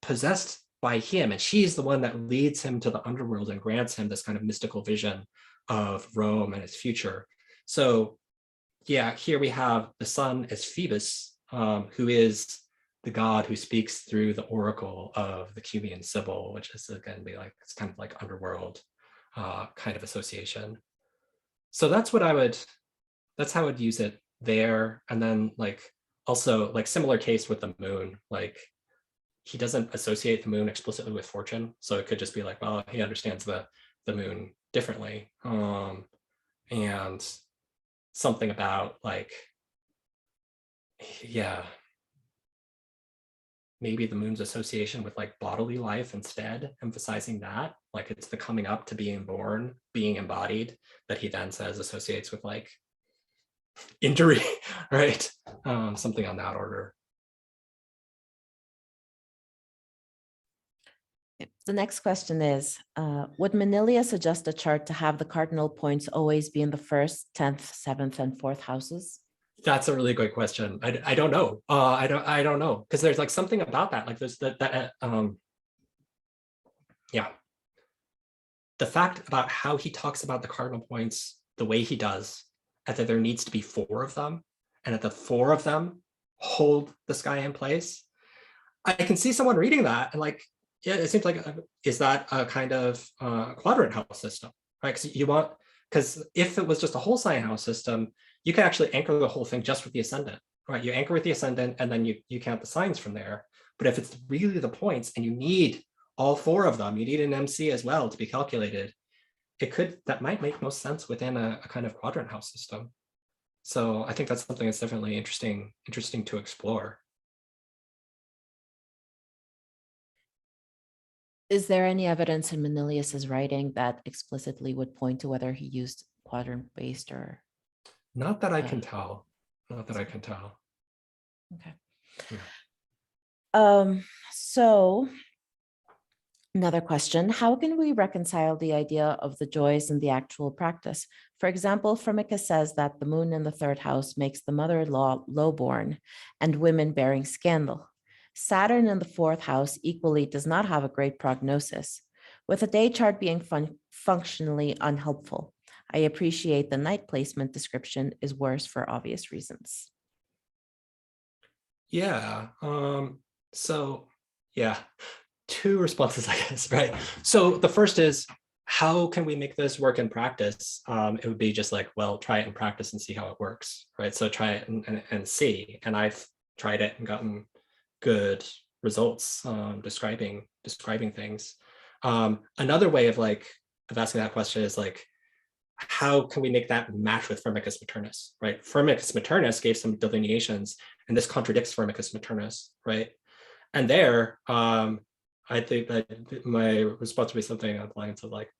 B: possessed by him, and she's the one that leads him to the underworld and grants him this kind of mystical vision of Rome and its future. So yeah, here we have the sun as Phoebus, who is the god who speaks through the oracle of the Cumaean Sibyl, which is going to be like, it's kind of like underworld kind of association. So that's how I would use it there. And then like also like similar case with the moon, like he doesn't associate the moon explicitly with fortune. So it could just be like, well, he understands the moon differently. And something about like, yeah, maybe the moon's association with like bodily life instead, emphasizing that, like it's the coming up to being born, being embodied, that he then says associates with like injury, right? Something on that order.
A: The next question is, would Manilius suggest a chart to have the cardinal points always be in the first, 10th, 7th, and 4th houses?
B: That's a really great question. I don't know. I don't know, because there's like something about that. Like there's yeah. The fact about how he talks about the cardinal points the way he does, and that there needs to be 4 of them, and that the 4 of them hold the sky in place. I can see someone reading that and like, yeah, it seems like, is that a kind of quadrant house system, right? Because if it was just a whole sign house system, you can actually anchor the whole thing just with the ascendant, right? You anchor with the ascendant and then you count the signs from there. But if it's really the points and you need all 4 of them, you need an MC as well to be calculated, that might make most sense within a kind of quadrant house system. So I think that's something that's definitely interesting to explore.
A: Is there any evidence in Manilius's writing that explicitly would point to whether he used quadrant-based or?
B: Not that I can tell. Not that I can tell.
A: Okay.
B: Yeah.
A: So another question, how can we reconcile the idea of the joys and the actual practice? For example, Firmicus says that the moon in the 3rd house makes the mother-in-law lowborn and women bearing scandal. Saturn in the 4th house equally does not have a great prognosis, with a day chart being functionally unhelpful. I appreciate the night placement description is worse for obvious reasons.
B: Yeah. So yeah, 2 responses, I guess, right? So the first is, how can we make this work in practice? It would be just like, well, try it in practice and see how it works, right? So try it and see. And tried it and gotten good results describing things. Another way of asking that question is like, how can we make that match with Firmicus Maternus, right? Firmicus Maternus gave some delineations, and this contradicts Firmicus Maternus, right? And there, I think that my response would be something on the lines of like,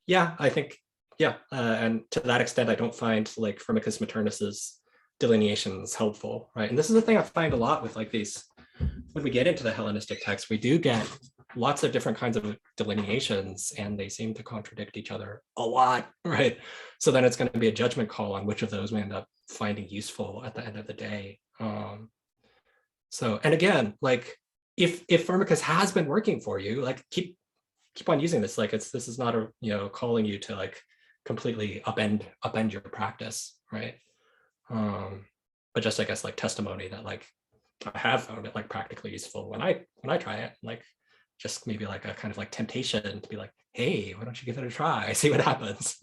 B: yeah, I think, yeah. And to that extent, I don't find like Firmicus Maternus's delineations helpful, right? And this is the thing I find a lot with like these, when we get into the Hellenistic text, we do get lots of different kinds of delineations, and they seem to contradict each other a lot, right? So then it's going to be a judgment call on which of those we end up finding useful at the end of the day. So, and again, like if Firmicus has been working for you, like keep on using this. Like this is not a, you know, calling you to like completely upend your practice, right? But just I guess like testimony that like I have found it like practically useful when I try it, like just maybe like a kind of like temptation to be like, hey, why don't you give it a try? See what happens.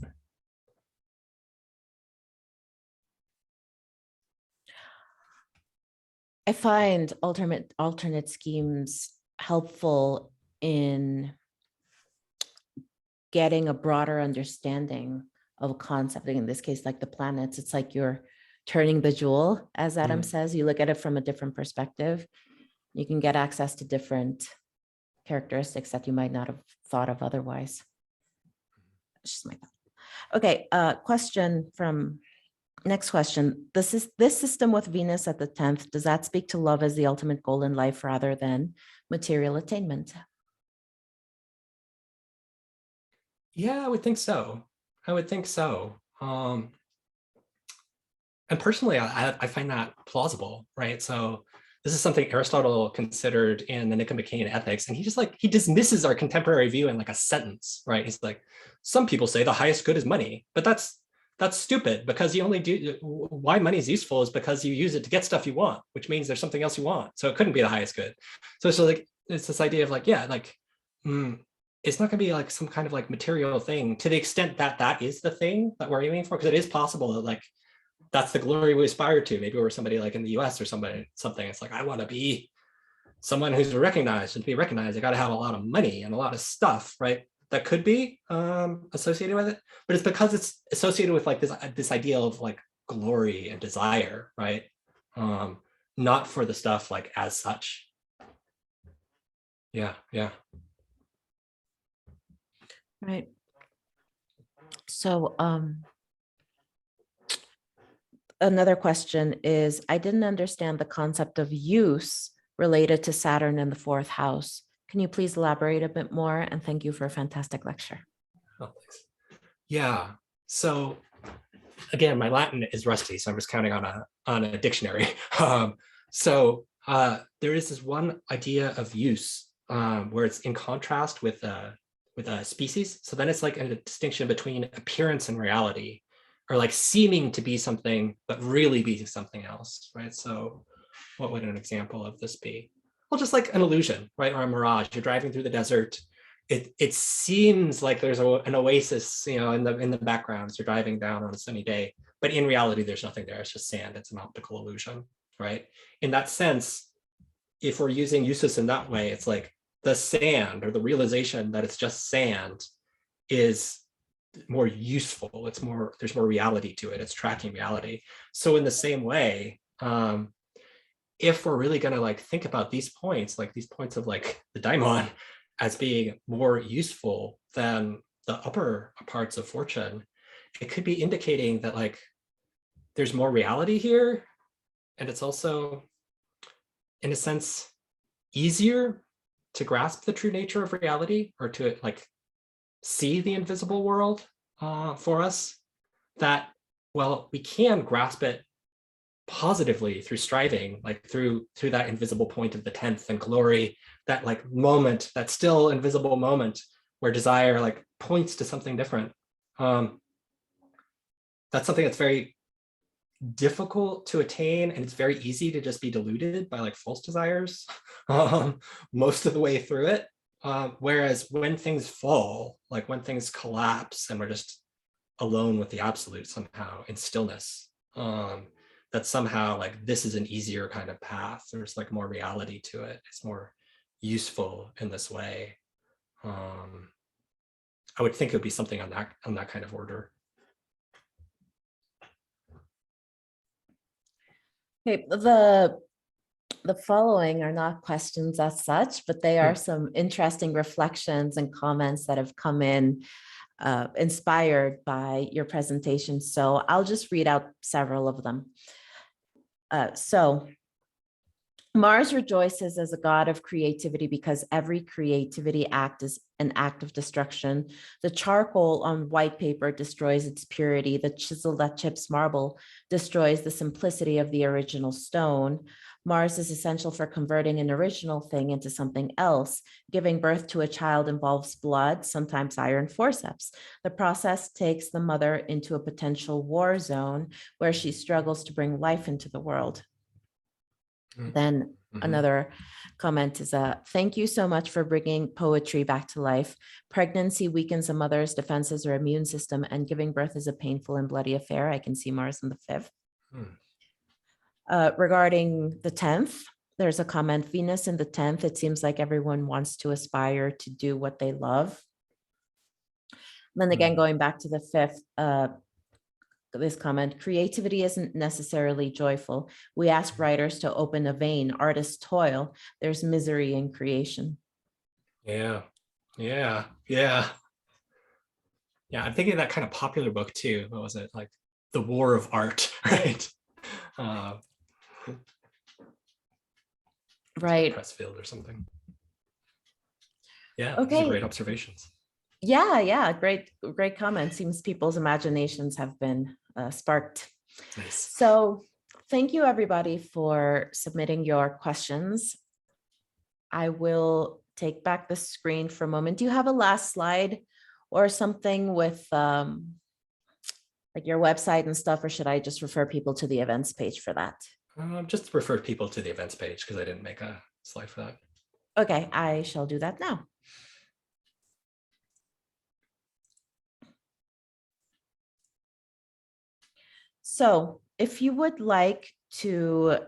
A: I find alternate schemes helpful in getting a broader understanding of a concept. In this case, like the planets, it's like you're turning the jewel, as Adam says. You look at it from a different perspective. You can get access to different characteristics that you might not have thought of otherwise. It's just my thought. Okay, next question. This system with Venus at the 10th, does that speak to love as the ultimate goal in life rather than material attainment?
B: Yeah, I would think so. And personally, I find that plausible, right? So this is something Aristotle considered in the Nicomachean Ethics, and he dismisses our contemporary view in like a sentence, right? He's like, some people say the highest good is money, but that's stupid, because you only do, why money is useful is because you use it to get stuff you want, which means there's something else you want. So it couldn't be the highest good. So like, it's this idea of like, yeah, like, it's not going to be like some kind of like material thing to the extent that that is the thing that we're aiming for, because it is possible that like that's the glory we aspire to. Maybe we're somebody like in the US or something. It's like, I want to be someone who's recognized, and to be recognized, I got to have a lot of money and a lot of stuff, right? That could be associated with it, but it's because it's associated with like this idea of like glory and desire, right? Not for the stuff like as such. Yeah.
A: Right. So another question is, I didn't understand the concept of use related to Saturn in the 4th house. Can you please elaborate a bit more? And thank you for a fantastic lecture.
B: Oh, thanks. Yeah. So again, my Latin is rusty, so I'm just counting on a dictionary. There is this one idea of use where it's in contrast with a species. So then it's like a distinction between appearance and reality, or like seeming to be something but really be something else, right? So what would an example of this be? Well, just like an illusion, right? Or a mirage. You're driving through the desert. It seems like there's an oasis, you know, in the background as you're driving down on a sunny day, but in reality, there's nothing there. It's just sand. It's an optical illusion, right? In that sense, if we're using usus in that way, it's like the sand, or the realization that it's just sand, is more useful. There's more reality to it. It's tracking reality. So in the same way, if we're really going to like think about these points of like the daimon as being more useful than the upper parts of fortune, it could be indicating that like there's more reality here, and it's also in a sense easier to grasp the true nature of reality, or to like see the invisible world for us, that, well, we can grasp it positively through striving, like through that invisible point of the 10th and glory, that like moment, that still invisible moment where desire like points to something different. That's something that's very difficult to attain, and it's very easy to just be deluded by like false desires most of the way through it. Whereas when things fall, like when things collapse and we're just alone with the absolute somehow in stillness, that somehow like this is an easier kind of path. There's like more reality to it. It's more useful in this way. I would think it would be something on that kind of order.
A: Okay, the following are not questions as such, but they are some interesting reflections and comments that have come in inspired by your presentation. So I'll just read out several of them. So Mars rejoices as a god of creativity because every creativity act is an act of destruction. The charcoal on white paper destroys its purity. The chisel that chips marble destroys the simplicity of the original stone. Mars is essential for converting an original thing into something else. Giving birth to a child involves blood, sometimes iron forceps. The process takes the mother into a potential war zone where she struggles to bring life into the world. Then another comment is thank you so much for bringing poetry back to life. Pregnancy weakens a mother's defenses or immune system, and giving birth is a painful and bloody affair. I can see Mars in the 5th. Regarding the 10th, there's a comment, Venus in the 10th. It seems like everyone wants to aspire to do what they love. Then again, going back to the 5th, this comment, creativity isn't necessarily joyful. We ask writers to open a vein, artists toil. There's misery in creation.
B: Yeah. I'm thinking of that kind of popular book too. What was it, like The War of Art, right?
A: Right.
B: Pressfield or something. Yeah,
A: okay.
B: These are great observations.
A: Yeah, great comment. Seems people's imaginations have been sparked.
B: Nice.
A: So thank you everybody for submitting your questions. I will take back the screen for a moment. Do you have a last slide or something with like your website and stuff, or should I just refer people to the events page for that?
B: Just refer people to the events page because I didn't make a slide for that.
A: Okay, I shall do that now. So if you would like to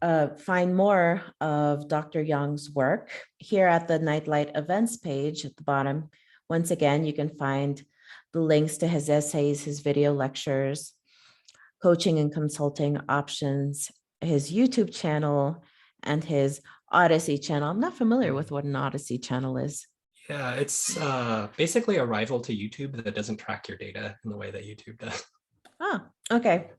A: find more of Dr. Young's work, here at the Nightlight events page at the bottom, once again, you can find the links to his essays, his video lectures, coaching and consulting options, his YouTube channel, and his Odyssey channel. I'm not familiar with what an Odyssey channel is.
B: Yeah, it's basically a rival to YouTube that doesn't track your data in the way that YouTube does.
A: Ah, okay.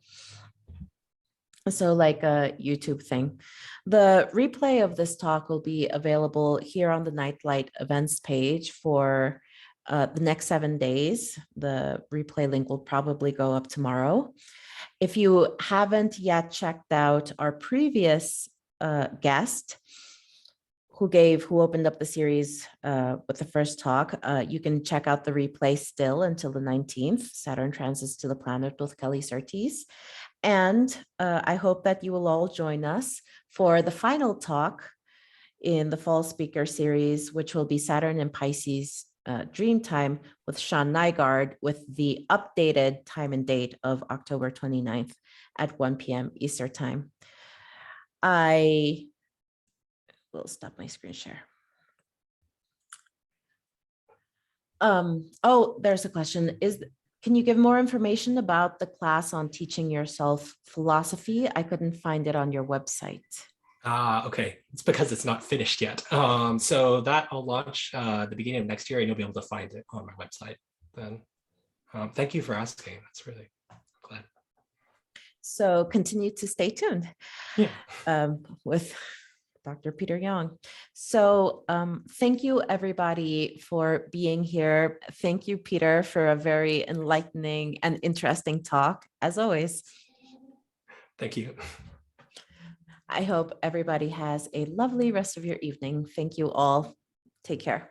A: So like a YouTube thing. The replay of this talk will be available here on the Nightlight events page for the next 7 days. The replay link will probably go up tomorrow. If you haven't yet checked out our previous guest who opened up the series with the first talk, you can check out the replay still until the 19th, Saturn transits to the planet with Kelly Surtees. And I hope that you will all join us for the final talk in the fall speaker series, which will be Saturn and Pisces Dreamtime with Sean Nygaard, with the updated time and date of October 29th at 1 p.m. Eastern time. I will stop my screen share. Oh, there's a question. Can you give more information about the class on teaching yourself philosophy? I couldn't find it on your website.
B: Okay, it's because it's not finished yet. So that I'll launch the beginning of next year, and you'll be able to find it on my website then. Thank you for asking. That's really glad.
A: So continue to stay tuned.
B: Yeah.
A: With Dr. Peter Young. So thank you everybody for being here. Thank you, Peter, for a very enlightening and interesting talk, as always.
B: Thank you.
A: I hope everybody has a lovely rest of your evening. Thank you all. Take care.